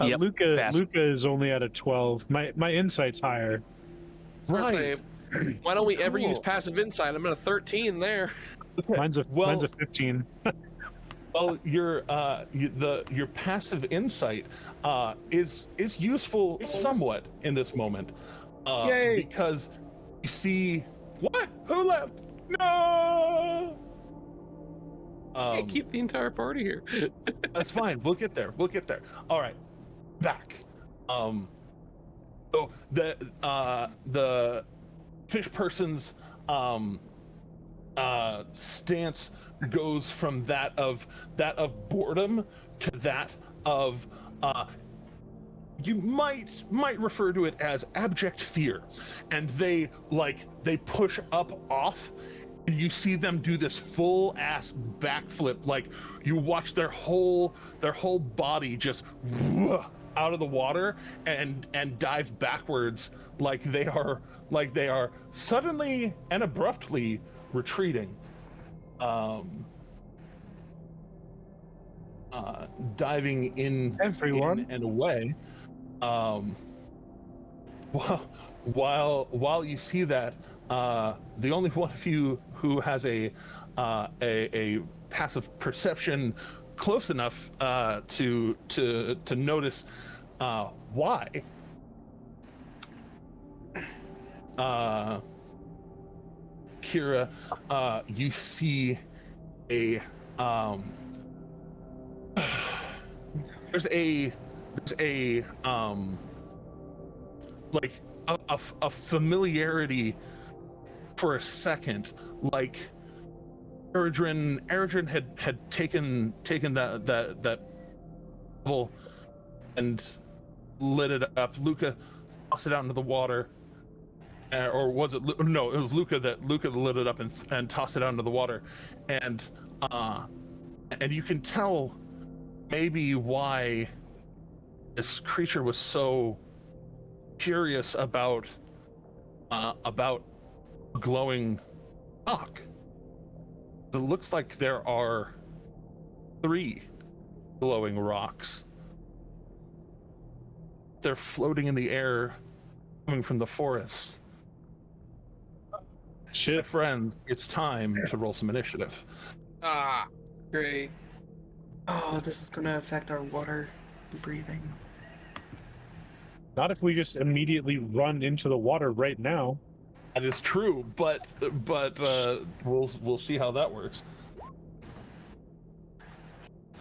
Yep, Luca passive. Luca is only at a 12. My insight's higher. I was gonna say, why don't we ever Cool. use passive insight? I'm at a 13 there. Okay, Mine's a well, 15. well, your passive insight is useful somewhat in this moment, Yay! because you see what? Who left? No. Can't keep the entire party here. That's fine. We'll get there. We'll get there. All right, back. So the fish person's stance goes from that of boredom to that of you might refer to it as abject fear, and they push up off. And you see them do this full ass backflip, like you watch their whole body just out of the water and dive backwards, like they are suddenly and abruptly retreating, diving in Everyone. in and away. While you see that, the only one of you who has a passive perception close enough to notice why, Kira, you see a there's a like a familiarity for a second, like Eridrin had taken that bubble and lit it up. Luca tossed it out into the water, or was it? No, it was Luca that lit it up and tossed it out into the water, and you can tell maybe why this creature was so curious about glowing rock. It looks like there are 3 glowing rocks. They're floating in the air, coming from the forest. Shit. My friends, it's time to roll some initiative. Ah, Great. Oh, this is gonna affect our water breathing. Not if we just immediately run into the water right now. That is true, but we'll see how that works.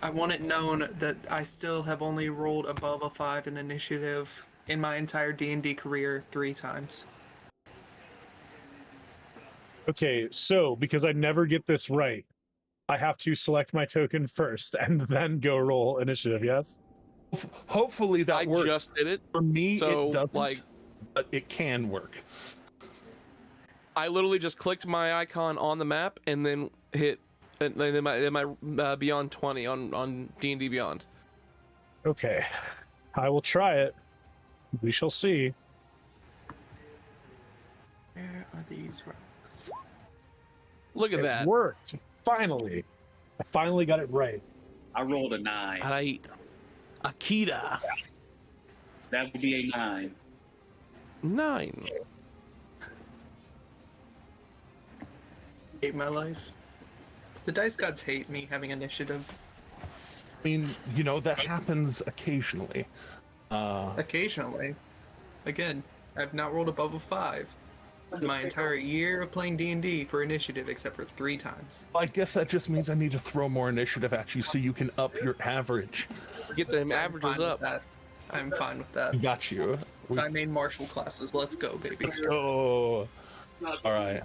I want it known that I still have only rolled above a 5 in initiative in my entire D&D career 3 times. Okay, so because I never get this right, I have to select my token first and then go roll initiative, yes? Hopefully that I works. just did it. For me, So, it doesn't, like, but it can work. I literally just clicked my icon on the map and then hit and then my Beyond 20 on D&D Beyond. Okay, I will try it. We shall see. Where are these rocks? Look at It that. worked. Finally. I finally got it right. I rolled a 9. Alright. Akita. That would be a 9. 9. Hate my life. The dice gods hate me having initiative. I mean, that happens occasionally. Occasionally. Again, I've not rolled above a 5 in my entire year of playing D&D for initiative, except for 3 times. I guess that just means I need to throw more initiative at you so you can up your average. Get the I'm averages fine with up. that. I'm fine with that. Got you. I made martial classes. Let's go, baby. Oh, all right.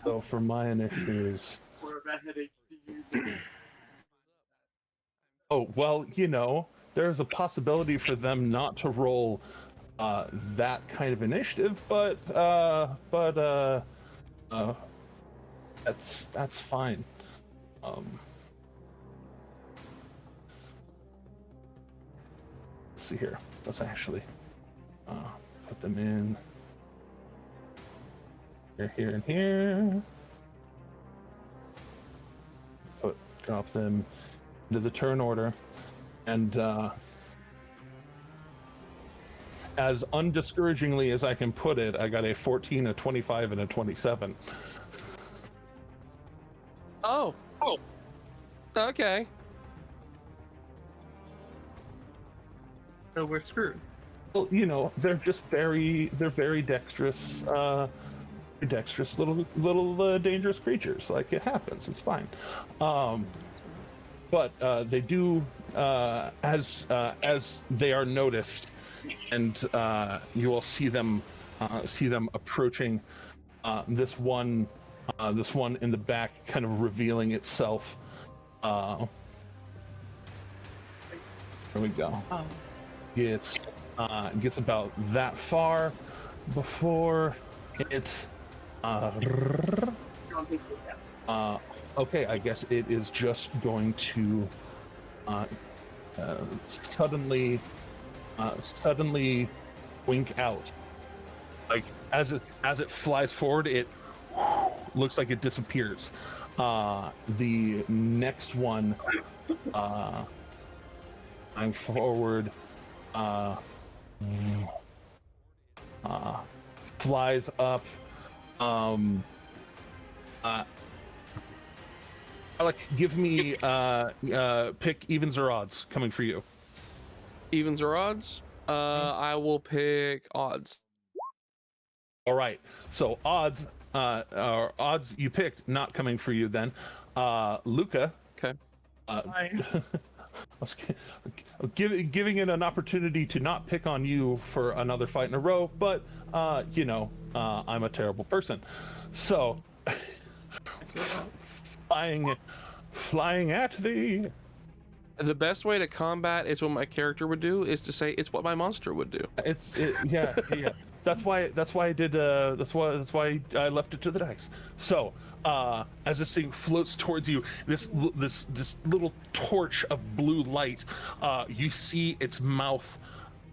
So for my initiatives. Oh, well, there's a possibility for them not to roll that kind of initiative, but that's fine. Let's see here. Let's actually put them in here, and here. Drop them into the turn order, and as undiscouragingly as I can put it, I got a 14, a 25, and a 27. Oh. Okay. So we're screwed. Well, you know, they're very dexterous, little dangerous creatures. Like, it happens. It's fine. But they do, as they are noticed, and you will see them approaching. This one in the back, kind of revealing itself. There we go. Oh. Gets about that far before it's okay. I guess it is just going to suddenly wink out. Like as it flies forward, it looks like it disappears. The next one I'm forward flies up. Alec, give me pick evens or odds coming for you. Evens or odds? I will pick odds. All right. So odds you picked, not coming for you then. Luca. Okay. I was giving it an opportunity to not pick on you for another fight in a row, but I'm a terrible person. So flying at thee. The best way to combat is what my character would do is to say it's what my monster would do. Yeah. That's why I did. That's why I left it to the dice. So, as this thing floats towards you, this little torch of blue light, you see its mouth.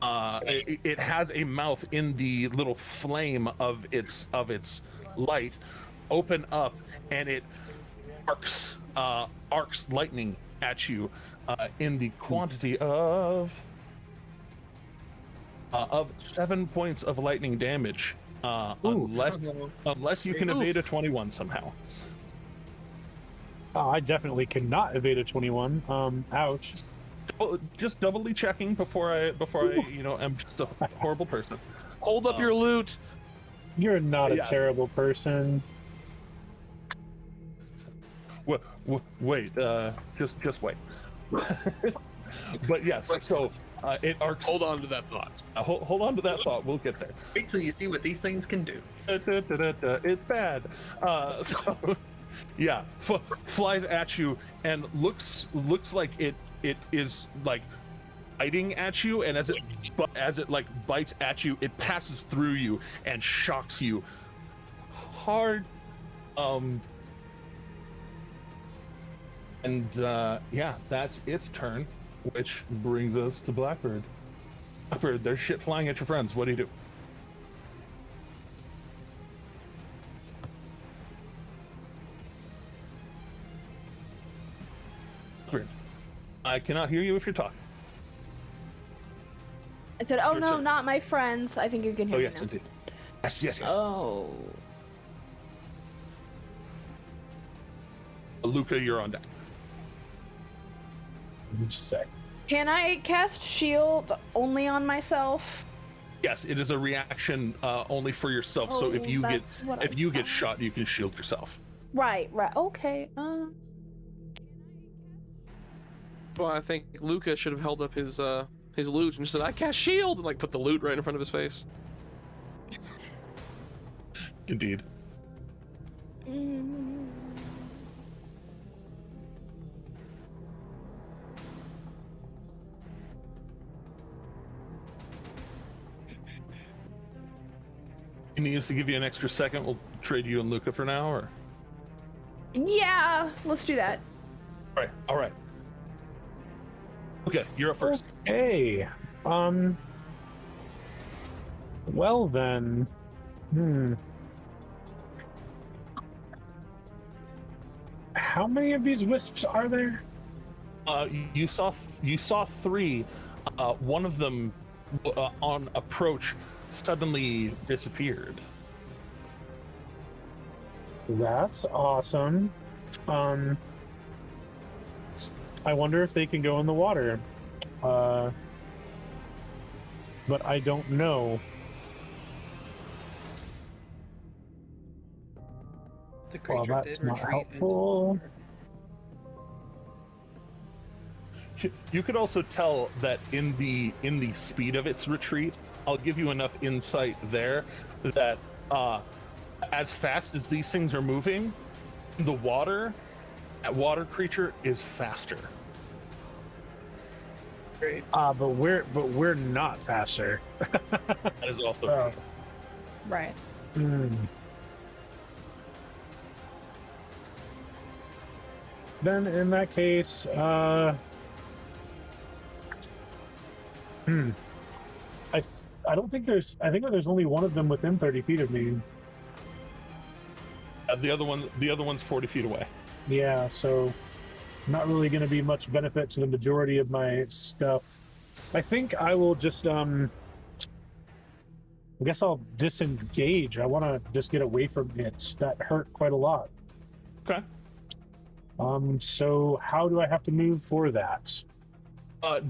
It has a mouth in the little flame of its light, open up, and it arcs lightning at you, in the quantity of 7 points of lightning damage, unless you can evade a 21 somehow. I definitely cannot evade a 21. Ouch. Just doubly checking before I am just a horrible person. Hold up your loot. You're not a terrible person. Wait, just wait. But yes, so it arcs. Hold on to that thought. Hold on to that thought. We'll get there. Wait till you see what these things can do. It's bad. Flies at you and looks like it is like biting at you, and as it like bites at you, it passes through you and shocks you hard. That's its turn, which brings us to Blackbird. Blackbird, there's shit flying at your friends. What do you do? Blackbird, I cannot hear you if you're talking. I said, "Oh Your no, turn. not my friends." I think you can hear Oh me yes, now. indeed. Yes. Oh. Luca, you're on deck. Just a sec. Can I cast shield only on myself? Yes, it is a reaction only for yourself. So if you get that's what I get thought. shot, you can shield yourself. Right. Okay. Well, I think Luca should have held up his loot and just said, "I cast shield," and like put the loot right in front of his face. Indeed. He needs to give you an extra second. We'll trade you and Luca for now, or? Yeah, let's do that. All right. Okay, you're up first. Hey. Well then. How many of these wisps are there? You saw 3. One of them on approach suddenly disappeared. That's awesome. I wonder if they can go in the water. But I don't know. The Well, creature that's did not retreat into the helpful. water. You could also tell that in the speed of its retreat, I'll give you enough insight there that as fast as these things are moving, the water, that water creature is faster. Great. But we're not faster. That is also So, Right. Then in that case, I don't think there's. I think there's only one of them within 30 feet of me. the other one's 40 feet away. Yeah, so not really going to be much benefit to the majority of my stuff. I think I will just I guess I'll disengage. I want to just get away from it. That hurt quite a lot. Okay. So how do I have to move for that?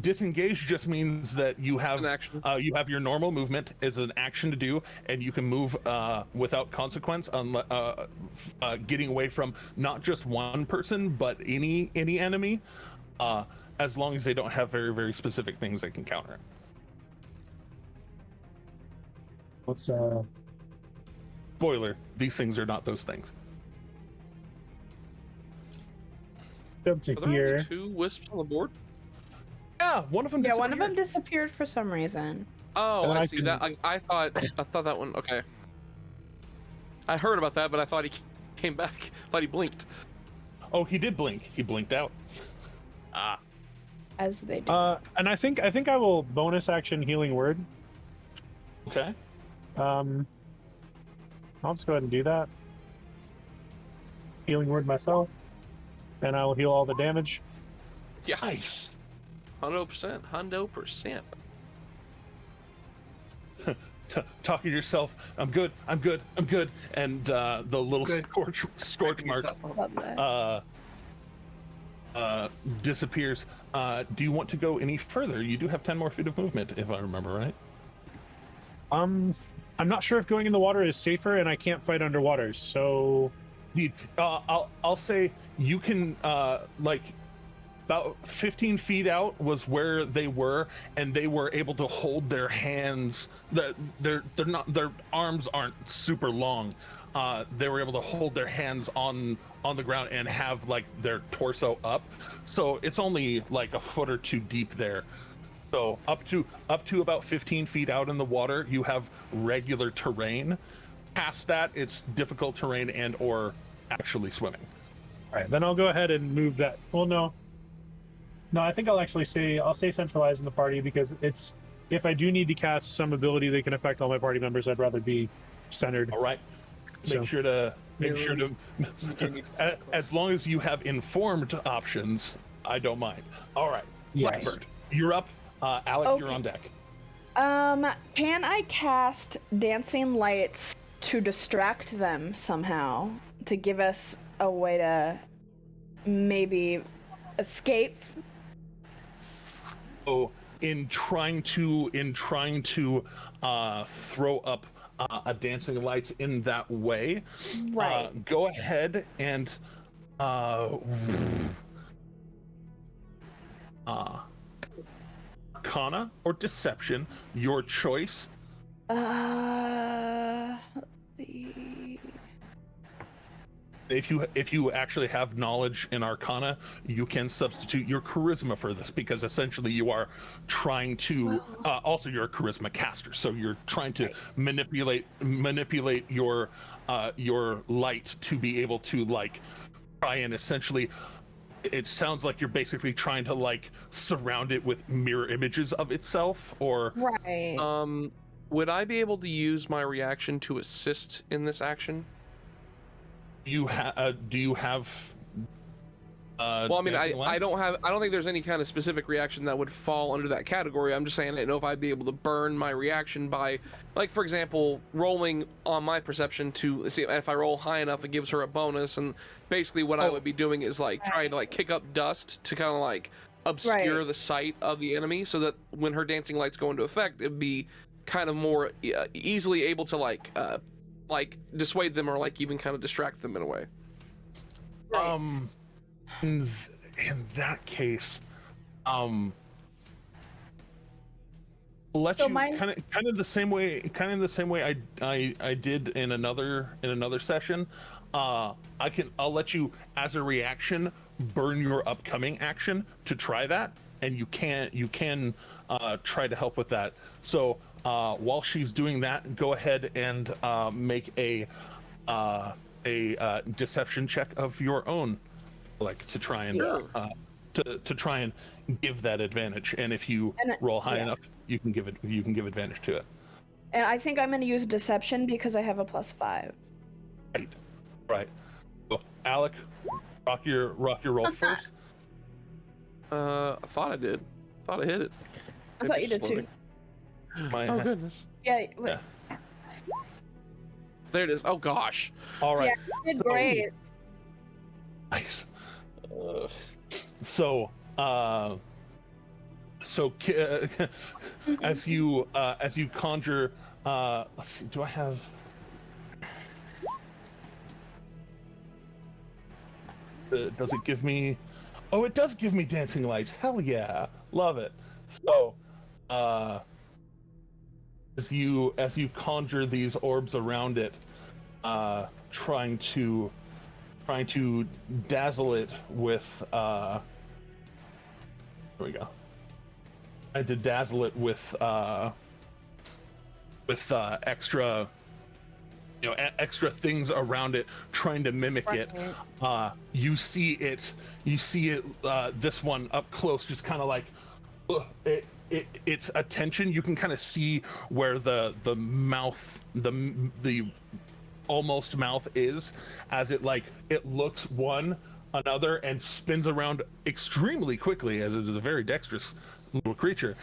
Disengage just means that you have An action. You have your normal movement as an action to do, and you can move without consequence, getting away from not just one person but any enemy, as long as they don't have very, very specific things that can counter it. Let's Spoiler: these things are not those things. jump to Are there here. only 2 wisps on the board? Yeah, one of them. Yeah, one of them disappeared. disappeared for some reason. Oh, And I I see can- that. I thought that one. Okay. I heard about that, but I thought he came back. Thought he blinked. Oh, he did blink. He blinked out. Ah. As they do. And I think I will bonus action healing word. Okay. I'll just go ahead and do that. Healing word myself, and I will heal all the damage. Yeah. Nice. 100%. 100%. Talking to yourself. I'm good. I'm good. I'm good. And the little Good. scorch mark Love that. disappears. Do you want to go any further? You do have 10 more feet of movement, if I remember right. I'm not sure if going in the water is safer, and I can't fight underwater. So I'll say you can like about 15 feet out was where they were, and they were able to hold their hands. They're not, their arms aren't super long. They were able to hold their hands on the ground and have like their torso up. So it's only like a foot or two deep there. So up to about 15 feet out in the water, you have regular terrain. Past that, it's difficult terrain and or actually swimming. all right, then I'll go ahead and move that. Well, no, I think I'll actually stay centralized in the party, because it's, if I do need to cast some ability that can affect all my party members, I'd rather be centered. All right. So- Make sure to You can use as long as you have informed options, I don't mind. All right. Yes. Blackbird, you're up. Alec, you're Okay. on deck. Can I cast dancing lights to distract them somehow, to give us a way to maybe escape? So in trying to throw up a dancing lights in that way, Right. go ahead and Arcana or Deception, your choice. Let's see. If you actually have knowledge in Arcana, you can substitute your Charisma for this, because essentially you are trying to. Also, you're a Charisma caster, so you're trying to manipulate your light to be able to like try and essentially. It sounds like you're basically trying to like surround it with mirror images of itself, or Right. Would I be able to use my reaction to assist in this action? do you have Well, I mean, dancing light? I don't think there's any kind of specific reaction that would fall under that category. I'm just saying I didn't know if I'd be able to burn my reaction by, like, for example, rolling on my perception to see if I roll high enough, it gives her a bonus. And basically what I would be doing is like trying to like kick up dust to kind of like obscure the sight of the enemy, so that when her dancing lights go into effect, it'd be kind of more easily able to like dissuade them or like even kind of distract them in a way. In that case, let So you kind of the same way I did in another session. I'll let you, as a reaction, burn your upcoming action to try that, and you can try to help with that. So while she's doing that, go ahead and make a deception check of your own, like to try and to try and give that advantage. And if you roll high enough, you can give advantage to it. And I think I'm going to use deception because I have a +5. Right. So, Alec, rock your roll first. I thought I did. Thought I hit it. I thought you did too. Oh goodness. Yeah. Wait. Yeah. There it is. Oh gosh. All right. Yeah, you did great. Nice. So as you conjure, let's see, do I have? Does it give me? Oh, it does give me dancing lights. Hell yeah, love it. So, as you conjure these orbs around it, trying to dazzle it with there we go. I had to dazzle it with extra, extra things around it, trying to mimic it. You see it. This one up close, just kind of like its attention. You can kind of see where the mouth, the almost mouth is, as it looks one another and spins around extremely quickly, as it is a very dexterous little creature.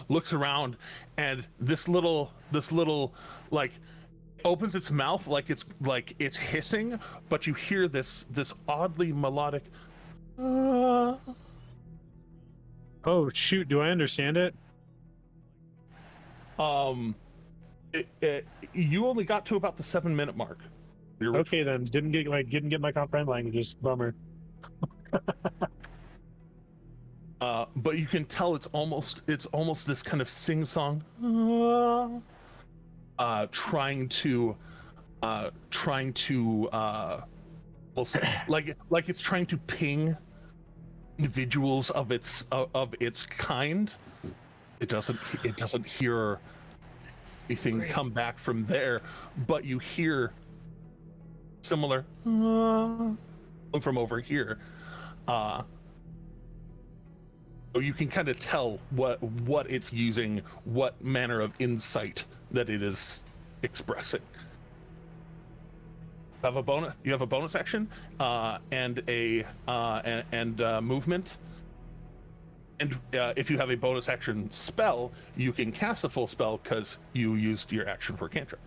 Looks around, and this little like opens its mouth like it's hissing, but you hear this oddly melodic Oh shoot, do I understand it? You only got to about the 7-minute mark. Okay then, didn't get my comprehend languages. Bummer. But you can tell it's almost this kind of sing-song, trying to like it's trying to ping individuals of its kind. It doesn't hear anything come back from there, but you hear similar from over here. So you can kind of tell what it's using, what manner of insight that it is expressing. You have a bonus action, and a movement. And if you have a bonus action spell, you can cast a full spell because you used your action for a cantrip.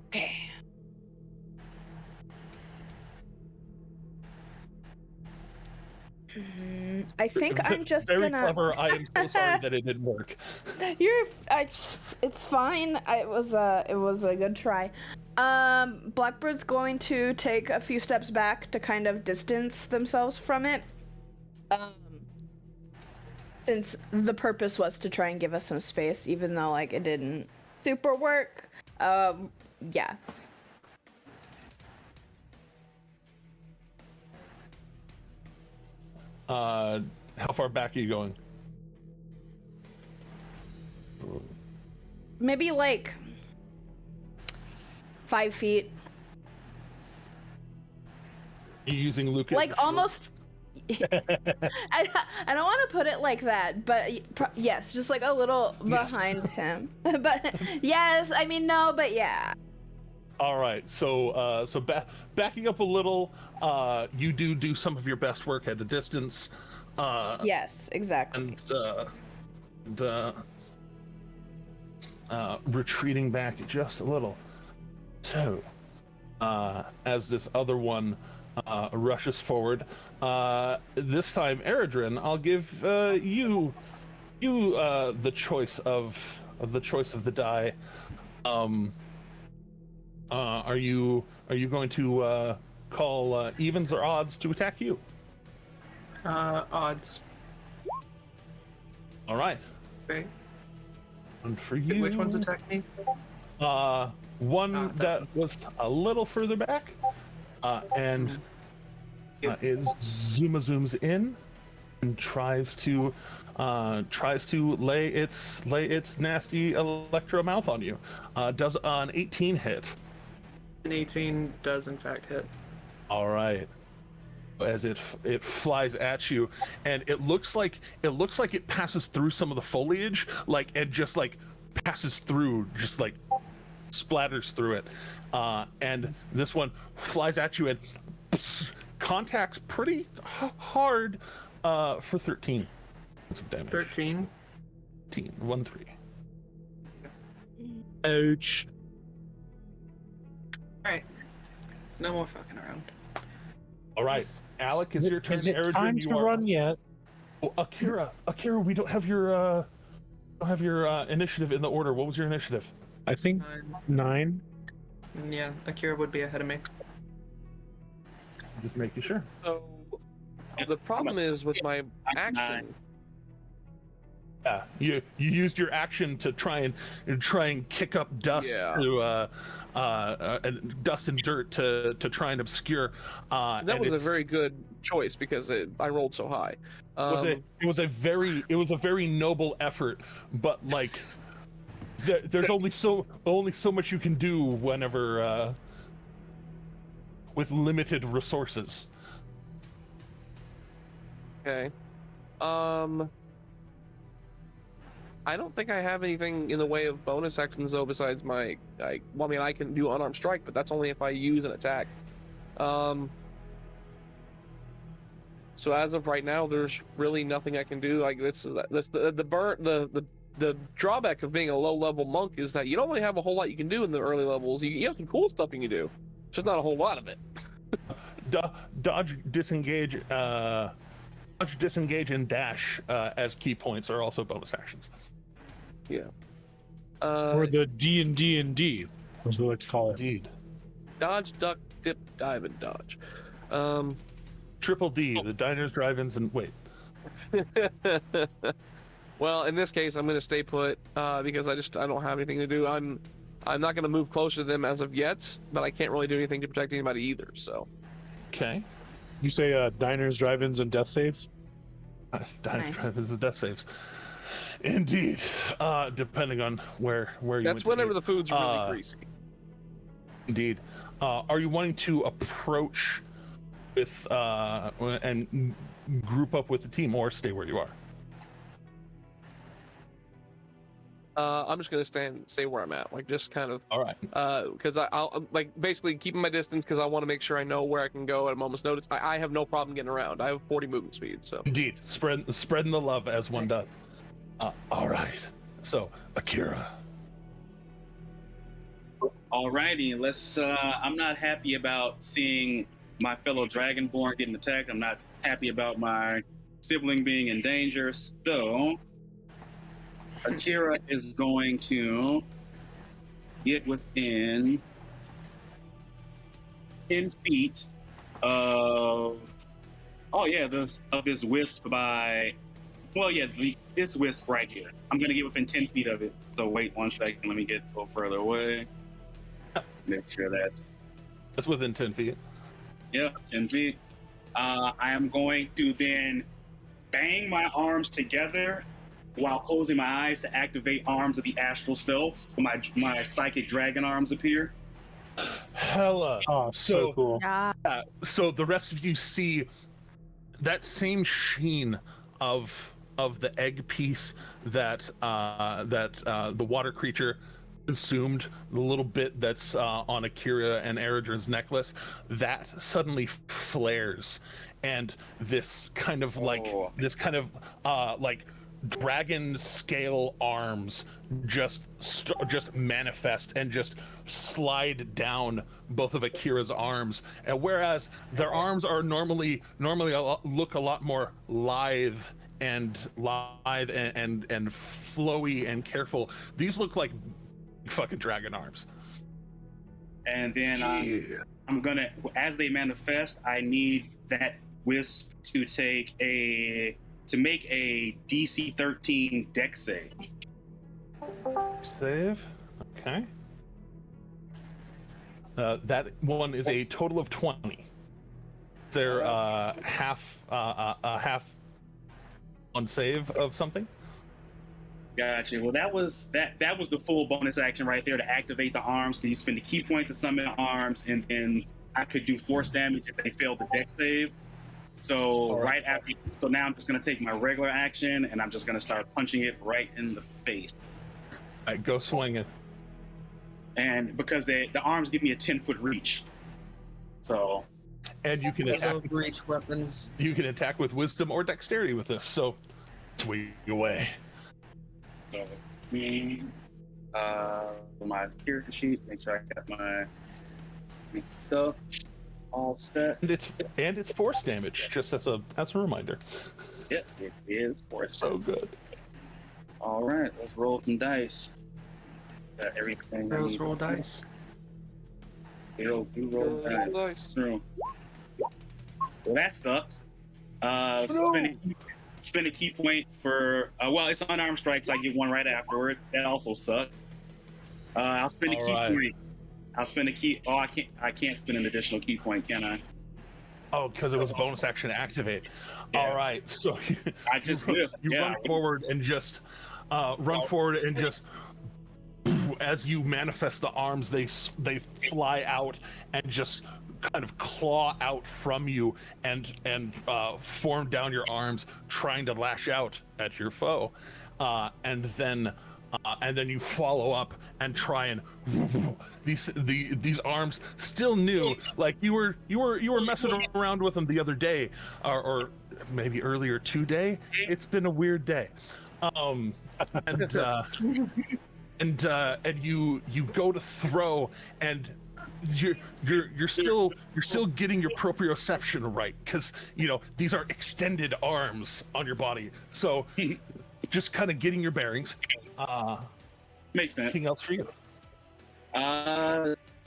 Okay. I think I'm just very gonna. clever. I am so sorry that it didn't work. It's fine. It was a good try. Blackbird's going to take a few steps back to kind of distance themselves from it. Since the purpose was to try and give us some space, even though it didn't super work. Yeah. How far back are you going? Maybe 5 feet. Are you using Luke? as a shield? Almost. I don't want to put it like that, but yes, just a little behind him. But yes, I mean no, but yeah. All right, so backing up a little, you do some of your best work at a distance. Yes, exactly. Retreating back just a little. So, as this other one rushes forward, this time, Eredrin, I'll give you the choice of the die. Are you going to call evens or odds to attack you? Odds. All right. Okay. And for you, Which ones attack me? one that was a little further back, and it zooms in and tries to lay its nasty electro mouth on you. Does an 18 hit? An 18 does in fact hit. All right. As it flies at you, and it looks like it passes through some of the foliage, and just passes through, just splatters through it, and this one flies at you and contacts pretty hard for 13 points of damage. 13. 1-3. Ouch. Alright. No more fucking around. All right, Alec, is it your turn? Is it Eredrin, time you to are run yet? Oh, Akira, we don't have your initiative in the order. What was your initiative? I think 9. Yeah, Akira would be ahead of me. Just making sure. So the problem is with my action. Yeah, you used your action to try and kick up dust to dust and dirt to try and obscure. That was a very good choice because I rolled so high. It was a very noble effort, but there's only so much you can do whenever with limited resources. Okay. I don't think I have anything in the way of bonus actions though besides I can do unarmed strike, but that's only if I use an attack. So as of right now, there's really nothing I can do. The drawback of being a low level monk is that you don't really have a whole lot you can do in the early levels. You have some cool stuff you can do, just not a whole lot of it. Dodge, disengage, and dash as key points are also bonus actions. Yeah. Or the D&D, as we like to call it. Indeed. Dodge, duck, dip, dive, and dodge. Triple D, the diners, drive-ins, and wait. Well, in this case, I'm going to stay put because I don't have anything to do. I'm not going to move closer to them as of yet, but I can't really do anything to protect anybody either. So. Okay. You say diners, drive-ins, and death saves? Diners, drive-ins, and death saves. Indeed. Depending on where you. That's whenever the food's really greasy. Indeed. Are you wanting to approach with and group up with the team, or stay where you are? I'm just gonna stay where I'm at, just kind of. All right. Because I'll basically keeping my distance because I want to make sure I know where I can go at a moment's notice. I have no problem getting around. I have 40 movement speed, so. Indeed, spreading the love as one does. All right. So, Akira. Alrighty, let's. I'm not happy about seeing my fellow Dragonborn getting attacked. I'm not happy about my sibling being in danger. So, Akira is going to get within 10 feet of. Of this wisp by. Well, yeah, this wisp right here. I'm going to get within 10 feet of it. So wait 1 second. Let me get a little further away. Make sure that's within 10 feet. Yeah, 10 feet. I am going to then bang my arms together while closing my eyes to activate Arms of the Astral Self. My psychic dragon arms appear. Hella. Oh, so cool. Yeah. So the rest of you see that same sheen of the egg piece that the water creature consumed the little bit that's on Akira and Eridrin's necklace, that suddenly flares, and this kind of like dragon scale arms just manifest and just slide down both of Akira's arms. And whereas their arms are normally look a lot more lithe and flowy and careful, these look like fucking dragon arms. And then I'm gonna, as they manifest, I need that wisp to make a DC 13 dex save. Save. Okay. That one is a total of 20. Is there half on save of something? Gotcha. Well, that was the full bonus action right there to activate the arms. Because you spend a key point to summon the arms, and then I could do force damage if they failed the dex save. So right after, so now I'm just gonna take my regular action, and I'm just gonna start punching it right in the face. All right, go swinging. And because the arms give me a 10-foot reach, so. And you can attack. Reach weapons. You can attack with wisdom or dexterity with this. So, swing away. So, my character sheet. Make sure I got my stuff all set. And it's force damage, just as a reminder. Yep, it is force. So good. All right, let's roll some dice. Got everything. Let's roll dice. Roll dice. Well, that sucked. Spend a key point for. Well, it's unarmed strike, so I get one right afterward. That also sucked. I'll spend a key point. I'll spend a key. Oh, I can't spend an additional key point, can I? Oh, because it was a bonus action to activate. Yeah. All right, so you run forward and just as you manifest the arms, they fly out and just kind of claw out from you and form down your arms, trying to lash out at your foe, and then you follow up and try and these arms still new, like you were messing around with them the other day, or maybe earlier today. It's been a weird day, and you go to throw, and you're still getting your proprioception right, because these are extended arms on your body, so just kind of getting your bearings. Makes sense. Anything else for you?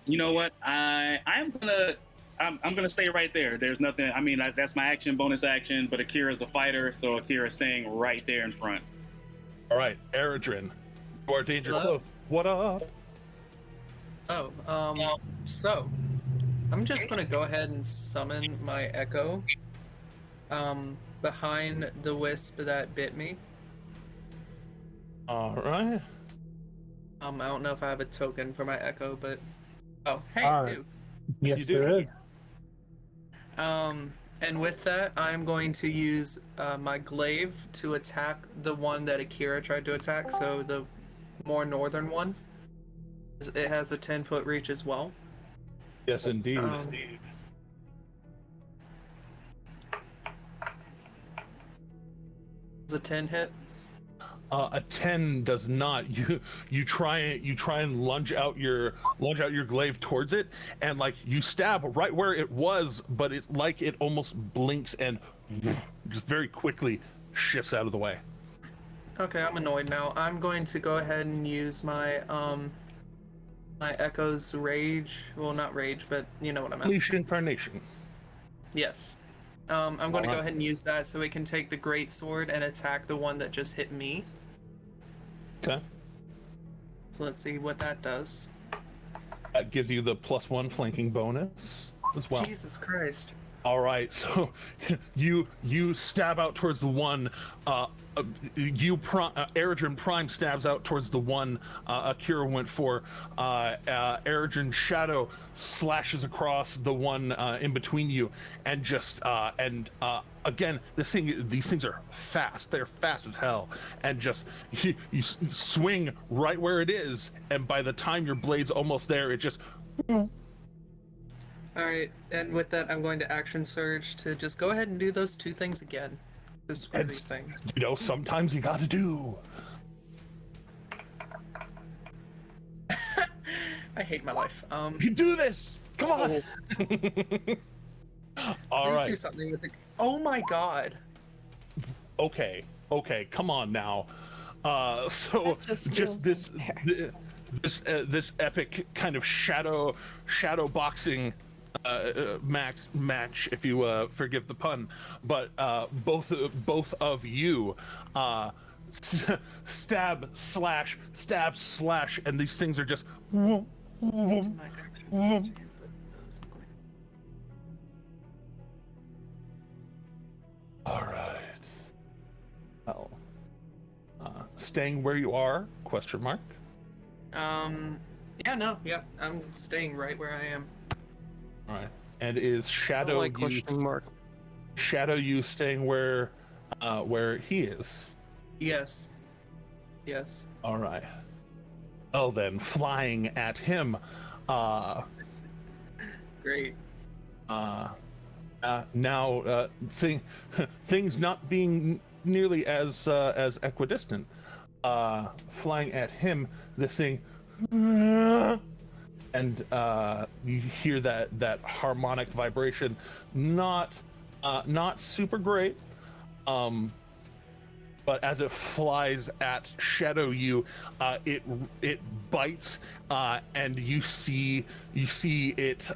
You know what? I'm gonna stay right there. There's nothing. I mean, that's my action, bonus action. But Akira's a fighter, so Akira's staying right there in front. All right, Eridrin, you are danger close. What up? Oh, so I'm just gonna go ahead and summon my echo behind the wisp that bit me. All right. I don't know if I have a token for my echo, but hey, I do. Yes, there is. And with that, I'm going to use my glaive to attack the one that Akira tried to attack, so the more northern one. It has a 10-foot reach as well. Yes, indeed. Does a 10 hit? A 10 does not. You try and lunge out your glaive towards it, and like you stab right where it was, but it's like it almost blinks and just very quickly shifts out of the way. Okay, I'm annoyed now. I'm going to go ahead and use my my Echo's rage. Well, not rage, but you know what I meant. Unleash incarnation. Yes. I'm going to go ahead and use that so it can take the great sword and attack the one that just hit me. Okay. So let's see what that does. That gives you the +1 flanking bonus as well. Jesus Christ. All right, so you stab out towards the one. Eridrin Prime stabs out towards the one Akira went for. Eridrin Shadow slashes across the one in between you, and just again, these things are fast. They're fast as hell, and just you swing right where it is, and by the time your blade's almost there, it just. Alright, and with that, I'm going to action surge to just go ahead and do those two things again. Just screw these things. You know, sometimes you gotta do. I hate my life. You can do this! Come on! All Please right. do something with it. Oh my god. Okay, come on now. So That just feels this this epic kind of shadow boxing match, if you forgive the pun, but both of you stab slash, and these things are just My action surge and put those going. all right. Well, staying where you are? Question mark. Yeah, I'm staying right where I am. All right. And is I Shadow like question mark. you staying where he is? Yes. All right. Oh, then flying at him. Great. Now things not being nearly as equidistant. Flying at him, this thing, and you hear that harmonic vibration, not super great, but as it flies at Shadow you, it bites, and you see it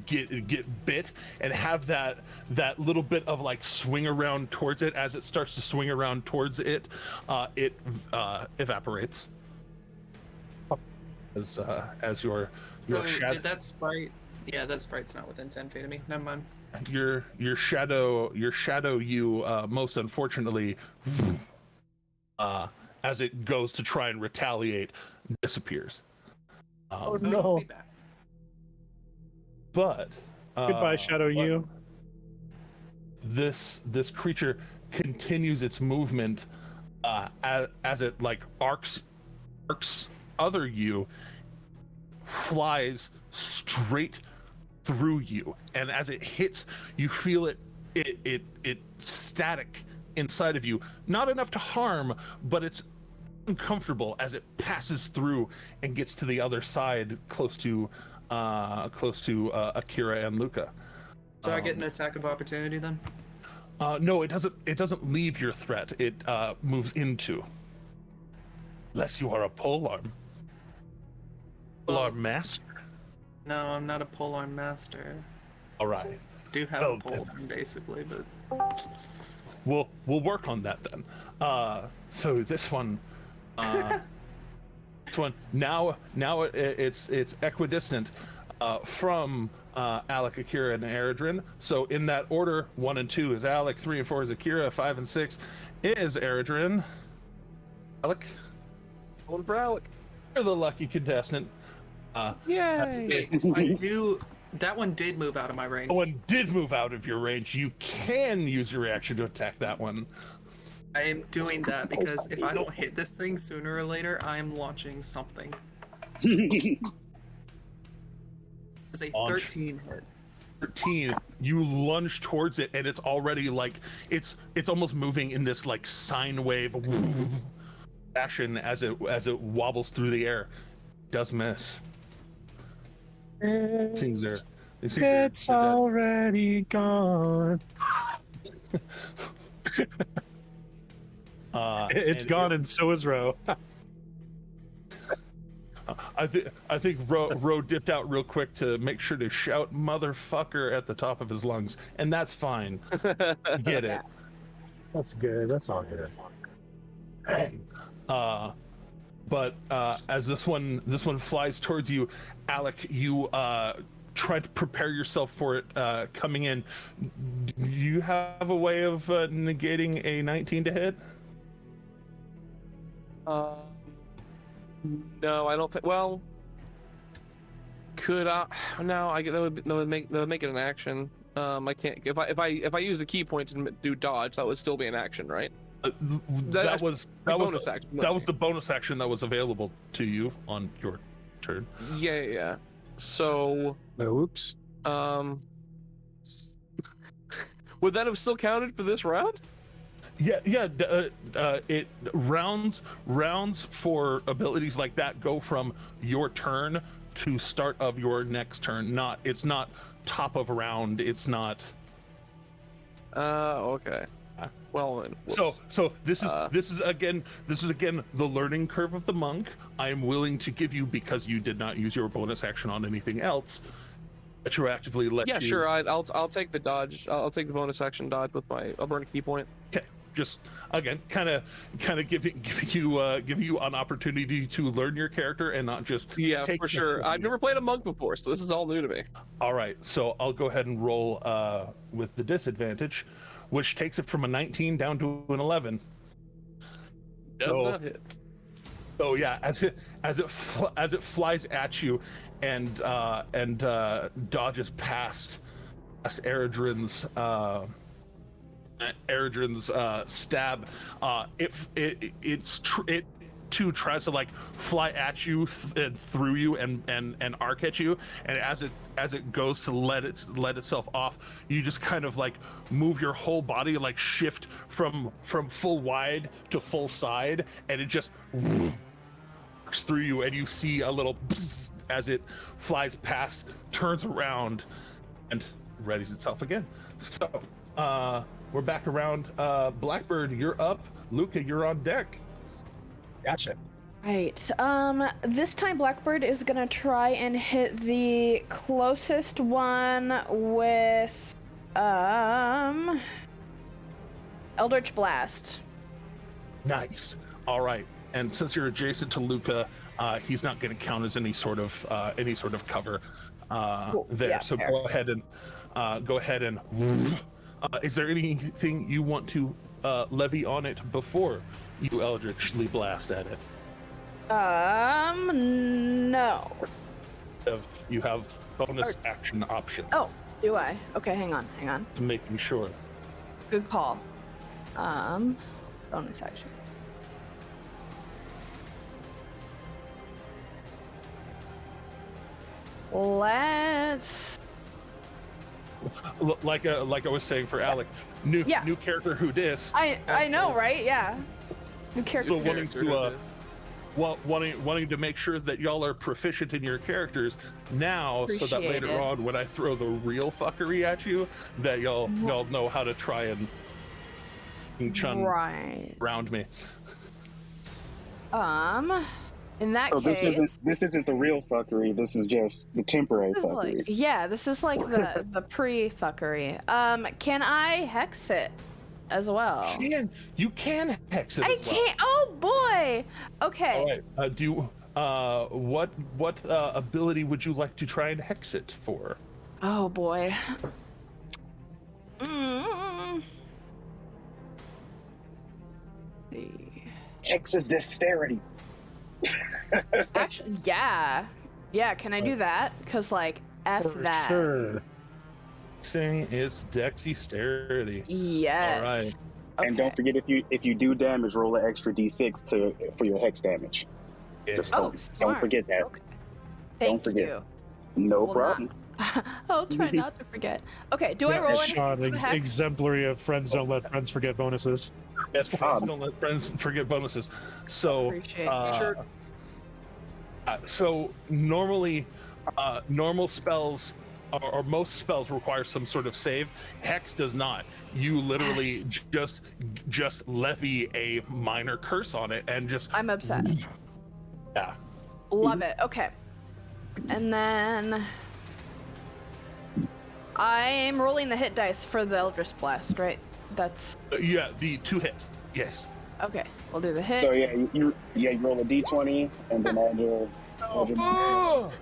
get bit and have that little bit of like swing around towards it. As it starts to swing around towards it, it evaporates as your So shadow, did that sprite? Yeah, that sprite's not within 10 feet of me. Never mind. your shadow you most unfortunately, as it goes to try and retaliate, disappears. Oh I'll no! be back. But Goodbye, Shadow. You. This creature continues its movement as it like arcs other you, flies straight through you, and as it hits, you feel it static inside of you. Not enough to harm, but it's uncomfortable as it passes through and gets to the other side, close to Akira and Luca. So I get an attack of opportunity then? No, it doesn't leave your threat. It moves into. Unless you are a polearm. Polearm master. No, I'm not a polearm master. All right. Do have Oh, a polearm basically, but We'll work on that then. So this one, now it's equidistant from Alec, Akira, and Eridrin. So in that order, 1 and 2 is Alec, 3 and 4 is Akira, 5 and 6 is Eridrin. Alec, Going for Alec. you're the lucky contestant. Yay! that one did move out of my range. That one did move out of your range. You can use your reaction to attack that one. I am doing that because if I don't hit this thing sooner or later, I am launching something. It's a Launch. 13 hit. 13, you lunge towards it, and it's already like it's almost moving in this like sine wave fashion as it wobbles through the air. Does miss. Things are. It's already gone. It's gone, and so is Ro. I think Ro dipped out real quick to make sure to shout "motherfucker" at the top of his lungs, and that's fine. Get it. That's good. That's all good. But as this one flies towards you, Alec, you try to prepare yourself for it coming in. Do you have a way of negating a 19 to hit? No, I don't think. Well, could I? No, that would make it an action. I can't. If I use the key point to do dodge, that would still be an action, right? That was bonus action. That was the bonus action that was available to you on your turn. Yeah. So. Oops. Would that have still counted for this round? Yeah. It rounds for abilities like that go from your turn to start of your next turn. It's not top of a round. It's not. Okay. Well then. So this is again the learning curve of the monk. I am willing to give you, because you did not use your bonus action on anything else, retroactively let you. Yeah, sure. I'll take the dodge. I'll take the bonus action dodge with I'll burn a key point. Okay. Just again, kind of giving you an opportunity to learn your character and not just for sure. I've never played a monk before, so this is all new to me. All right, so I'll go ahead and roll with the disadvantage, which takes it from a 19 down to an 11. Does not hit. So yeah, as it flies at you and dodges past Eredrin's stab, it too tries to like fly at you and through you and arc at you, and as it goes to let itself off, you just kind of like move your whole body, like shift from full wide to full side, and it just through you, and you see a little as it flies past, turns around, and readies itself again. So we're back around. Blackbird, you're up. Luca, you're on deck. Gotcha. Right. This time Blackbird is gonna try and hit the closest one with Eldritch Blast. Nice. All right. And since you're adjacent to Luca, he's not going to count as any sort of cover there. Yeah, so fair. go ahead and. Is there anything you want to levy on it before you eldritchly blast at it? No. You have bonus action options. Oh, do I? Okay, hang on. Making sure. Good call. Bonus action. Let's. Like I was saying for Alec, new character who dis. I know, right? Yeah. New character. So wanting to make sure that y'all are proficient in your characters now, so that later on when I throw the real fuckery at you, that y'all know how to try and chun round me. In that So case, this isn't the real fuckery. This is just the temporary fuckery. This is like the pre-fuckery. Can I hex it as well? You can hex it. I can't. Oh boy. Okay. All right. What ability would you like to try and hex it for? Oh boy. Hex's dexterity. Actually, yeah. Can I do that? Because like F For that. sure. Saying it's dexterity. Yes. All right. Okay. And don't forget, if you do damage, roll an extra d6 for your hex damage. Yeah. Just Oh, don't smart. forget that. Okay. Thank forget. you. No Will problem. I'll try not to forget. Okay, do I roll anything Sean, for the hex? exemplary of friends don't let friends forget bonuses. Yes, friends don't let friends forget bonuses. So, Appreciate it. so normally, normal spells or most spells require some sort of save. Hex does not. You literally just levy a minor curse on it and just. I'm obsessed. Yeah. Love it. Okay. And then I'm rolling the hit dice for the Eldritch Blast, right? That's Yeah, the 2 hit. Yes. okay. We'll do the hit. So you roll a d20 and then add your Oh!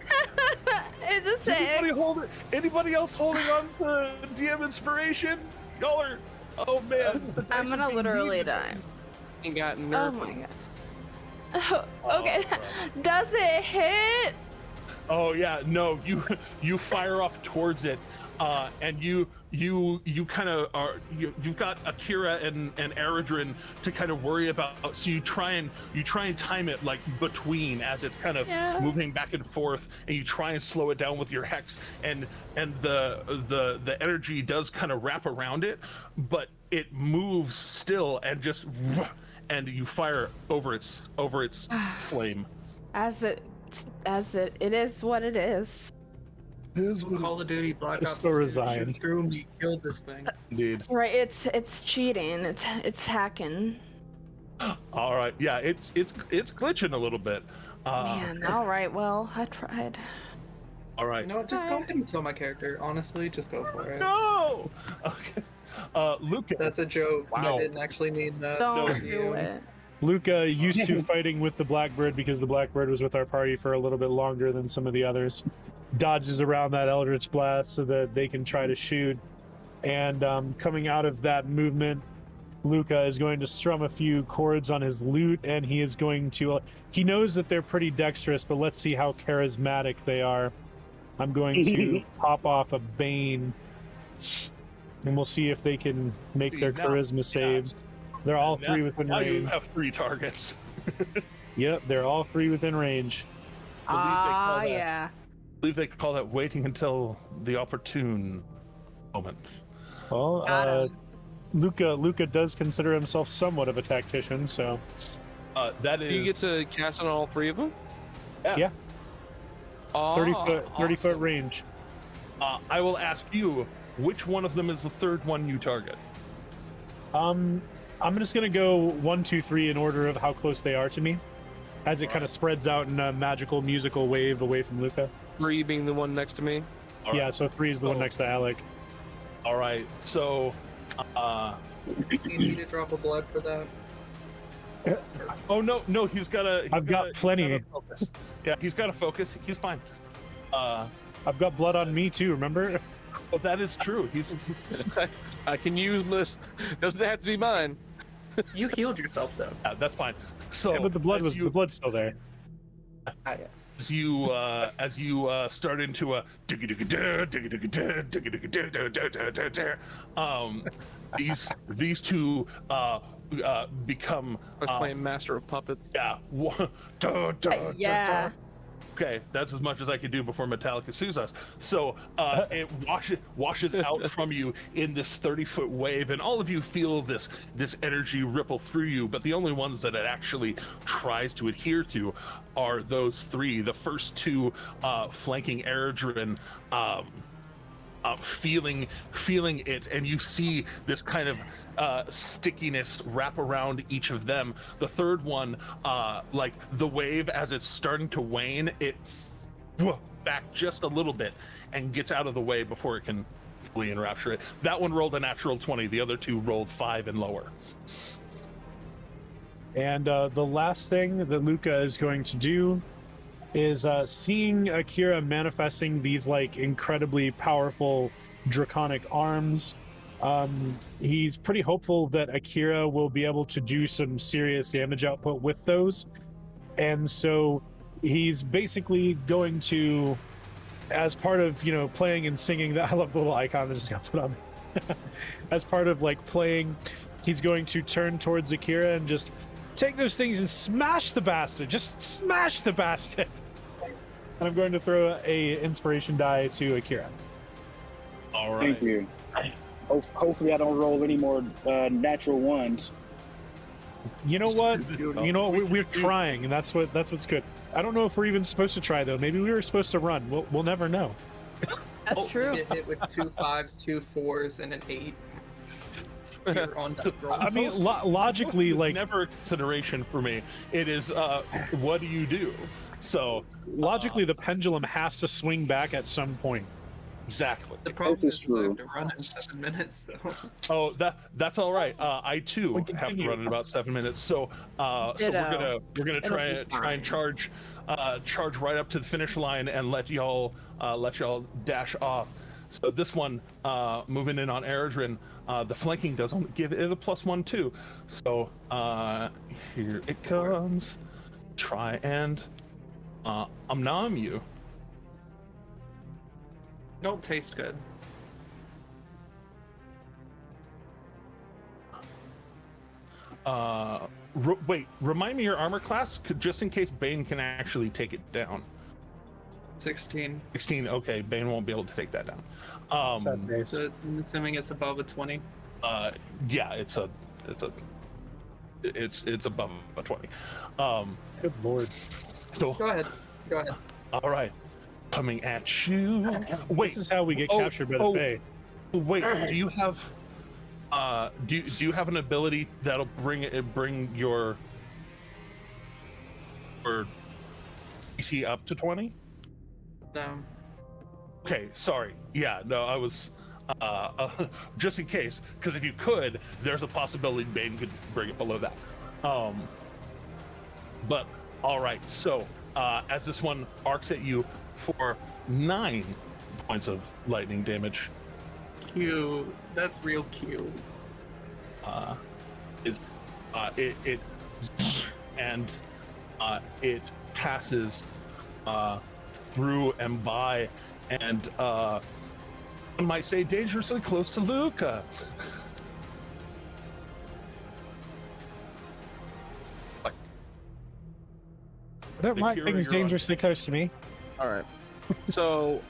It's a Is anybody six. anybody else holding on to DM inspiration? Y'all are. Oh man. the dice I'm are gonna being literally mean to die. me. He got Oh nerfed. my god. Oh, okay. Oh, Does it hit? Oh yeah, no, you fire off towards it, and you kind of are you've got Akira and Eridrin to kind of worry about. So you try and time it like between as it's kind of moving back and forth, and you try and slow it down with your hex, and the energy does kind of wrap around it, but it moves still and just and you fire over its flame. As it is what it is. Call of Duty Black Just Ops so 2, resigned. shoot through me, kill this thing. Indeed. That's right. It's cheating. It's hacking. All right. Yeah, it's glitching a little bit. Man. All right. Well, I tried. All right. You know what? Just go ahead and kill my character. Honestly, just go for it. No. Okay. Luca. That's a joke. Wow. I didn't actually mean that. Don't Fuck do you. it. Luca used to fighting with the Blackbird because the Blackbird was with our party for a little bit longer than some of the others. Dodges around that Eldritch Blast so that they can try to shoot. And coming out of that movement, Luca is going to strum a few chords on his lute, and he is going to... he knows that they're pretty dexterous, but let's see how charismatic they are. I'm going to pop off a Bane, and we'll see if they can make their charisma saves. They're all three within now range. you have 3 targets. Yep, they're all 3 within range. Yeah. I believe they call that waiting until the opportune moment. Well, Got Luca does consider himself somewhat of a tactician, so That is. You get to cast on all 3 of them? yeah, Oh, 30 foot range. I will ask you, which one of them is the 3rd one you target? I'm just gonna go 1, 2, 3 in order of how close they are to me, as it kind of spreads out in a magical musical wave away from Luca. 3 being the one next to me. All Yeah, right. so 3 is the one So- next to Alec. All right. So, You need to drop a blood for that. oh no, he's got a. I've got plenty. He's gotta focus. Yeah, he's got to focus. He's fine. I've got blood on me too. Remember? Well, that is true. He's I can use this. Doesn't have to be mine. You healed yourself though. yeah, that's fine. So, Yeah, but the blood as was you, the blood's still there. as you start into a these two become I was playing Master of Puppets. yeah. Yeah. Okay, that's as much as I can do before Metallica sues us. So it washes out from you in this 30-foot wave, and all of you feel this energy ripple through you. But the only ones that it actually tries to adhere to are those 3. The first 2 flanking Eridrin, feeling it, and you see this kind of stickiness wrap around each of them. The 3rd one, like the wave as it's starting to wane, it back just a little bit and gets out of the way before it can fully enrapture it. That one rolled a natural 20. The other 2 rolled 5 and lower. And the last thing that Luca is going to do is seeing Akira manifesting these like incredibly powerful draconic arms. He's pretty hopeful that Akira will be able to do some serious damage output with those. And so he's basically going to, as part of, playing and singing that, I love the little icon that just got put on. As part of like playing, he's going to turn towards Akira and just take those things and smash the bastard. Just smash the bastard. And I'm going to throw a inspiration die to Akira. All right. Thank you. Hopefully, I don't roll any more natural ones. You know what? We're trying, and that's what's good. I don't know if we're even supposed to try though. Maybe we were supposed to run. We'll never know. That's true. Get hit with 2 5s, 2 4s, and an 8. You're on death rolls. I mean, logically, It's like never a consideration for me. It is what do you do? So logically, the pendulum has to swing back at some point. Exactly. The problem This is is I have true. to run in 7 minutes, so Oh, that's all right. I too We have to continue. run in about 7 minutes. So so Ditto. we're gonna It'll try be and fine. charge right up to the finish line and let y'all dash off. So this one, moving in on Eredrin, the flanking does only give it a +1 too. So here it comes. Try and nom you. don't taste good. Wait, remind me your armor class, just in case Bane can actually take it down. 16. 16. Okay, Bane won't be able to take that down. Sad face. So I'm assuming it's above a 20. Yeah, it's above a 20. Good lord. So Go ahead. all right, coming at you. Wait, This is how we get Oh, captured by the oh. Fae. wait. Do you have do you have an ability that'll bring your DC up to 20? No. Okay, sorry. Yeah, no, I was just in case, because if you could, there's a possibility Bane could bring it below that. But all right, so as this one arcs at you for 9 points of lightning damage, Cute. That's real cute. it passes through and by, and one might say dangerously close to Luca. I don't like Kira, things you're on. dangerously close to me. All right. So,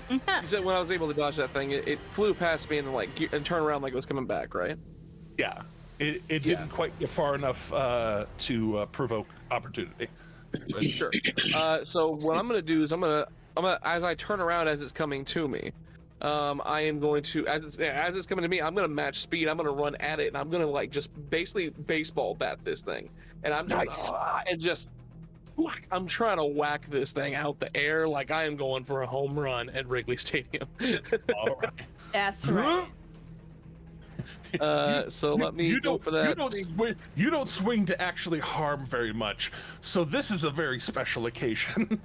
you said when I was able to dodge that thing, it flew past me and and turned around like it was coming back, right? Yeah, it didn't quite get far enough to provoke opportunity. But Sure. So what I'm gonna do is I'm gonna as I turn around as it's coming to me, I am going to as it's coming to me, I'm gonna match speed. I'm gonna run at it, and I'm gonna just basically baseball bat this thing, and I'm just I'm trying to whack this thing out the air like I am going for a home run at Wrigley Stadium. all right. That's right. So let me go for that. You don't swing to actually harm very much, so this is a very special occasion.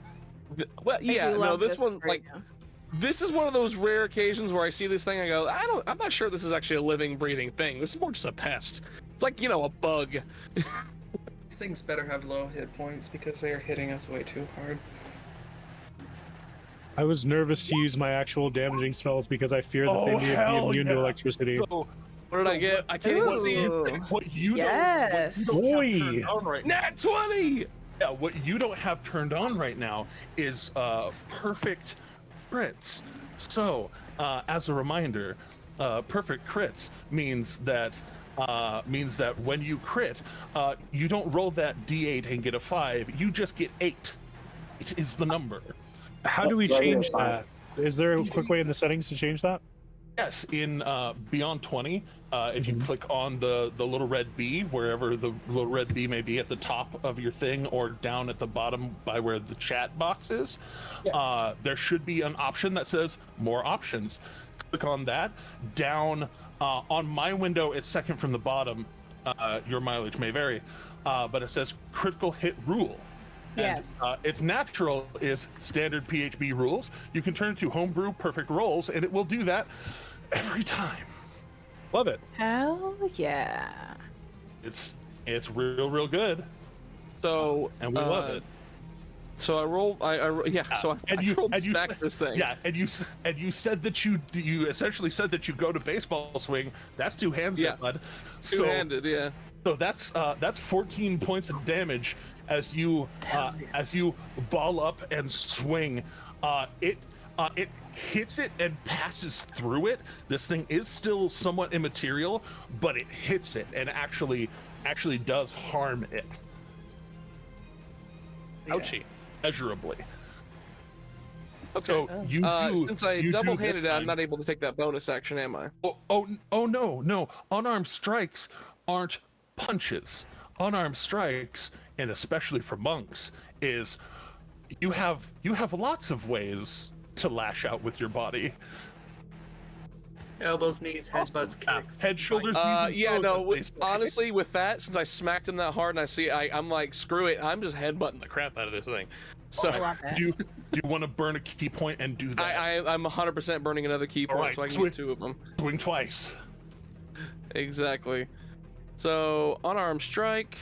Well, yeah, do no, love this this one right now. this is one of those rare occasions where I see this thing, I go, I'm not sure this is actually a living, breathing thing. This is more just a pest. It's like, a bug. These things better have low hit points because they are hitting us way too hard. I was nervous to use my actual damaging spells because I fear that they may be hell immune to yeah. electricity. So, What did I get? I can't even see it. what you Yes. don't have Boy. turned on right now. Nat 20! Yeah, what you don't have turned on right now is perfect crits. So, as a reminder, perfect crits means that when you crit, you don't roll that d8 and get a 5. You just get 8. It is the number. How do we Right here, change fine. that? Is there a quick way in the settings to change that? Yes, in Beyond 20, if you click on the little red B, wherever the little red B may be at the top of your thing or down at the bottom by where the chat box is, there should be an option that says more options. Click on that. Down on my window, it's second from the bottom. Your mileage may vary, but it says critical hit rule. Yes. And, its natural is standard PHB rules. You can turn to homebrew perfect rolls, and it will do that every time. Love it. Hell yeah. It's real good, So, and we love it. So I roll. I So I rolled back this thing. Yeah, and you said that you essentially said that you go to baseball swing. That's 2 hands, Yeah. there, bud. Two-handed, yeah. So that's 14 points of damage as you ball up and swing. It hits it and passes through it. This thing is still somewhat immaterial, but it hits it and actually does harm it. Ouchie, measurably. Okay. So you do. Since I you do double-handed this it, I'm time. not able to take that bonus action, am I? Oh no. Unarmed strikes aren't punches. Unarmed strikes, and especially for monks, is you have lots of ways to lash out with your body. Elbows, knees, headbutts, kicks. Head, shoulders, knees, and Yeah, toes, no. as they say. Honestly, with that, since I smacked him that hard, and I'm like, screw it. I'm just headbutting the crap out of this thing. So Do you want to burn a key point and do that? I'm 100% burning another key point, Alright, so I can get 2 of them. Swing twice. Exactly. So unarmed strike.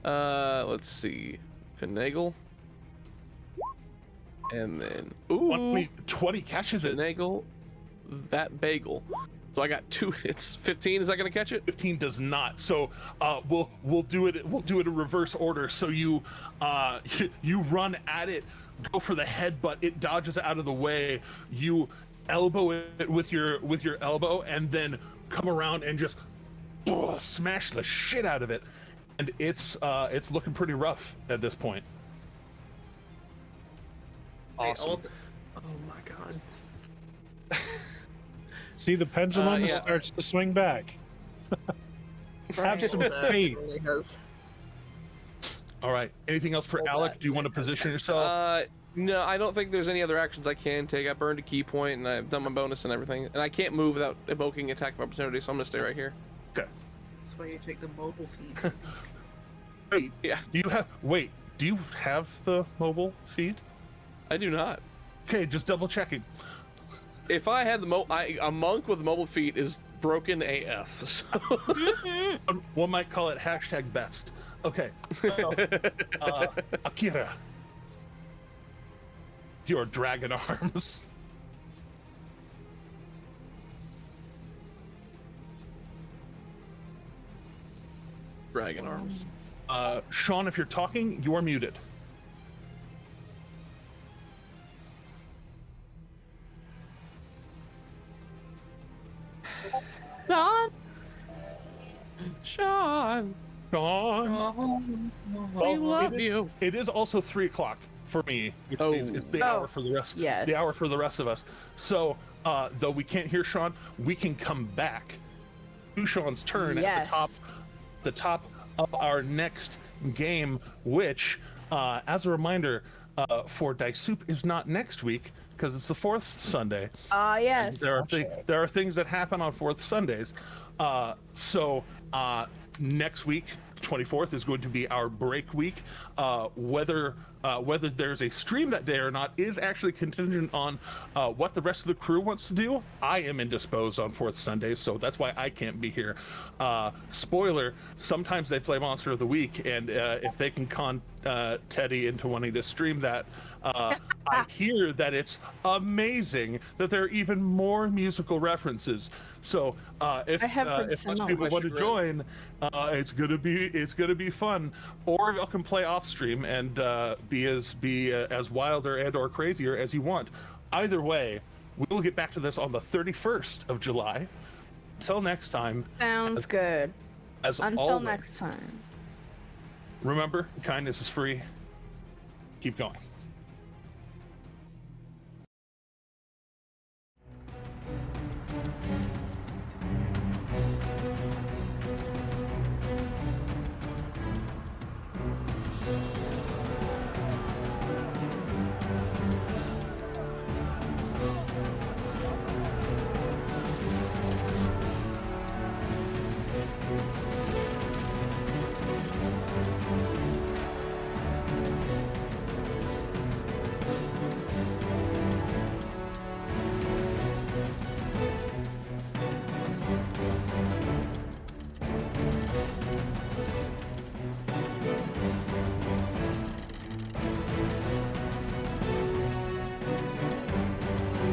Let's see, finagle, and then 20 catches it. finagle that bagel. So I got 2 hits. 15. Is that gonna catch it? 15 does not. So we'll do it. We'll do it in reverse order. So you you run at it, go for the headbutt. It dodges out of the way. You elbow it with your elbow, and then come around and just smash the shit out of it. And it's looking pretty rough at this point. Awesome. Oh my god. See, the pendulum yeah. starts to swing back. Have some faith. Really has- All right. Anything else for Hold Alec? that. Do you want to position yourself? No, I don't think there's any other actions I can take. I burned a key point and I've done my bonus and everything, and I can't move without evoking attack of opportunity, so I'm gonna stay right here. Okay. That's why you take the mobile feed. Wait. Yeah. Do you have the mobile feed? I do not. Okay, just double checking. If I had a monk with mobile feet is broken AF. So. One might call it #best. Okay. So, Akira. Your dragon arms. Dragon arms. Sean, if you're talking, you are muted. Sean. Sean, Sean. we love you. It is also 3 o'clock for me. It's the hour for the rest. Yes. The hour for the rest of us. So, though we can't hear Sean, we can come back to Sean's turn at the top of our next game, which, as a reminder, for Dice Soup is not next week because it's the 4th Sunday. Yes. There are things that happen on 4th Sundays. So next week, 24th, is going to be our break week. Whether there's a stream that day or not is actually contingent on what the rest of the crew wants to do. I am indisposed on 4th Sundays, so that's why I can't be here. Spoiler, sometimes they play Monster of the Week, and if they can con Teddy into wanting to stream that, I hear that it's amazing that there are even more musical references. So if most people want to join, it's gonna be fun. Or y'all can play off stream and be as wilder and or crazier as you want. Either way, we will get back to this on the 31st of July. Until next time. Sounds good. Until always, next time. remember, kindness is free. Keep going.